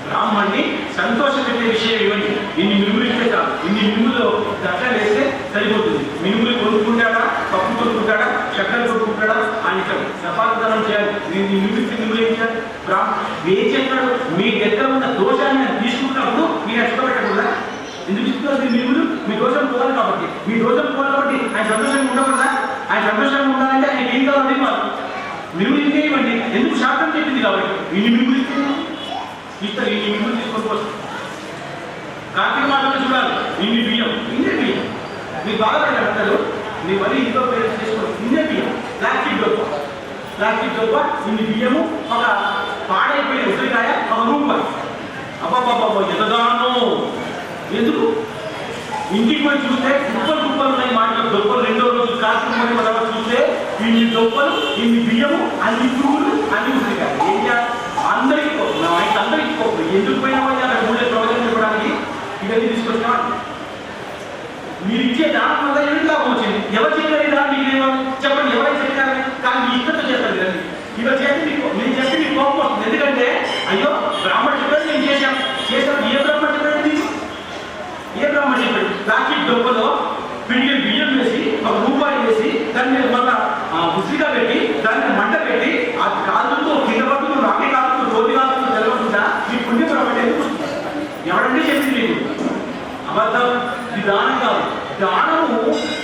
బ్రాహ్మణ్ణి సంతోషపెట్టే విషయం ఇవ్వండి. ఇన్ని మినుములు ఇస్తే చాలు. ఇన్ని మినుములో దర్శనం వేస్తే సరిపోతుంది. మినుములు కొనుక్కుంటాడా, పప్పు కొనుక్కుంటాడా, చక్కెర కొనుక్కుంటాడా అని సపాదనం చేయాలి. మినుములు ఏం చేయాలి? ఏం చెప్పాడు? మీ దగ్గర ఉన్న దోషాన్ని నేను తీసుకుంటున్నప్పుడు మీరు ఇష్టపెట్టకూడదా? ఎందుకు చెప్తున్నారు? మీ మినుములు మీ దోషం పోవాలి కాబట్టి, మీ దోషం పోవాలి కాబట్టి ఆయన సంతోషంగా ఉండకూడదా? ఆయన సంతోషంగా ఉండాలంటే ఆయన ఏం కావాలి? మినుములు ఇంకే ఇవ్వండి. ఎందుకు శాస్త్రం చెప్పింది కాబట్టి ఇన్ని మినుములు ఇస్తారు. ఇన్ని కార్తీక మాసంలో చూడాలి ఇన్ని బియ్యం మీరు బాగా అంటారు మీ వరి ఇంట్లో పేరు చేసుకోండి. ఇన్నే బియ్యం ప్లాస్టిక్ డబ్బ ఇన్ని బియ్యము ఒక పాడైపోయిన ఉసిరికాయ ఒక రూపాయి. అబ్బాబ్బాబ్బా ఎంత దానో! ఎందుకు ఇంటికి పోయి చూస్తే కుప్పలు ఉన్నాయి మాటలు దొప్పలు. రెండో రోజు కార్తీక తర్వాత చూస్తే ఇన్ని దొప్పలు ఇన్ని బియ్యము అన్ని పురుగులు అన్ని ఉసిరికాయ. ఏం చేయాలి? అందరికీ ఎందుకు పోయినా అక్కడ మూడే ప్రవచనం చెప్పడానికి ఇవన్నీ తీసుకొచ్చామని మీరు ఇచ్చే దానం వల్ల ఏమి లాభం వచ్చింది? ఎవరు చెప్పారు దాన్ని మీరేమో చెప్పండి, ఎవరైనా చెప్పారు కానీ మీ ఇష్టంతో చేస్తారు కదండి. ఇవాళ చేస్తే నేను చెప్పి మీకు కోపం వస్తుంది. ఎందుకంటే అయ్యో బ్రాహ్మణుడు చెప్పాడు నేను చేశాను. ఏ బ్రాహ్మణుడు చెప్పాడు? మీకు ఏ బ్రాహ్మణుడు చెప్పాడు? ప్లాస్టిక్ డబ్బులో పిడికి బియ్యం వేసి ఒక రూపాయి వేసి దాని మీద మళ్ళా ఉసిరిగా పెట్టి దాన్ని మంట పెట్టి ఆ కాలుతో కింద పట్టుకు రాకే కాలుతో రోజు కాలుతో తెలవకుండా ఈ పుణ్యం ప్రబట్టి ఎందుకు ఎవరంటే చెప్పింది లేదు. అబద్ధం. ఇది దానం కాదు. దానము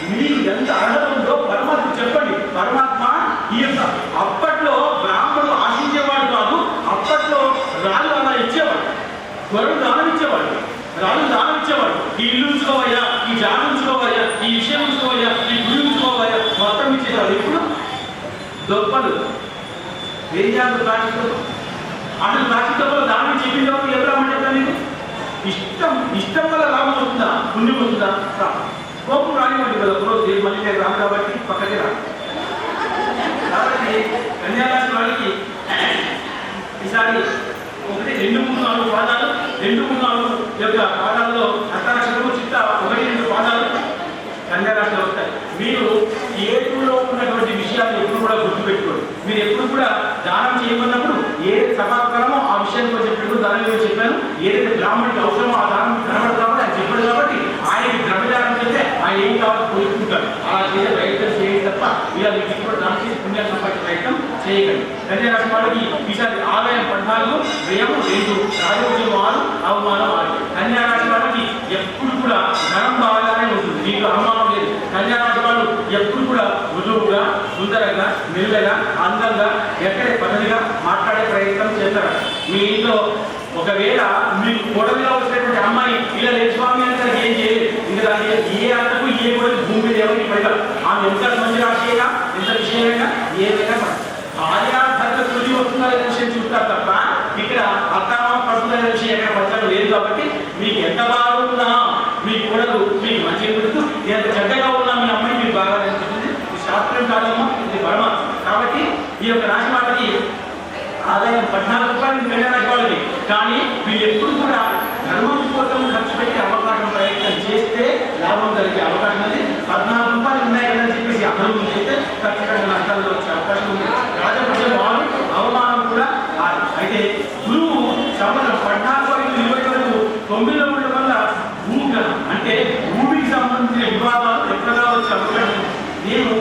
మీకు ఎంత అర్హత ఉందో పరమాత్మ చెప్పండి. పరమాత్మ ఈ యొక్క అప్పట్లో బ్రాహ్మణులు ఆశించేవాడు కాదు. అప్పట్లో రాళ్ళు అలా ఇచ్చేవాడు, గొర్రెలు దానం ఇచ్చేవాడు, రాళ్ళు దానం ఇచ్చేవాడు. ఈ ఇల్లు ఉంచుకోవయ్యా, ఈ జాగ ఉంచుకోవయ్యా, ఈ విషయం ఉంచుకోవయ్యా, ఈ గుడి ఉంచుకోవయ్యా మొత్తం ఇచ్చేవాడు. ఇప్పుడు దొప్పలు ఏం చేయాలి? ప్లాస్టిక్ అసలు ప్లాస్టిక్ డబ్బులు దానం చెప్పింది ఎవరు రామంటారు? మీకు ఇష్టం వల్ల లాభం వస్తుందా? పుణ్యం వస్తుందా? కోపం రానివ్వండి కదా. ఒకరోజు మళ్ళీ నేను రాను కాబట్టి పక్కకి రా. కాబట్టి కన్యారాశి వాళ్ళకి ఈసారి 1, 2, 3, 4 పాదాలు, 2, 3, 4 యొక్క పాదాల్లో అర్ధనక్షత్రము చిత్త 1, 2 పాదాలు కన్యారాశిలో వస్తాయి. మీరు ఏడులో ఉన్నటువంటి విషయాలు ఎప్పుడు కూడా గుర్తుపెట్టుకోండి. మీరు ఎప్పుడు కూడా దానం చేయమన్నప్పుడు ఏదైతే సమాకారమో ఆ విషయాన్ని కొంచెం పెట్టుకుని దానం చెప్పాను. ఏదైతే బ్రాహ్మణుడికి అవసరమో ఆ దానం కనబడదు కాబట్టి ఆయన చెప్పాడు కాబట్టి ఆయనకి ద్రవ్యదానం చేస్తే ఆయన ఏం కావాలో కోరుకుంటారు. అలా చేసే ప్రయత్నం చేయండి తప్ప ఇలా మీకు కూడా దానం చేసి పుణ్యాన్ని సంపాదించే ప్రయత్నం చేయకండి. కన్యారాశి వాళ్ళకి ఈసారి ఆదాయం 14, వ్యయం 2, రాజోద్యం 6, అవమానం 6. కన్యారాశి వాళ్ళకి ఎప్పుడు కూడా ధనం బాగానే ఉంటుంది, మీకు అనుమానం లేదు. కన్యారాశి వాళ్ళు ఎప్పుడు కూడా మృదువుగా, సుందరంగా, మెల్లగా, అందంగా, ఎక్కడే పద్ధతిగా మాట్లాడే ప్రయత్నం చేస్తారు. మీ ఇంట్లో ఒకవేళ మీకు గొడవగా వచ్చినటువంటి అమ్మాయి ఇలా లేదు స్వామి అంటే ఏం చేయలేదు. ఇంకా దానికి ఏ అర్థకు ఏ కూడా భూమి దేవుడికి పడగలరు. ఆమె ఎంత మంచి రాశిగా, ఎంత విషయమైనా ఏదైనా భార్య భర్త తొలి వస్తుందనే విషయం చూస్తారు తప్ప ఇక్కడ అక్రమ పడుతుందనే విషయం ఎక్కడ పచ్చడం లేదు. కాబట్టి మీకు ఎంత బాగున్నా మీ కూడదు మీకు మంచిగా పెడుతూ ఎంత చెడ్డగా ఉన్నా మీ అమ్మాయి మీకు బాగా అనిపిస్తుంది. ఇది శాస్త్రం కాదమ్మా, ఇది పరమ. కాబట్టి ఈ యొక్క రాశి వాళ్ళకి ఆదాయం 14 రూపాయలు కన్యారాశి వాళ్ళకి. కానీ వీళ్ళు ఎప్పుడు కూడా ధర్మం కోసం ఖర్చు పెట్టే అవకాశం ప్రయత్నం చేస్తే లాభం కలిగే అవకాశం ఉంది. 14 రూపాయలు ఉన్నాయి కదా అని చెప్పేసి అభివృద్ధి చేస్తే ఖచ్చితంగా నష్టాల్లో వచ్చే అవకాశం ఉంది. రాజపక్షం వాళ్ళు అవమానం కూడా. అయితే గురువు సంవత్సరం 14, 20 వరకు 9 ఉండడం వల్ల భూగ్రహం అంటే భూమికి సంబంధించిన వివాదాలు ఎక్కడా వచ్చే అవకాశం. నేను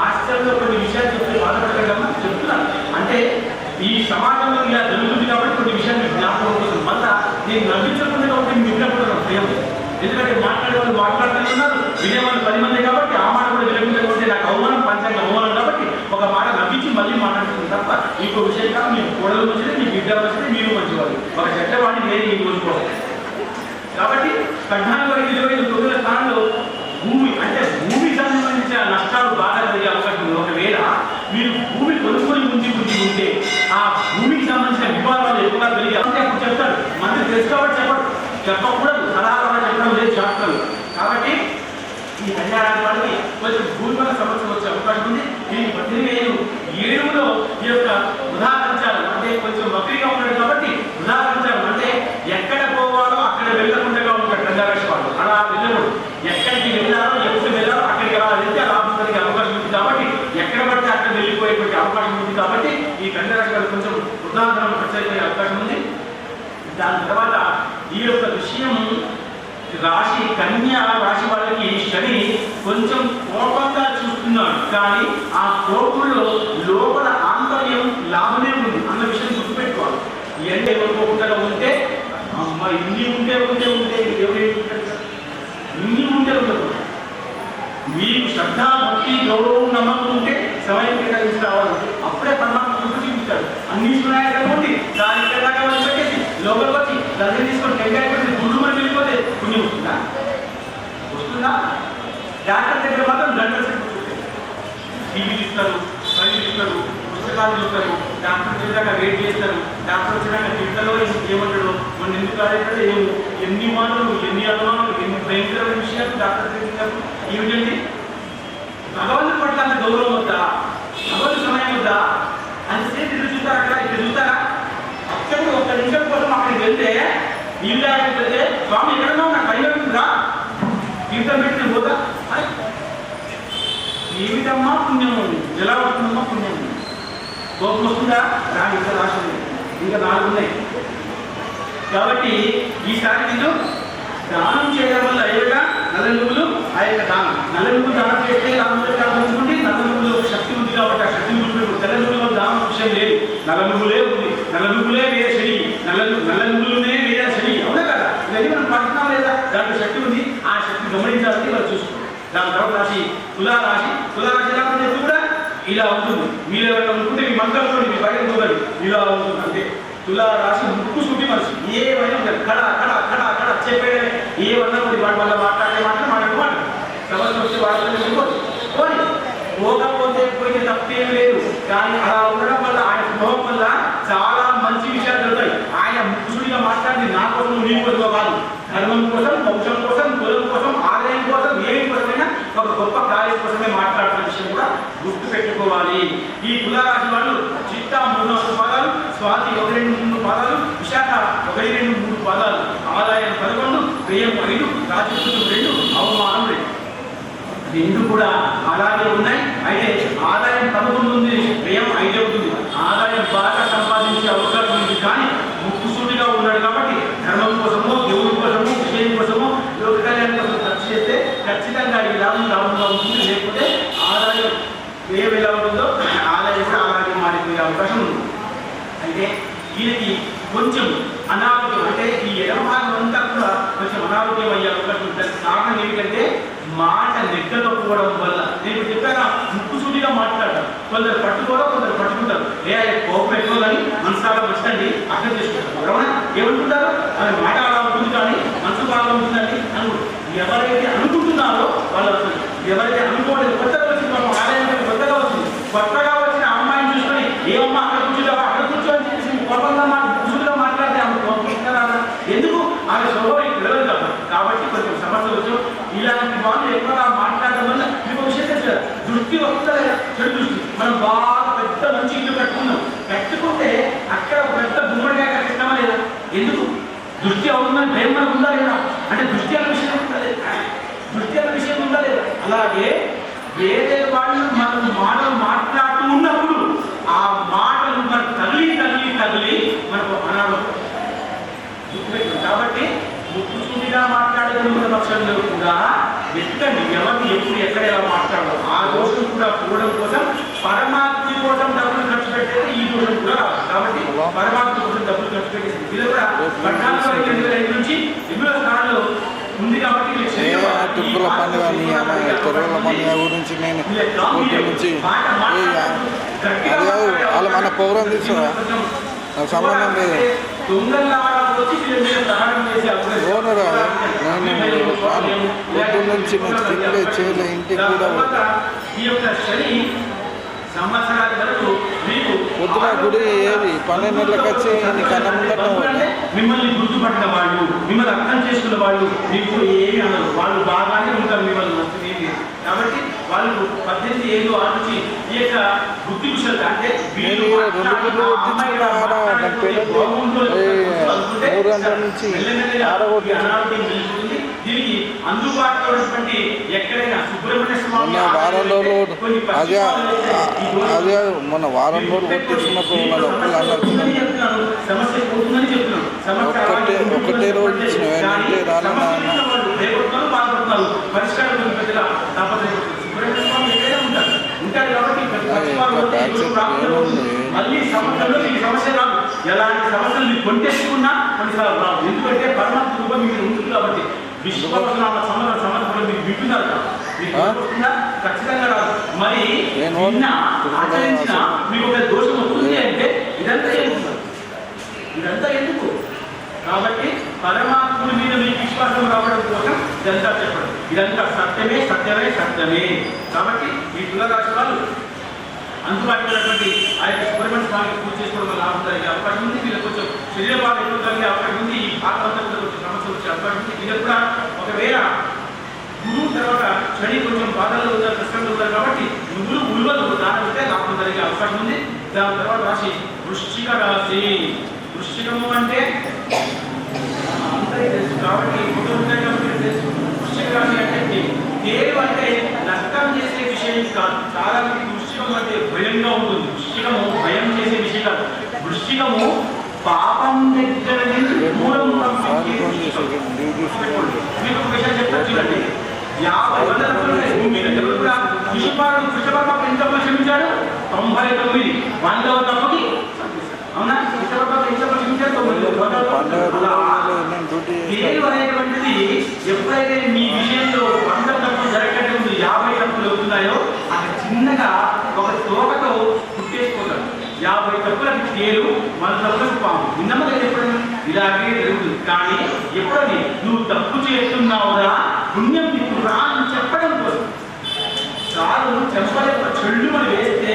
ఆశ్చర్యంలో కొన్ని విషయాలు చెప్తే బాధపడగలమా చెప్తున్నాను. అంటే ఈ సమాజంలో ఇలా జరుగుతుంది కాబట్టి కొన్ని విషయాలు జ్ఞాపకం కోసం మళ్ళా నేను నవ్వించకుండా కాబట్టి మిగిలిన భయం. ఎందుకంటే మాట్లాడే వాళ్ళు మాట్లాడుతూ ఉన్నారు, వినేవాళ్ళు 10 మంది కాబట్టి ఆ మాట కూడా వినకుండా నాకు అవమానం, పంచాంగ అవమానం కాబట్టి ఒక మాట నవ్వించి మళ్ళీ మాట్లాడుతుంది తప్ప ఇంకో విషయం కాదు. మీకు కోడలు వచ్చితే మీ బిడ్డ వచ్చితే మీరు మంచివాళ్ళు, ఒక చెడ్డవాడిని నేను మీకు ఉంచుకోవాలి. కాబట్టి 14, 20, 9 స్థానంలో భూమి అంటే భూమికి సంబంధించిన నష్టాలు బాగా జరిగే అవకాశం ఉంది. ఒకవేళ మీరు భూమి కొనుక్కొని ఉంటే ఆ భూమికి సంబంధించిన వివాదాలు ఎక్కువగా జరిగే అప్పుడు చెప్తాడు. మంత్రి తెలుసు కాబట్టి చెప్పకూడదు, సలహాలు చెప్పడం లేదు శాస్త్రాలు. కాబట్టి ఈ కన్యారాశి వాళ్ళకి కొంచెం భూమిపర సమస్యలు వచ్చే అవకాశం ఉంది. దీనికి 18,7లో ఈ యొక్క ఉదాహరించాలి అంటే కొంచెం వక్రీగా ఉన్నాడు కాబట్టి ఉదాహరించాలి అంటే ఎక్కడ పోవాలో అక్కడ వెళ్ళకుండా ఉంటాడు కన్యారాశి వాళ్ళు. అలా వెళ్ళరు, ఎక్కడికి వెళ్ళాలో ఎప్పుడు వెళ్ళాలో అక్కడికి అలా వెళ్తే లాభం జరిగే అవకాశం ఉంది. కాబట్టి ఎక్కడ పడితే అక్కడ వెళ్ళిపోయేటువంటి అవకాశం ఉంది. కాబట్టి ఈ కన్యారాశి వాళ్ళు కొంచెం ఉదాహరణ ఖర్చు అయిపోయే అవకాశం ఉంది. దాని తర్వాత ఈ యొక్క విషయం రాశి కన్యా రాశి వాళ్ళకి శని కొంచెం కోపంగా చూస్తున్నాడు. కానీ ఆ కోపంలో లోపల ఆంతర్యం లాభమే ఉంది అన్న విషయం గుర్తుపెట్టుకోవాలి. ఎంత ఏమనుకోకుండా ఉంటే అమ్మ ఇన్ని ఉంటే ఎవరు ఇన్ని ఉంటే ఉండదు. మీకు శ్రద్ధ, భక్తి, గౌరవం, నమ్మకం ఉంటే సమయం కేటాయించి రావాలి. అప్పుడే పరమాత్మ గుర్తు చూపిస్తాడు. అన్ని సునాయాలు ఉంది దాని పెట్టేసి లోపలికి వచ్చి దగ్గర తీసుకొని టెంకాయ పెట్టి గుండు మనకి వెళ్ళిపోతే పుణ్యం వస్తుందా? వస్తుందా? డాక్టర్ దగ్గర మాత్రం గంటల సేపు టీవీలు ఇస్తారు, ఫైళ్ళు ఇస్తారు, పుస్తకాలు చూస్తారు, డాక్టర్ వచ్చేదాకా వెయిట్ చేస్తారు, డాక్టర్ వచ్చేదాకా తింటలో ఏమంటాడు, మన ఎందుకు కాలేదంటే ఎన్ని మాటలు, ఎన్ని అనుమానాలు, ఎన్ని భయంకరమైన విషయాలు డాక్టర్ తెలిసినారు. ఏమిటండి భగవంతుడి పట్ల అంత గౌరవం వద్దా, భగవంతుడి సమయం వద్దా అని సేపు ఇల్లు చూస్తారా? అక్కడ ఇక్కడ చూస్తారా? అక్కడ ఒక్క నిమిషం కోసం అక్కడికి వెళ్తే ఇల్లు ఆడితే స్వామి ఎక్కడన్నా నాకు పైన ఉంటుందా, తీర్థం పెట్టి పోతా ఏమిటమ్మా పుణ్యము, ఎలా వస్తుందమ్మా పుణ్యం? కోపం వస్తుందా? దాని ఇంకా రాసి ఉంది, ఇంకా 4 ఉన్నాయి. కాబట్టి ఈసారి నేను దానం చేయడం వల్ల అయ్యగా నల్ల నువ్వులు ఆ యొక్క దానం, నల్ల నువ్వులు దానం చేస్తే రాముడి నల్ల నువ్వులు శక్తి ఉంది కాబట్టి ఆ శక్తి గుర్తుపెట్టు. తెల్ల నువ్వులో దానం విషయం లేదు, నల్ల నువ్వులే ఉంది, నల్ల నువ్వులే వేరే శని, నల్ల నువ్వులునే వేరే శని, అవునా కదా? ఇవన్నీ మనం పడుతున్నాం లేదా? దాంట్లో శక్తి ఉంది, ఆ శక్తి గమనించాలని వాళ్ళు చూసుకోండి. దాని తర్వాత రాశి తులారాశి ఎలా ఉంటుంది కూడా ఇలా ఉంటుంది. మీరు ఎవరైనా అనుకుంటే మీ మంత్రంలో మీ బయట పోగలి ఇలా ఉంటుంది. అంటే తులారాశి ముక్కు సుట్టి మనసు ఏమైనా ఉంటుంది, కడ కడ కడ కడ చెప్పేదే ఏమన్నా ఉంది. వాటి వల్ల మాట్లాడే మాట్లాడు సమస్య వచ్చి వాళ్ళని పోకపోతే పోయిన తప్పేమి లేదు. కానీ అలా ఉండడం వల్ల ఆయన స్వభావం వల్ల చాలా మంచి విషయాలు జరుగుతాయి. ఆయన ముక్కుసుడిగా మాట్లాడి నా కోసం నీ కోసం కాదు, ధర్మం కోసం, వంశం కోసం, కులం కోసం, ఆదాయం కోసం, ఏమి కోసమైనా ఒక గొప్ప కార్యం కోసమే మాట్లాడుతున్న విషయం కూడా గుర్తు పెట్టుకోవాలి. ఈ తులారాశి వాళ్ళు చిత్త 3-4 పాదాలు, స్వాతి 1-2-3 పాదాలు, విశాఖ 1-2-3 పాదాలు, ఆదాయం 11, వ్యయం 5, రాజకీయం 2, అవమానం 2. 2 కూడా అలాగే ఉన్నాయి. అయితే ఆదాయం 11 ఉంది, వ్యయం 5 అవుతుంది. ఆదాయం బాగా సంపాదించే అవకాశం ఉంది, కానీ ముక్కుసూటిగా ఉన్నాడు కాబట్టి ధర్మం కోసమో, దేవుడి కోసమో, విషయం కోసమో, లోక కళ్యాణం కోసం ఖర్చు చేస్తే ఖచ్చితంగా ఈ లాభంగా ఉంటుంది. లేకపోతే ఆదాయం వ్యయం ఎలా ఉంటుందో ఆదాయం కూడా అలాగే మారిపోయే అవకాశం ఉంది. అయితే దీనికి కొంచెం అనారోగ్యం, అంటే ఈ ఎడమభాగం అంతా కూడా కొంచెం అనారోగ్యం అయ్యే అవకాశం ఉంటుంది. కారణం ఏమిటంటే మాట నెగ్గకపోవడం వల్ల. నేను చెప్పాను ముక్కుసూటిగా మాట్లాడతాను, కొందరు పట్టుకోవడం, కొందరు పట్టుకుంటారు. కోపం ఎక్కువ కానీ మనసాగా మంచిదండి అర్థం చేసుకుంటారు. ఎవరైనా ఏమనుకుంటారు, అది మాట అలా ఉంటుంది కానీ మనసు బాగా ఉంటుందండి అనుకుంటారు. ఎవరైతే అనుకుంటున్నారో వాళ్ళు ఎవరైతే అనుకోవడం కొత్తగా వచ్చింది, మనం ఆలయం కొత్తగా వచ్చింది, కొత్తగా వచ్చిన అమ్మాయిని చూసుకొని ఏమమ్మా అక్కడ కూర్చుంటావా, అక్కడ కూర్చోని చెప్పేసి కోపంగా ముసుగుగా మాట్లాడితే ఆమె కోపం ఎందుకు? ఆమె స్వభావం తెలియదు కాబట్టి కొంచెం సమస్యలు వచ్చు. ఇలాంటి వాళ్ళు ఎక్కువగా మాట్లాడడం వల్ల మీకు విషయం తెలుసు, దృష్టి వస్తుందా లేదా? చెడు దృష్టి. మనం బాగా పెద్ద మంచి ఇల్లు కట్టుకున్నాం, కట్టుకుంటే అక్కడ పెద్ద గుమ్మడిగా కట్టిస్తామా లేదా? ఎందుకు? దృష్టి అవుతుందని భయం మనకు ఉందా లేదా? అంటే దృష్టి అనే విషయం ఉందా లేదా? దృష్టి అనే విషయం ఉందా లేదా? అలాగే వేరే వాళ్ళు మనం మాటలు మాట్లాడుతూ ఉన్నప్పుడు ఆ మాటలు మనకు తగిలి మనకు అనారోగ్యం. కాబట్టి ముక్కుసూటిగా మాట్లాడగలిగిన పక్షంలో కూడా వెతకండి ఎవరిని ఎప్పుడు ఎక్కడ ఎలా మాట్లాడాలి. ఆ దోషం కూడా పోవడం కోసం పరమాత్మ కోసం డబ్బులు ఖర్చు పెట్టేది ఈ దోషం కూడా రాదు. కాబట్టి పరమాత్మ కోసం డబ్బులు ఖర్చు పెట్టేసింది. ఇది కూడా 14,2005 నుంచి 8వ స్థానంలో ఉంది. కాబట్టి తుప్పుల పండుగ చెరువుల పండుగ గురించి నేను నుంచి వాళ్ళు మన ప్రోగ్రాం తీసుకురా, నాకు సంబంధం లేదు. ఓనర్ నేను పొద్దు నుంచి తిండే చేయలే, ఇంటికి కూడా పొద్దున గుడి ఏది 12 గంటలకు వచ్చి నీకు అన్నం ఉండటం. మిమ్మల్ని గుర్తుపట్టిన వాళ్ళు, మిమ్మల్ని అర్థం చేసుకున్న వాళ్ళు మీకు ఏమి అన్నారు, వాళ్ళు బాగానే ఉంటారు, మిమ్మల్ని నచ్చింది. కాబట్టి వాళ్ళు 18 ఏళ్ళు ఆలోచి ఈ యొక్క బుద్ధి కుశలత అంటే నేను 2 గుడ్లు దీనికి అందుబాటులో ఉన్నటువంటి ఎక్కడైనా సుబ్రహ్మణ్య స్వామి వారం రోజులు అదే మన వారం రోజులు కొట్టించినప్పుడు సమస్య పోతుందని చెప్తున్నాను. ఒకటే రోజు ఇచ్చినట్టే బాధపడుతున్నారు, పరిష్కారం సుబ్రహ్మణ్య స్వామి ఎక్కడైనా ఉంటాడు కాబట్టి మళ్ళీ సమస్యలో ఈ సమస్య రాదు. ఎలాంటి సమస్యలు మీరు కొంటేసుకున్నా కొన్నిసార్లు రాదు. ఎందుకంటే పరమాత్మ రూపం మీకు ఉంటుంది కాబట్టి విశ్వనామ సమస్యలు మీరు వింటున్నారు కదా, ఖచ్చితంగా రాదు. మరి ఆచరించిన మీకు ఒక దోషం వస్తుంది అంటే ఇదంతా ఎందుకు? కాబట్టి పరమాత్ముడి మీద మీకు విశ్వాసం రావడం ఇదంతా చెప్పడం. ఇదంతా సత్యమే సత్యమే సత్యమే. కాబట్టి ఈ తులారాశి వాళ్ళు అందుబాటులో ఉన్నటువంటి ఆ యొక్క సుబ్రహ్మణ్య స్వామికి పూజ చేసుకోవడం వల్ల లాభం కలిగే అవకాశం ఉంది. వీళ్ళకి కొంచెం శరీర బాధ ఎక్కువ కలిగే అవకాశం ఉంది. ఈ భాగవంతా కూడా కొంచెం సమస్య వచ్చే అవకాశం ఉంది. వీళ్ళకి కూడా ఒకవేళ గురువు తర్వాత శని కొంచెం బాధల్లో ఉన్నారు, కష్టంలో ఉన్నారు కాబట్టి నువ్వులు ఉలువలు దాని ఉంటే లాభం కలిగే అవకాశం ఉంది. దాని తర్వాత రాశి వృశ్చిక రాశి. వృశ్చికము అంటే అందరికీ తెలుసు కాబట్టి ఫోటో ఉంటాయి కాబట్టి తెలుసు. వృశ్చిక రాశి అంటే తేలు అంటే నష్టం చేసే విషయం కాదు. చాలా మంది వృశ్చికం అంటే భయంగా ఉంటుంది. వృశ్చికము భయం చేసే విషయం కాదు. వృశ్చికము పాపం దగ్గర నుంచి దూరం మీకు ఒక విషయం చెప్తాను చూడండి. 50 వందల భూమి దగ్గర కూడా కృష్ణపరమ ఎంత క్షమించాడు? 99. 100వ తప్పుకి అవునా? కృష్ణపరమ ఎంత క్షమించాడు? 90. తేలు అనేటువంటిది ఎప్పుడైతే మీ విషయంలో 100 తప్పులు జరగటం 50 తప్పులు అవుతున్నాయో అది చిన్నగా ఒక తోకతో పుట్టేసుకోగలరు. 50 తప్పులకు తేలు, 100 తప్పులకు పాము. విన్నమ్మగా ఎప్పుడైనా ఇలాగే జరుగుతుంది. కానీ ఎప్పుడని నువ్వు తప్పు చేస్తున్నావురా పుణ్యం నీకురా అని చెప్పడం కోసం చాలు చెప్పలే చెల్లు అని వేస్తే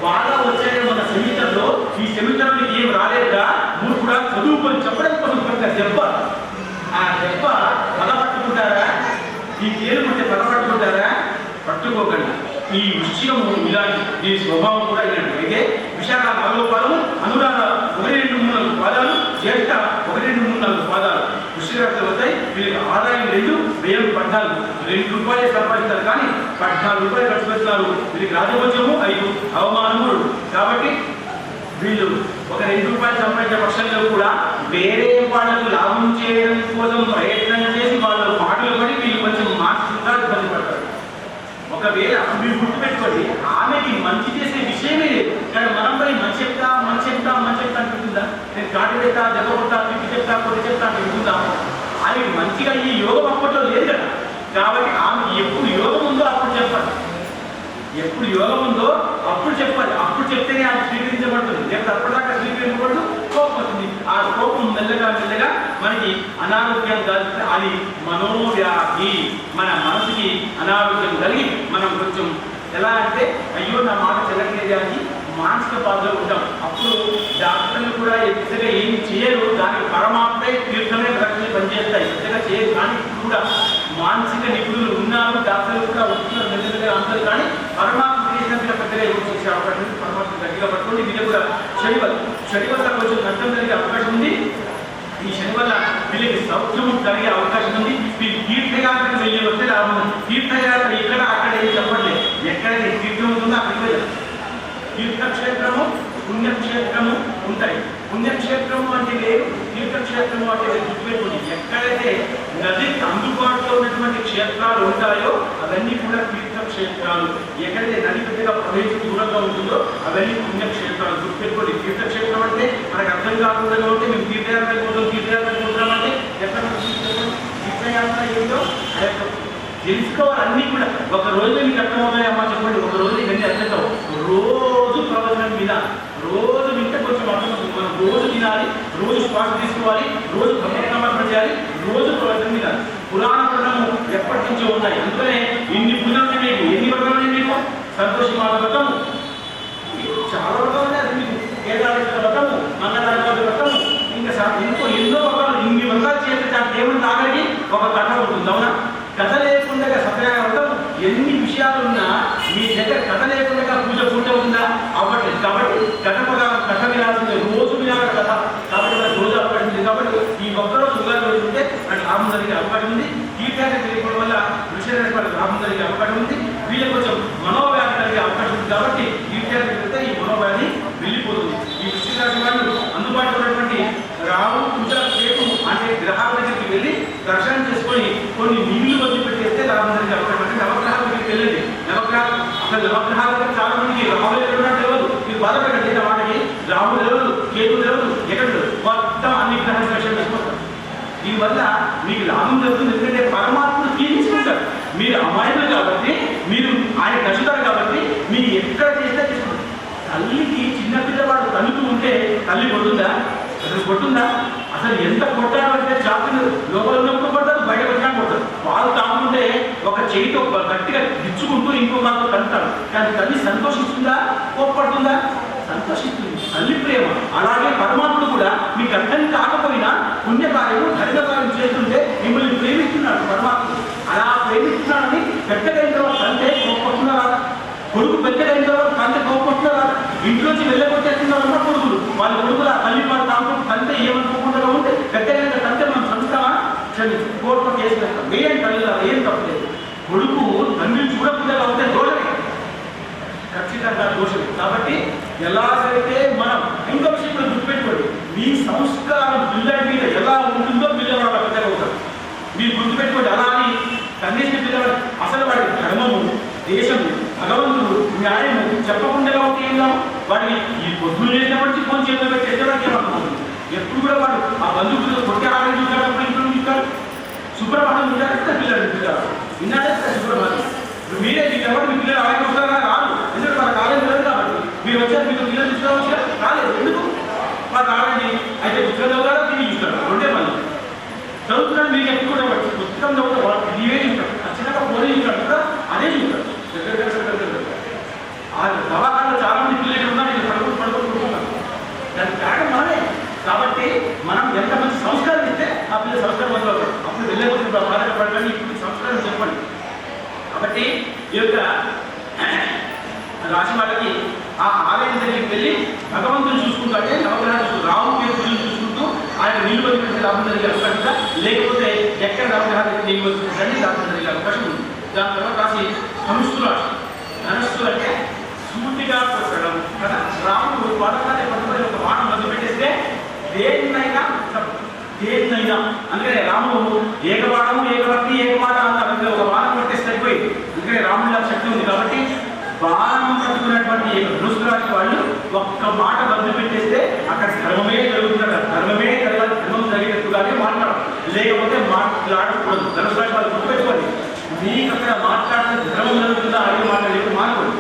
బాగా వచ్చే మన సెమిటర్లో ఈ సెమిటర్లో ఏం రాలేదురా నువ్వు కూడా చదువుకొని చెప్పడం కోసం పెద్ద దెబ్బ. ఆ దెబ్బ పట్టుకుంటారా? ఈ తేలు అంటే పట్టుకుంటారా? పట్టుకోకండి. ఈ వృశ్చికము ఇలాంటి దీని స్వభావం కూడా ఇలాంటి. అయితే విశాఖ 4వ పాదము, అనురాధ 1, 2, 3, 4 పాదాలు, జ్యేష్ఠ 1, 2, 3, 4 పాదాలు వృశ్చిక రాశిలో వస్తాయి. వీళ్ళకి ఆదాయం 2, వ్యయం 14. ₹2 సంపాదిస్తారు కానీ ₹14 ఖర్చు పెడతారు. వీళ్ళకి రాజభోజము 5, అవమానము 2. కాబట్టి వీళ్ళు ఒక ₹2 సంపాదించే పక్షంలో కూడా వేరే వాళ్ళకు లాభం చేయడం కోసం ప్రయత్నం చేసి వాళ్ళ మాటలు పడి వీళ్ళు కొంచెం మానసికంగా ఇబ్బంది పడతారు. ఒకవేళ మీరు గుర్తుపెట్టుకోండి, ఆమెకి మంచి చేసే విషయమే లేదు. కానీ మనం పోయి మంచి చెప్తా అంటుందా? నేను కాటి పెడతా, దెబ్బ కొడతా, తిప్పి చెప్తా, కొట్టి చెప్తా అంటుందా? ఆమెకి మంచిగా ఈ యోగం అప్పట్లో లేదు కదా. కాబట్టి ఆమెకి ఎప్పుడు యోగం ఉందో అప్పుడు చెప్పాలి. ఎప్పుడు యోగం ఉందో అప్పుడు చెప్పాలి. అప్పుడు చెప్తేనే అది స్వీకరించబడుతుంది. లేకపోతే అప్పటిదాకా స్వీకరించబడదు. కోపం వస్తుంది. ఆ కోపం మెల్లగా మనకి అనారోగ్యం కలిగితే అది మనోవ్యాధి. మన మనసుకి అనారోగ్యం కలిగి మనం కొంచెం ఎలా అంటే అయ్యో నా మాట చెల్లట్లేదు అని మానసిక బాధలో ఉంటాం. అప్పుడు డాక్టర్లు కూడా పెద్దగా ఏమి చేయరు. దానికి పరమాత్మే తీర్థమే రక్షణ పనిచేస్తాయి. పెద్దగా చేయరు. కానీ కూడా మానసిక నిపుణులు ఉన్నారు, డాక్టర్లు కూడా వస్తున్నారు మెల్లగా అందరూ. కానీ పరమాత్మ చేసినట్టుగా పెద్దగా ఏమి చేసే అవకాశం ఉంది. పరమాత్మ గట్టిగా పట్టుకోండి. వీళ్ళు కూడా శని వల్ల కొంచెం నష్టం కలిగే అవకాశం ఉంది. ఈ శని వల్ల వీళ్ళకి సౌఖ్యం కలిగే అవకాశం ఉంది. వీళ్ళు తీర్థయాత్రకు వెళ్ళి వస్తే లాభం ఉంది. తీర్థయాత్ర ఇక్కడ అక్కడ ఏం చెప్పట్లేదు. ఎక్కడైతే తీర్థం ఉంటుందో అక్కడికి వెళ్ళాలి. తీర్థక్షేత్రము పుణ్యక్షేత్రము ఉంటాయి. పుణ్యక్షేత్రము అంటే లేదు, తీర్థక్షేత్రము అంటే గుర్తుపెట్టుకోండి. ఎక్కడైతే నదికి అందుబాటులో ఉన్నటువంటి క్షేత్రాలు ఉంటాయో అవన్నీ కూడా తీర్థక్షేత్రాలు. ఎక్కడైతే నది పెద్దగా ప్రవేశం దూరంగా ఉంటుందో అవన్నీ పుణ్యక్షేత్రాలు. గుర్తుపెట్టుకోండి. తీర్థక్షేత్రం అంటే మనకు అర్థం కాకుండా ఉంటే మేము తీర్థయాత్రకు పోతామంటే ఎక్కడ తీర్థయాత్ర ఏంటో తెలుసుకోవాలి. అన్నీ కూడా ఒక రోజు మీకు అర్థమవుతాయి. అమ్మ చెప్పండి, ఒక రోజు ఇవన్నీ అర్థం. రోజు ప్రవచనం వినాలి. రోజు వింటే కొంచెం అర్థమవుతుంది. మనం రోజు వినాలి, రోజు శ్వాస తీసుకోవాలి, రోజు బ్రహ్మనామం చేయాలి, రోజు ప్రవచనం వినాలి. పురాణ వ్రతము ఎప్పటి నుంచో ఉన్నాయి. అందుకనే ఇన్ని పుణ్యాలు మీకు ఎన్ని వ్రతాలు మీకు సంతోషమాన వ్రతము చాలా వ్రతాలు ఉన్నాయి. అది మీకు కేదారేశ్వర వ్రతము, మంగళారతి వ్రతము, ఇంకా ఎన్నో వ్రతాలు. ఇన్ని వ్రతాలు చేస్తే దాని దేవుని తాగడానికి ఒక కథ ఉంటుంది. అవునా? కథ లేకుండా సత్యనారాయణ వ్రతం ఎన్ని విషయాలున్నా మీ దగ్గర కథ లేకుండా పూజ ఉందా? అవ్వట్లేదు. కాబట్టి కథ వినాల్సిందే. రోజు వినాలి కథ. కాబట్టి మనకు రోజు అవకాశం ఉంది. కాబట్టి ఈ ఒక్కరోజు ఉగాది రోజు ఉంటే మనకు లాభం జరిగే అవకాశం ఉంది. తీర్థయాత్ర చేయడం వల్ల వృషరాశి వాళ్ళకి లాభం జరిగే అవకాశం ఉంది. వీళ్ళకి కొంచెం మనోవ్యాధి కలిగే అవకాశం ఉంది. కాబట్టి తీర్థయాత్ర చేస్తే ఈ మనోవ్యాధి వెళ్ళిపోతుంది. ఈ వృషరాశి వాళ్ళు అందుబాటులో ఉన్నటువంటి రావు పూజ చేపు అంటే గ్రహాల దగ్గరికి వెళ్ళి దర్శనం చేసుకొని కొన్ని నీళ్లు వదిలిపెట్టేస్తే లాభం జరిగే అవకాశం. అంటే నవగ్రహాల దగ్గరికి వెళ్ళండి. అసలు నవగ్రహాల దగ్గర చాలా మందికి రాహులు ఎవరు ఎవరు మీరు బాధపడండి. వాటికి రాహులు ఎవరు, కేతులు ఎవరు, ఎక్కడ మొత్తం అన్ని గ్రహాలు దర్శనం చేసుకుంటారు. దీనివల్ల మీకు లాభం జరుగుతుంది. ఎందుకంటే పరమాత్మ తీసుకుంటారు. మీరు అమాయకులు కాబట్టి, మీరు ఆయన నచ్చుతారు కాబట్టి మీరు ఎక్కడ చేస్తే తీసుకుంటారు. తల్లికి చిన్నపిల్లవాడు తల్లుతూ ఉంటే తల్లి కొట్టుందా? అసలు కొట్టుందా? అసలు ఎంత కొట్టాడు అంటే చాకులు లోపల ఉన్నప్పుడు కొడతారు, బయట వచ్చినా కొడతారు. వాళ్ళు చేయితో గట్టిగా గిచ్చుకుంటూ ఇంకో మాతో కంటాడు. కానీ తల్లి సంతోషిస్తుందా, కోప్పడుతుందా? సంతోషిస్తుంది. తల్లి ప్రేమ. అలాగే పరమాత్ముడు కూడా మీకు అర్థం కాకపోయినా పుణ్యకార్యము ధర్మకార్యం చేస్తుంటే మిమ్మల్ని ప్రేమిస్తున్నాడు పరమాత్ముడు. అలా ప్రేమిస్తున్నాడని పెద్దగైన తర్వాత తండ్రి కోప్పడుతున్నారా? కొడుకు పెద్దగైన తర్వాత తండ్రి కోప్పడుతున్నారా? ఇంట్లోంచి వెళ్ళగొట్టేస్తున్నారన్న కొడుకులు వాళ్ళ కొడుకుల తల్లి వాళ్ళ తాము తండ్రి ఏమనుకోకుండా ఉంటే పెద్దగైన తండ్రి మనం సంస్తామా కోర్టు కేసు పెడతాం. వేయండి తల్లి ఏం తప్పలేదు. కొడుకు తండ్రిని చూడకుండా ఉంటే దోషమే, ఖచ్చితంగా దోషమే. కాబట్టి ఎలాగైతే మనం ఇంకో విషయం కూడా గుర్తుపెట్టుకోండి, మీ సంస్కారం పిల్లడి మీద ఎలా ఉంటుందో పిల్లలు వాళ్ళ పెద్దగా అవుతారు. మీరు గుర్తుపెట్టుకోండి. అలా అని కనీసం పిల్లవాడు అసలు వాడి ధర్మము, దేశము, భగవంతుడు, న్యాయము చెప్పకుండా ఉంటే ఏం కాదు. వాడిని ఈ పొద్దులు చేసినప్పటి ఫోన్ చేతిలో పెట్టి ఎక్కడానికి ఏమనుకుంటుంది. ఎప్పుడు కూడా వాడు ఆ బంధువులు కొట్టే ఆడని చూస్తాడు, అప్పుడు ఇంట్లో చూస్తాడు. సుప్రభాతం విన్నాడంటే పిల్లలు చూస్తారు, విన్నాడంటే సుప్రభాతం. మీరే మీకు ఎవరు మీ పిల్లలు అలాగే వస్తారా? రాదు. ఎందుకంటే వాళ్ళ కాలం లేదు కాబట్టి. మీరు వచ్చారు, మీకు పిల్లలు చూసుకోవచ్చు రాలేదు. ఎందుకు? వాళ్ళ కాలండి అయితే పుస్తకం చదువుతారా, టీవీ చూస్తారు, రెండే పని. చదువుతున్నాడు మీకు ఎప్పుడు కూడా పుస్తకం చదువుతారు, వాళ్ళు టీవీ చూస్తారు, ఖచ్చితంగా ఫోన్ చూస్తాడు కదా, అదే చూస్తారు. ఆ దవాఖానలో చాలా మంది పిల్లలు ఉన్నారు, ఇది పడుకుంటున్నారు. దానికి కారణం మనమే. కాబట్టి మనం ఎంత మంచి సంస్కారం ఇస్తే ఆ పిల్లల సంస్కారం వల్ల అప్పుడు వెళ్ళకపోతే బాధపడకండి, ఇప్పుడు సంస్కారం చెప్పండి. కాబట్టి ఈ యొక్క రాశి వాళ్ళకి ఆ ఆలయం దగ్గరికి వెళ్ళి భగవంతుని చూసుకుంటూ, అంటే నవగ్రహాలు రాము కేతులను చూసుకుంటూ ఆయన నీళ్ళు వదిలిపెట్టి లాభం జరిగే అవకాశం, లేకపోతే ఎక్కడ నవగ్రహాలు నీళ్ళు వదిలిపెట్టండి లాభం జరిగే అవకాశం ఉంది. దాని తర్వాత రాసి ధనుస్సు రాశి. ధనుస్సు అంటే సూటిగా కొట్టడం కదా. రాముడు పడతానే పట్టుబడి ఒక బాణం వదిలిపెట్టేస్తే దేన్నైనా అందుకనే రాముడు ఏకబాణము, ఏకభక్తి, ఏకమాట అంటారు. ఒక బాణం కొట్టేస్తే అయిపోయింది. అందుకనే రాముడి శక్తి ఉంది. కాబట్టి బాణం పట్టుకున్నటువంటి ధనుస్సు రాశి వాళ్ళు ఒక్క మాట వదిలిపెట్టేస్తే అక్కడ ధర్మమే జరుగుతున్నారు. ధర్మమే జరగాలి, ధర్మం జరిగేట్టుగానే మాట్లాడాలి, లేకపోతే మాట్లాడకూడదు. ధనుసు రాశి వాళ్ళు గుర్తుపెట్టుకోండి. మీకు అక్కడ మాట్లాడితే ధర్మం జరుగుతుందా అడిగి మాట్లాడేది మాట్లాడు.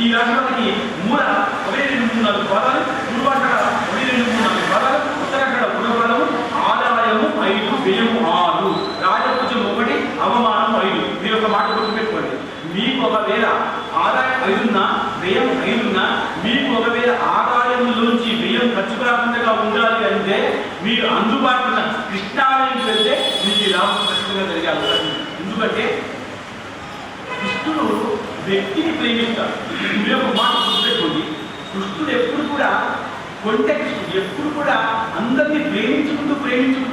ఈ రాశి వాళ్ళకి మూల 1-2-3-4 పదాలు, పూర్వాషాఢ 1-2-3-4 పదాలు, ఉత్తరాషాఢ 3 పదాలు, ఆదాయము 5, వ్యయము 6, రాజపూజం 1, అవమానం 5. మీరు ఒక మాట గుర్తుపెట్టుకోండి. మీకు ఒకవేళ ఆదాయం 5 ఉన్నా, వ్యయం 5 ఉన్నా, మీకు ఒకవేళ ఆదాయంలోంచి వ్యయం ఖర్చు రాకుండా ఉండాలి అంటే మీరు అందుబాటులో కృష్ణాలయం వెళ్తే మీకు లాభం ఖచ్చితంగా జరిగే అవకాశం. ఎందుకంటే కృష్ణుడు వ్యక్తిని ప్రేమిస్తాడు. మీరు ఒక మాట గుర్తుపెట్టుకోండి. కృష్ణుడు ఎప్పుడు కూడా కృష్ణుడు ఎప్పుడు కూడా అందరినీ ప్రేమించుకుంటూ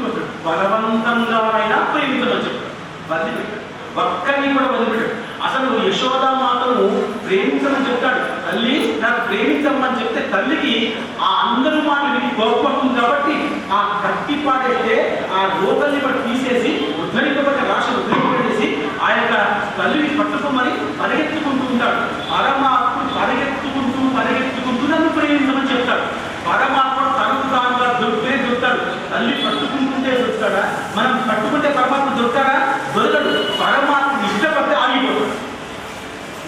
వస్తాడు. బలవంతంగా అయినా ప్రేమించమని చెప్తాడు, వదిలిపెట్టాడు. ఒక్కరిని కూడా వదిలిపెట్టాడు. అసలు యశోదామాతను ప్రేమించమని చెప్తాడు. తల్లి నాకు ప్రేమించమని చెప్తే తల్లికి ఆ అందరి మాట విని కోపడుతుంది. కాబట్టి ఆ కట్టి పాడైతే ఆ లోకల్ని కూడా తీసేసి ఉద్ధరింపబడ్డ రాష్ట్రం ఉద్ధరింపబడేసి ఆ యొక్క తల్లిని పట్టుకోమని పరిగెత్తుకుంటూ ఉంటాడు. పరమాత్ముడు పరిగెత్తుకుంటూ నన్ను ప్రేమించమని చెప్తాడు. పరమాత్ముడు తనకు తానుగా దొరుకుతాడు. తల్లి పట్టుకుంటుంటే దొరుకుతాడా? మనం పట్టుకుంటే పరమాత్మ దొరుకుతాడా? దొరకడు. పరమాత్మను ఇష్టపడితే ఆగిపోతాడు.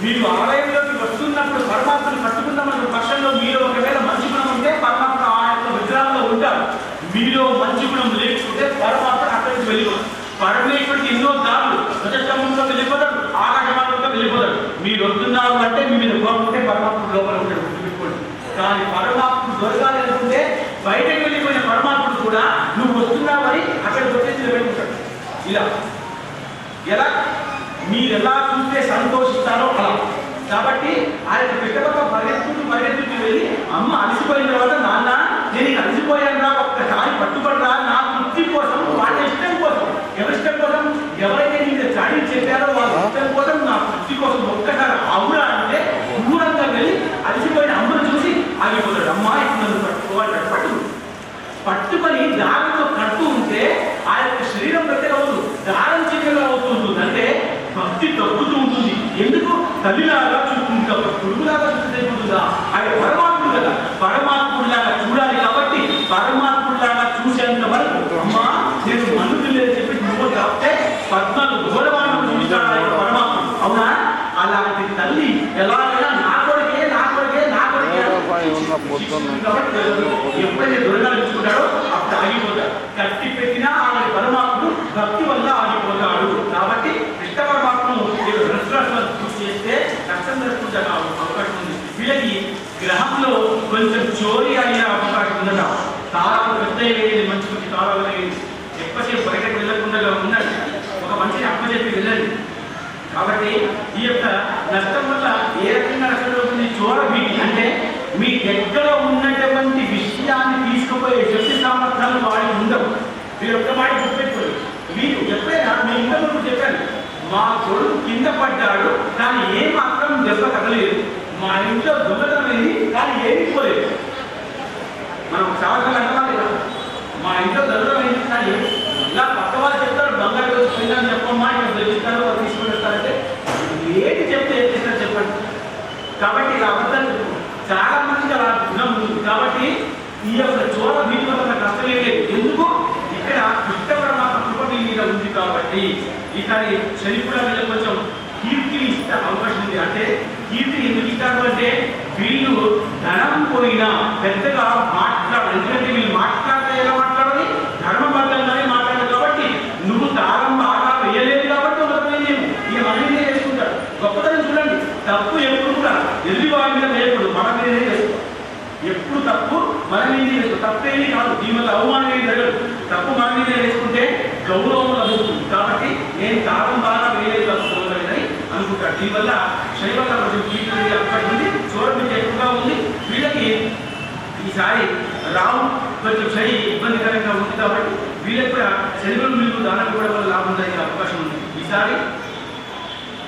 మీరు ఆలయంలోకి వస్తున్నప్పుడు పరమాత్మను పట్టుకున్నామన్న పక్షంలో మీరు ఒకవేళ మంచి గుణం ఉంటే పరమాత్మ ఆ యొక్క విగ్రహంలో ఉంటారు. మీలో మంచి గుణం లేకపోతే పరమాత్మ అక్కడి నుంచి వెళ్ళిపోతాడు. పరమేశ్వరుడికి ఎన్నో దారులు, ప్రజాస్వామ్యంలో వెళ్ళిపోతాడు, ఆకాశమార్గంలో వెళ్ళిపోతాడు. మీరు వస్తున్నారు అంటే మీ మీద కోరుకుంటే పరమాత్మ లోపల ఉంటాడు, గుర్తుపెట్టుకోండి. కానీ పరమాత్మ దొరకాలి అనుకుంటే బయటకు వెళ్ళిపోయిన పరమాత్ముడు కూడా నువ్వు వస్తున్నావని అక్కడికి వచ్చేసి నిలబెట్టుకుంటాడు. ఇలా ఎలా మీరు ఎలా చూస్తే సంతోషిస్తారో అలా. కాబట్టి ఆ యొక్క పిట్టపక్క పరిగెత్తుకు వెళ్ళి అమ్మ అలసిపోయిన తర్వాత నాన్న నేను అలసిపోయాను రా, ఒక్కసారి పట్టుబడరా, నా తృప్తి కోసం, వాళ్ళ ఇష్టం కోసం. ఎవరిష్టం కోసం? ఎవరైతే నేను చాడీ చెప్పారో వాళ్ళ ఇష్టం కోసం, నా తృప్తి కోసం ఒక్కసారి అవురా అంటే దూరంగా వెళ్ళి అలసిపోయిన అమ్మను చూసి ఆగిపోతాడు. అమ్మ ఇప్పుడు నన్ను పట్టుకోవాలి, పట్టుకొని దారంతో కడుతూ ఉంటే ఆ యొక్క శరీరం పెద్దగా అవుతుంది, దారం చిన్నగా అవుతుంటుంది. అంటే భక్తి తగ్గుతూ ఉంటుంది. ఎందుకు? తల్లిలాగా చూస్తుంది కాబట్టి, కొడుకులాగా చూస్తే ఉంటుందా? ఆయన పరమాత్ముడు కదా, పరమాత్ముడిలాగా చూడాలి. కాబట్టి పరమాత్ముడిలాగా చూసేంత వరకు అమ్మా నేను మన్ను లేదని చెప్పి నువ్వు కాస్తే 14 గౌరవాలను చూపిస్తాడు ఆయన పరమాత్ముడు. అవునా? అలాంటి తల్లి ఎలాగైనా నా కొడుకే ఎప్పుడైతే దొరకాలనుకుంటాడో అప్పుడు ఆగిపోతాడు. కట్టి పెట్టినా ఆయన పరమాత్ముడు భక్తి వల్ల ఆగిపోతాడు. కాబట్టి కృష్ణ పరమాత్మను చేస్తే కష్టం జరుగుతుంటే అవకాశం ఉంది. వీళ్ళకి గ్రహంలో కొంచెం చోరీ అయ్యే అవకాశం ఉందట. తారాలు పెద్ద మంచి మంచి తారాలు ఎక్కువసేపు బయటకు వెళ్ళకుండా ఉండాలి. ఒక మనిషిని అప్పచెప్పి వెళ్ళండి. కాబట్టి ఈ యొక్క నష్టం వల్ల ఏ రకంగా నష్టం జరుగుతుంది? చోర భీతి అంటే మీ దగ్గర ఉన్నటువంటి విషయాన్ని తీసుకుపోయే శక్తి సామర్థ్యాలు వాడి ఉండవు. మీరు ఒక్క మాట గుర్తుపెట్టుకోండి. మీరు ఎప్పుడైనా మీ ఇంట్లో ముందు చెప్పాను, మా కొడుకు కింద పడ్డాడు కానీ ఏ మాత్రం దెబ్బ తగలేదు, మా ఇంట్లో దొంగతనమైంది కానీ ఏమీ పోలేదు. మనం చాలా అంటాలి, మా ఇంట్లో దొంగతనమైంది కానీ ఇలా పక్క వాళ్ళు చెప్తారు బంగారు రోజు పోయిందని చెప్పమ్మా, ఇక్కడ దొరికిస్తారు వాళ్ళు తీసుకొని వస్తారంటే ఏది చెప్తే ఏం చేస్తారు చెప్పండి. కాబట్టి ఇలా అబద్ధాలు చాలా మందికి అలా గుణం ఉంది. కాబట్టి ఈ యొక్క చోర భీతి వల్ల కష్టం లేదు. ఎందుకు? ఇక్కడ కృష్ణపరమాత్మ కృప మీ మీద ఉంది కాబట్టి ఈసారి శని కూడా మీద కొంచెం కీర్తిని ఇస్తే అవకాశం ఉంది. అంటే కీర్తిని ఎందుకు ఇస్తారు అంటే వీళ్ళు ధనం పోయినా పెద్దగా మాట్లాడాలి. ఎందుకంటే వీళ్ళు మాట్లాడితే ఎలా మాట్లాడాలి? ధర్మబద్ధంగానే మాట్లాడాలి. కాబట్టి నువ్వు దారం బాగా వేయలేదు కాబట్టి మొదలైనము ఇక మనమే వేసుకుంటాడు. గొప్పతనం చూడండి, తప్పు ఎప్పుడు కూడా ఎదుటి వారి మీద వేయకూడదు, మన మీదనే వేసుకో. ఎప్పుడు తప్పు మన మీదే వేసుకో. తప్పేమీ కాదు, దీనివల్ల అవమానం ఏమి జరగదు. తప్పు మన మీదే వేసుకుంటే గౌరవం లభిస్తుంది. కాబట్టి నేను దారం బాగా వేయలేదు అనుకోలేదని అనుకుంటాడు. దీనివల్ల శైవల్ల కొంచెం కీర్తి అక్కడి ఉంది, చూడండి ఎక్కువగా ఉంది. వీళ్ళకి ఈసారి రావు కొంచెం శని ఇబ్బందికరంగా ఉంది కాబట్టి వీళ్ళకి కూడా శనివులు మీకు దానం కూడా వల్ల లాభం జరిగే అవకాశం ఉంది. ఈసారి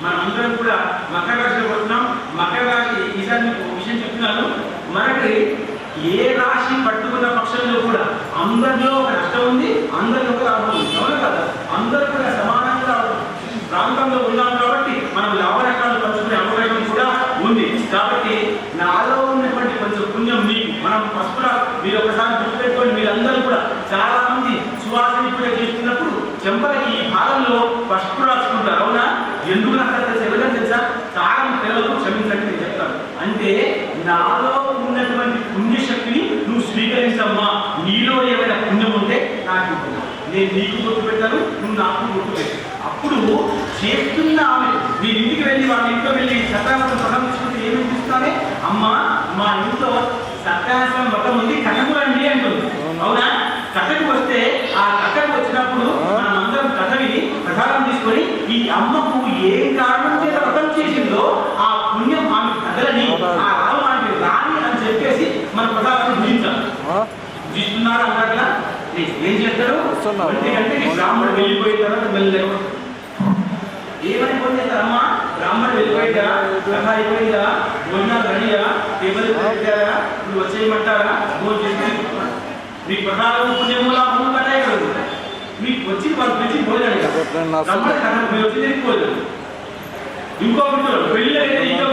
మనం అందరం కూడా మకర రాశిలో పడుతున్నాం. మకర రాశి ఈసారి మీకు ఒక విషయం చెప్తున్నాను. మనకి ఏ రాశి పట్టుకున్న పక్షంలో కూడా అందరిలో ఒక నష్టం ఉంది, అందరిలో ఒక లాభం ఉంది. అవును కదా? అందరూ కూడా సమానంగా ప్రాంతంలో ఉన్నాం కాబట్టి మనం లాభరకాలు పంచుకునే అవకాశం కూడా ఉంది. కాబట్టి నాలో ఉన్నటువంటి కొంచెం పుణ్యం మీకు మనం ఫస్ట్ మీరు ఒకసారి గుర్తుపెట్టుకోండి. మీరందరూ కూడా చాలా మంది సువాసన కూడా చేస్తున్నప్పుడు చెంపలకి ఈ భాగంలో పసుపు రాసుకుంటారు. అవునా? ఎందుకు నాకు తెలియదని తెలుసా? చాలా తెలియదు, క్షమించండి నేను చెప్తాను. అంటే నాలో ఉన్నటువంటి పుణ్యశక్తిని నువ్వు స్వీకరించమ్మా. నీలో ఏమైనా పుణ్యం ఉంటే నాకు నేను నీకు గుర్తు పెట్టాను, నువ్వు నాకు గుర్తు పెట్టాను. అప్పుడు చేస్తున్న ఆమె మీ ఇంటికి వెళ్ళి వాళ్ళ ఇంట్లో వెళ్ళి సత్యాసం పదం తీసుకుంటే ఏమి చూస్తానే, అమ్మా మా ఇంట్లో సత్యాసం మతం ఉంది, కథకు రండి అంటుంది. అవునా? కథకు వస్తే ఆ కథకు వచ్చినప్పుడు మనం అందరం కథ విని ప్రసాదం తీసుకొని ఈ అమ్మకు ఏ కారణం చేత వ్రతం చేసిందో ఆ పుణ్యం ఆమె కథలని ఆ రావు ఆమె రాని అని చెప్పేసి మన ప్రసాదాన్ని భుజించాలి. భుజిస్తున్నారు అన్నట్లా ఏం చేస్తారు? ఎందుకంటే బ్రాహ్మణుడు వెళ్ళిపోయిన తర్వాత వెళ్ళలేవు ఏమని ఫోన్ చేస్తారమ్మా? బ్రాహ్మణుడు వెళ్ళిపోయిందా, కథ అయిపోయిందా, భోజనాలు రెడీయా, టేబుల్ పెట్టారా, నువ్వు వచ్చేయమంటారా, భోజనం చేసి మీకు ప్రసాదం పుణ్యమూలా ముందు కట్టాయి మీకు వచ్చి వాళ్ళు తెచ్చి భోజనం వచ్చి తిరిగిపోలేదు. ఇంకో పెళ్ళి అయితే ఇంకా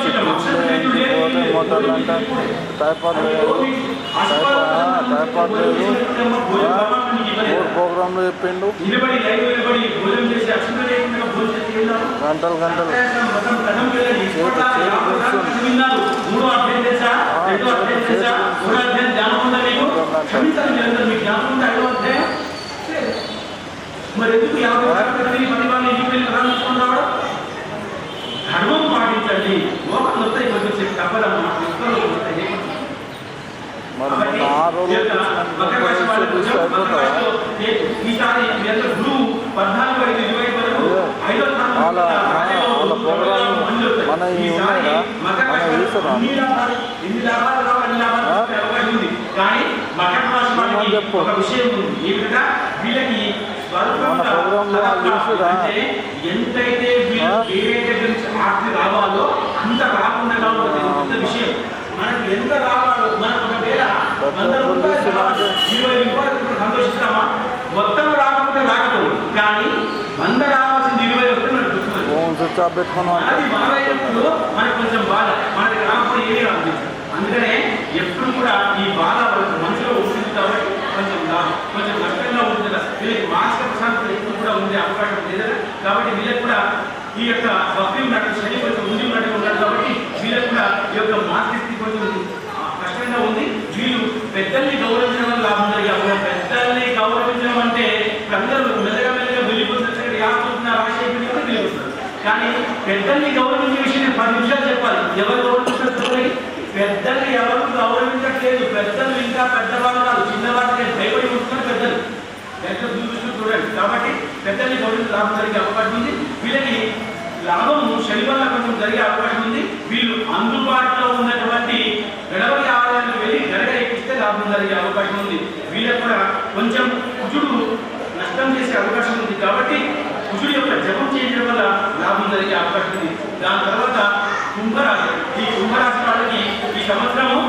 ప్రోగ్రాంలో చెప్పిండు భోజనం చేసి గంటలు గంటలు మరి ఎందుకు 50 మంది వాళ్ళు ఇంటికి వెళ్ళి ప్రధానం రావడం? ధర్మం పాటించండి. లోపల వస్తాయి కొంచెం తప్పదమ్మా. ఈసారి గురువు 14-25 వరకు కానీ మకర రాశి వాళ్ళకి ఒక విషయం ఉంది. ఈ విధంగా వీళ్ళకి ఎంతైతే ఏదైతే ఆస్తి రావాలో అంత రాకుండా కావాలి. విషయం మనకి ఎంత రావాలో మనకు ఒకవేళ 100 రూపాయలు 20 రూపాయలు సంతోషిస్తామా? మొత్తం రాకపోతే రాకపోదు, కానీ 100 రావాల్సింది 20 వస్తే మనకు అది బాధైనప్పుడు మనకు కొంచెం బాధ, మనకి రాకపోతే ఏమీ రాదు. అందుకనే ఎప్పుడు కూడా ఈ బాధ మనసులో ఉంటుంది కాబట్టి కొంచెం కష్టంగా ఉంటుంది. వీళ్ళకి మానసిక ప్రశాంతత ఎక్కువ కూడా ఉండే అవకాశం లేదు. కాబట్టి వీళ్ళకి కూడా ఈ యొక్క భక్తి ఉన్నట్టు శని కొంచెం ముందు ఉన్నట్టు ఉన్నారు. కాబట్టి వీళ్ళకి కూడా ఈ యొక్క మానసిక స్థితి కొంచెం కష్టంగా ఉంది. వీళ్ళు పెద్దల్ని గౌరవించడం వల్ల లాభం జరిగే పెద్దల్ని గౌరవించడం అంటే అందరూ మెల్లగా వెళ్ళిపోతున్నట్టు రాసి వెళ్ళిపోతున్నారు. కానీ పెద్దల్ని గౌరవించే విషయం 10 నిమిషాలు చెప్పాలి. ఎవరు గౌరవించారు? పెద్దలు ఎవరు గౌరవించట్లేదు. పెద్దలు ఇంకా పెద్దవాళ్ళు కాదు, చిన్నవాళ్ళకి భయపడి ఉంటున్నారు పెద్దలు. ఎంత దూరం చూడండి. కాబట్టి పెద్దల్ని గౌరవించి లాభం జరిగే అవకాశం ఉంది. వీళ్ళకి లాభము శని వల్ల కొంచెం జరిగే అవకాశం ఉంది. వీళ్ళు అందుబాటులో ఉన్నటువంటి గణపతి ఆలయానికి వెళ్ళి గడగ ఎక్కిస్తే లాభం జరిగే అవకాశం ఉంది. వీళ్ళకి కూడా కొంచెం కుజుడు నష్టం చేసే అవకాశం ఉంది. కాబట్టి కుజుడు యొక్క జపం చేయడం వల్ల లాభం జరిగే అవకాశం ఉంది. దాని తర్వాత కుంభరాశి. ఈ కుంభరాశి వాళ్ళకి ఈ సంవత్సరము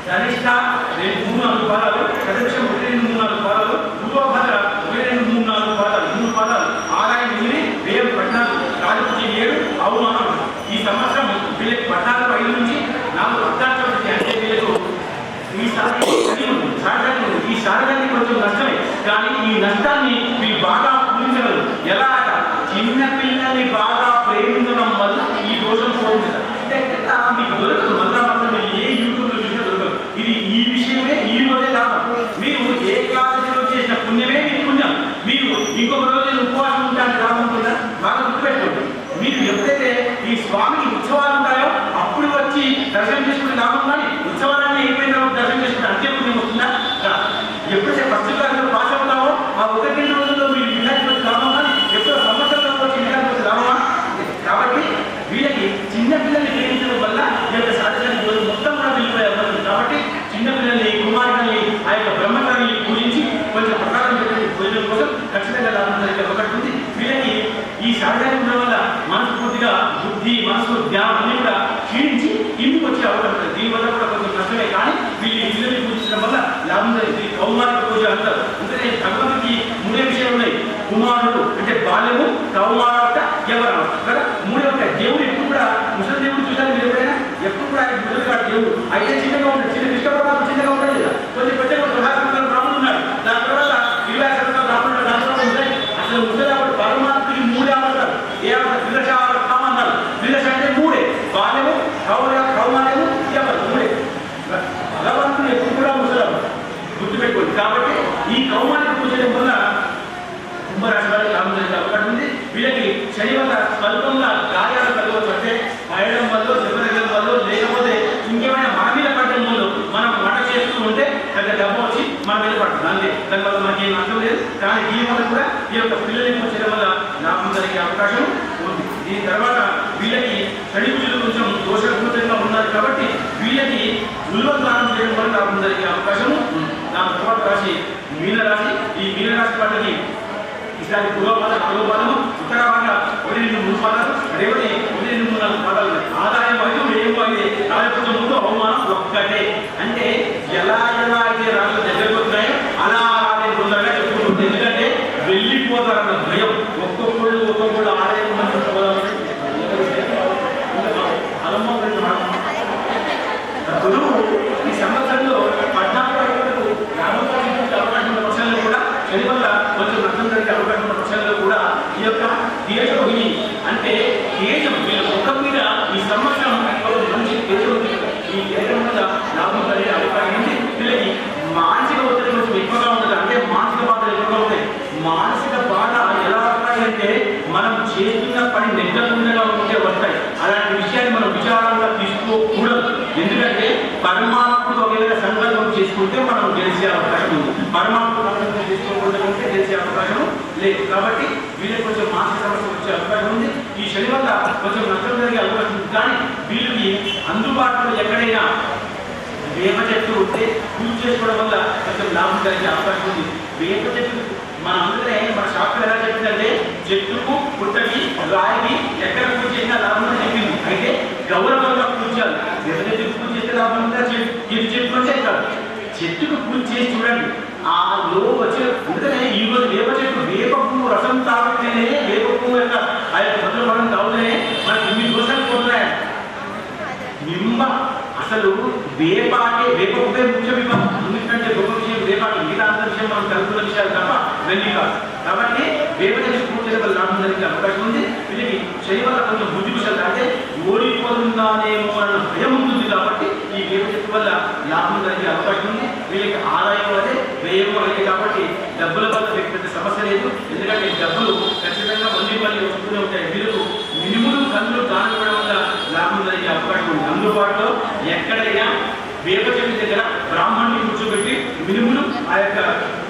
ధనిష్ట 3-4 పాదాలు, ప్రతిపక్షం 1-2-3-4 పాదాలు, పూర్వభద్ర 1-2-3-4 పాదాలు, 3 పాదాలు, ఆదాయం 8, వ్యయం 14, రాజపూజ 7, అవమానం. ఈ సంవత్సరం వీళ్ళకి 14 నుంచి 4 అర్థార్థం అంటే వీళ్ళకు ఈ సాధనకి కొంచెం నష్టమే. కానీ ఈ నష్టాన్ని మీరు బాగా పూరించగలరు. ఎలా చిన్న పిల్లల్ని బాగా ప్రేమించడం వల్ల ఈ దోషం పోతుంది. మీకు దొరకదు మంత్రమంత్రం ఏ యూట్యూబ్లో చూసినా దొరకదు. ఇది ఈ విషయమే ఈ రోజే కాదు. మీరు ఏ క్లాసులో చేసిన పుణ్యమే మీకు పుణ్యం. మీరు ఇంకొక రోజు ఉపవాసం ఉంటానికి రాబోతుందా బాగా గుర్తుపెట్టుకోండి. మీరు ఎప్పుడైతే ఈ స్వామికి ఉత్సవాలు ఉంటాయో అప్పుడు వచ్చి దర్శనం చేసుకునే లాభం, కానీ ఉత్సవాలన్నీ అయిపోయిన తర్వాత దర్శనం చేసుకుంటే అంతే పుణ్యం వస్తుందా? ఎప్పుడైతే ఫస్ట్ క్లాస్లో పాస్ అవుతావో ఆ 1-2 రోజుల్లో మీరు వినాయకుడి వచ్చి లాభం, కానీ ఎప్పుడో సంవత్సరంలో వచ్చి వినాయకుడి వచ్చి లాభమా? కాబట్టి వీళ్ళకి చిన్నపిల్లల్ని ప్రేమించడం వల్ల ఈ యొక్క సాధనాన్ని మొత్తం కూడా వెళ్ళిపోయే అవకాశం. కాబట్టి చిన్నపిల్లల్ని, కుమారుల్ని, ఆ యొక్క బ్రహ్మచారిని పూజించి కొంచెం ప్రకారం భోజనం కోసం ఖచ్చితంగా లాభం జరిగే అవకాశం ఉంది. వీళ్ళకి ఈ సాధన ఉండడం వల్ల మనస్ఫూర్తిగా బుద్ధి, మనసు, జ్ఞానం అన్ని కూడా క్షీణించి ఇంటికి వచ్చే అవకాశం ఉంటుంది. దీనివల్ల కూడా కొంచెం నష్టమే. కానీ వీళ్ళు ఈ పిల్లల్ని పూజించడం వల్ల లాభం జరిగింది. కౌమారిక పూజ అంటారు. అంటే భగవంతుడికి 3 విషయాలు ఉన్నాయి. కుమారుడు అంటే బాల్యము, కౌమారత, యవ్వనం కదా. 3 ఉంటాయి. దేవుడు ఎప్పుడు కూడా ముసలి దేవుడు చూసారు మీరు ఎప్పుడైనా? ఎప్పుడు కూడా ఆయన ముసలి కాదు దేవుడు. అయితే చిన్నగా ఉంటాడు. చిన్న కృష్ణప్రభావం చిన్నగా ఉంటాడు కదా. కొంచెం పెద్దగా 16 సంవత్సరాల బ్రాహ్మణుడు ఉన్నాడు. దాని తర్వాత 20 సంవత్సరాల బ్రాహ్మణుడు. దాని తర్వాత అసలు ముసలి పరమాత్మకి 3 అన్నారు. ఏమన్నారు? విదశావర్థం అన్నారు. విదశ అంటే 3. బాల్యము, కౌమార్యము, యవ్వనం 3. భగవంతుడు ఎప్పుడు కూడా ముసలాడు గుర్తుపెట్టుకోండి. కాబట్టి ఈ కౌమార్య పూజ వల్ల కుంభరాశి వారికి లాభం జరిగే అవకాశం ఉంది. వీళ్ళకి శని వల్ల స్వల్పంగా గాయాలు కలగవచ్చు. అంటే పడడం వల్ల, దెబ్బతగడం వల్ల, లేకపోతే ఇంకేమైనా మన మీద పడడం వల్ల మనం వంట చేస్తూ ఉంటే పెద్ద డబ్బు వచ్చి మన మీద పడుతుంది. అంతే, దానివల్ల మనకి ఏం అర్థం లేదు. కానీ దీని వల్ల కూడా ఈ యొక్క పిల్లల్ని పూజడం వల్ల లాభం జరిగే అవకాశం ఉంది. దీని తర్వాత వీళ్ళకి శని పూజలు కొంచెం దోషపూరితంగా ఉన్నారు. కాబట్టి వీళ్ళకి ఉల్వ స్నానం చేయడం వల్ల లాభం జరిగే అవకాశం ఉంది. దాని తర్వాత రాశి మీనరాశి. ఈ మీనరాశి వాళ్ళకి ఈసారి పూర్వపాదం, అధోపాదము, ఉత్తర భాగ 1-2-3 పాదాలు, రేవతి 1-2-3-4 పాదాలు. ఆదాయం 5, వ్యయం 5, రాజపూజ 3, అవమానం 1. అంటే ఎలా అయితే రాళ్ళు దగ్గరకు వస్తున్నాయో అలా అలాగే తొందరగా చెప్పుకుంటుంది. ఎందుకంటే వెళ్ళిపోతారన్న భయం. ఒక్కొక్కళ్ళు ఆదాయం గురువు ఈ సంవత్సరంలో 14 అవకాశం ఉన్న పక్షాల్లో కూడా శని వల్ల కొంచెం నష్టం జరిగే అవకాశం ఉన్న పక్షాల్లో కూడా ఈ యొక్క తేజోహిని అంటే తేజం వీళ్ళ ముఖం మీద ఈ సంవత్సరం మంచి తేజం ఉంది. ఈ తేజం వల్ల లాభం కలిగే అవకాశం ఉంది. వీళ్ళకి మానసిక ఒత్తిడి కొంచెం ఎక్కువగా ఉంటుంది. అంటే మానసిక బాధలు ఎక్కువగా ఉంటాయి. మానసిక బాధ ఎలా వస్తాయంటే మనం చేస్తున్న పని నెగ్గకుండా ఉంటే వస్తాయి. అలాంటి విషయాన్ని మనం విచారంగా తీసుకోకూడదు. ఎందుకంటే పరమాత్మకు ఒకవేళ సంకల్పం చేసుకుంటే మనం గెలిచే అవకాశం ఉంది. పరమాత్మ సంకల్పం చేసుకోకుండా ఉంటే గెలిచే అవకాశం లేదు. కాబట్టి వీళ్ళకి కొంచెం మానసిక సమస్య వచ్చే అవకాశం ఉంది. ఈ శని వల్ల కొంచెం నష్టం జరిగే అవకాశం ఉంది. కానీ వీళ్ళకి అందుబాటులో ఎక్కడైనా వేప చెట్టు ఉంటే పూజ చేసుకోవడం వల్ల కొంచెం లాభం కలిగే అవకాశం ఉంది. వేప చెట్టు మన అందరే మన శాస్త్రం ఎలా చెప్పిందంటే చెట్టుకు, పుట్టకి, రాయికి ఎక్కడ పూజ చేసినా లాభం అని చెప్పింది. అయితే గౌరవంగా పూజ చేయాలి. వేప చెట్టుకు పూజ చేస్తే లాభం ఉందా? ఇది చెట్టు అంటే కాదు. చెట్టుకు పూజ చేసి చూడండి. ఆ లో వచ్చే అందుకనే ఈ రోజు వేప చెట్టు వేప పువ్వు రసం తాగితేనే, వేప పువ్వు యొక్క ఆ యొక్క భద్ర మనం తాగుతూనే మనకి 9 దోషాలు పోతున్నాయి. నిమ్మ అసలు వేపాకే వేప పువ్వే ముఖ్య విభాగం. ఎందుకంటే గొప్ప విషయం వేపాకి. మిగతా అంత విషయం మనం కలుపుకున్న విషయాలు తప్ప వెళ్ళి కాదు. కాబట్టి వేప చెట్టు పూజ చేయడం లాభం జరిగే అవకాశం ఉంది. వీళ్ళకి శని వల్ల కొంచెం బుద్ధి విషయాలు అంటే ఓడిపోతుందానేమో అన్న భయం ఉంటుంది. కాబట్టి ఈ వేప చెట్టు వల్ల లాభం జరిగే అవకాశం ఉంది. వీళ్ళకి ఆదాయం అదే, వ్యయం అదే. కాబట్టి డబ్బుల వల్ల పెద్ద సమస్య లేదు. ఎందుకంటే డబ్బులు ఖచ్చితంగా మళ్ళీ వస్తూనే ఉంటాయి. వీళ్ళకు మినుములు, కందులు దానం ఇవ్వడం అవకాశం ఉంది. అందుబాటులో ఎక్కడైనా వేప చెట్టు దగ్గర బ్రాహ్మణుని కూర్చోబెట్టి మినుములు ఆ యొక్క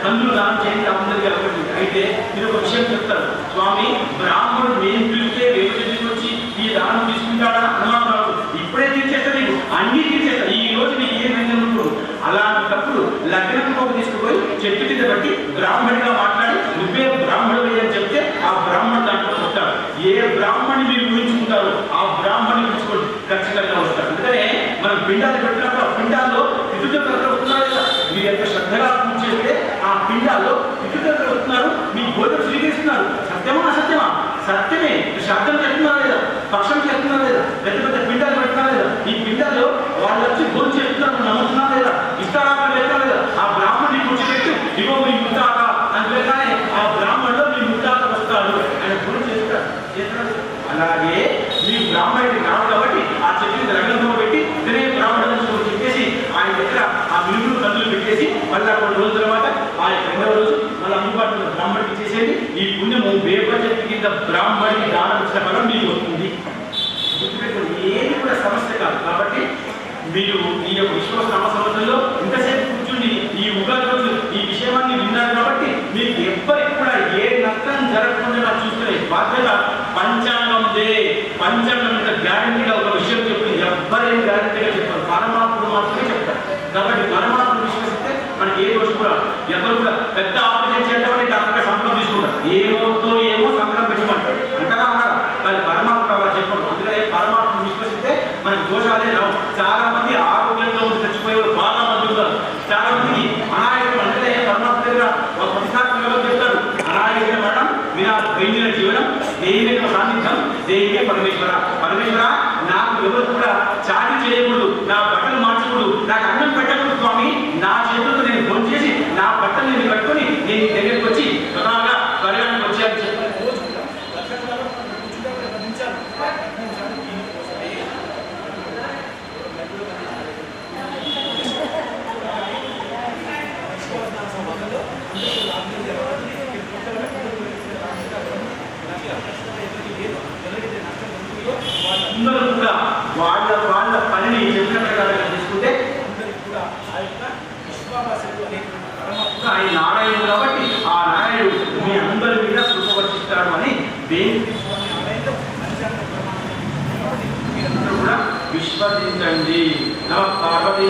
కందులు దానం చేయండి అందరికీ అవకాశం ఉంది. అయితే మీరు ఒక విషయం చెప్తారు, స్వామి బ్రాహ్మణుడు మేము పిలిస్తే వేప చెట్టుకి వచ్చి ఈ దానం తీసుకుంటాడా అనుమానం రాదు, ఇప్పుడే తీర్చేస్తా నీకు అన్ని తీర్చేస్తా, ఈ రోజు నీకు ఏం రంగం ఉంటుంది. అలాంటప్పుడు లగ్నం కోపం తీసుకుపోయి చెట్టు కింద బట్టి బ్రాహ్మణిగా మాట్లాడి నువ్వే బ్రాహ్మణుడు అని చెప్తే ఆ బ్రాహ్మణుడు దాంట్లో వస్తాడు. ఏ బ్రాహ్మణి మీరు ఊహించుకుంటారో ఆ బ్రాహ్మణి ఊహించుకోండి ఖచ్చితంగా వస్తాడు. అందుకనే మనం పిండాలు పెట్టినప్పుడు ఆ పిండాల్లో పితృదేవతలు వస్తున్నారు కదా, మీరు ఎంత శ్రద్ధగా పూజ చేస్తే ఆ పిండాల్లో పితృదేవతలు వస్తున్నారు, మీ భోజనం స్వీకరిస్తున్నారు. సత్యమా అసత్యమా? సత్యమే. శ్రద్ధం చేస్తున్నారు లేదా, పక్షం చేస్తున్నారు లేదా, పెద్ద పెద్ద పిండాలు పెడుతున్నారు లేదా, ఈ పిండాల్లో వాళ్ళు వచ్చి భోజనం చేస్తున్నారు నమ్ముతున్నారు లేదా, ఇస్తారా పెడతారు లేదా, ఆ బ్రాహ్మణుని కూర్చోబెట్టి ఇగో మీ ముద్దాత అని పెట్టానే ఆ బ్రాహ్మణుడు మీ ముద్దాత వస్తాడు ఆయన భోజనం చేస్తాడు. అలాగే మీ బ్రాహ్మణుడికి కాదు కాబట్టి ఆ చెట్టుని రంగంలో పెట్టి ఇదే బ్రాహ్మణుడు చెప్పేసి ఆయన దగ్గర ఆ మినుములు కందులు పెట్టేసి మళ్ళీ కొన్ని రోజుల తర్వాత ఆ రెండవ రోజు మళ్ళీ అందుబాటులో బ్రాహ్మణుడికి ఇచ్చేసేది. ఈ పుణ్యము వేప చెట్టు కింద బ్రాహ్మణుడికి దానం ఇచ్చిన ఫలం మీకు వస్తుంది. ఏది కూడా సమస్య కాదు. కాబట్టి మీరు ఈ యొక్క విశ్వాస సంవత్సరంలో ఇంతసేపు కూర్చుండి ఈ ఉగాది రోజు ఈ విషయాన్ని విన్నారు కాబట్టి మీకు ఎవ్వరికి కూడా ఏ నష్టం జరగకుండా చూసుకునే బాధ్యత పంచాంగం దే. పంచాంగం మీద గ్యారంటీగా ఒక విషయం చెప్తుంది, ఎవ్వరేం గ్యారంటీగా చెప్తారు, పరమాత్ముడు మాత్రమే చెప్తారు. కాబట్టి పరమాత్ముడు విశ్వసిస్తే మనకి ఏ రోజు కూడా ఎవరు కూడా పెద్ద ఆపరేషన్ చేద్దామని డాక్టర్ సంతకం తీసుకుంటారు, ఏమవుతో ఏమో సంతకం పెట్టమంటారు అంతగా అన్నారా, కానీ పరమాత్ముడు అలా చెప్పండి. అందుకనే పరమాత్ముడు విశ్వసిస్తే మనకి దోషాలే రావు. చాలా మంది ఆరోగ్యంగా ఉండి చచ్చిపోయేవారు బాగా మంది ఉన్నారు. చాలా మందికి అనారోగ్యం అంటే పరమాత్మ దగ్గర ఒక ప్రతిష్టాత్మకంగా చెప్తారు, అనారోగ్య మరణం వినా దైన్య జీవనం దైవిక సాన్నిధ్యం దైవే పరమేశ్వర. పరమేశ్వర నాకు ఎవరు కూడా చాటి చేయకూడదు, నా బట్టలు మార్చకూడదు, నాకు అన్నం పెట్టకూడదు స్వామి, నా చేతులతో నేను భోజనం చేసి నా బట్టలు నేను కట్టుకొని నేను దగ్గరికి వచ్చి స్వతహాగా పరిగణకు వచ్చాను చెప్పాను. అందరూ కూడా వాళ్ళ వాళ్ళ పనిని చెప్పిన ప్రకారంగా తీసుకుంటే ఆయన నారాయణుడు కాబట్టి ఆ నారాయణుడు మీ అందరి మీద కృపవర్తిస్తాడు అని దేనికి మీరందరూ కూడా విశ్వసించండి. నమః పార్వతీ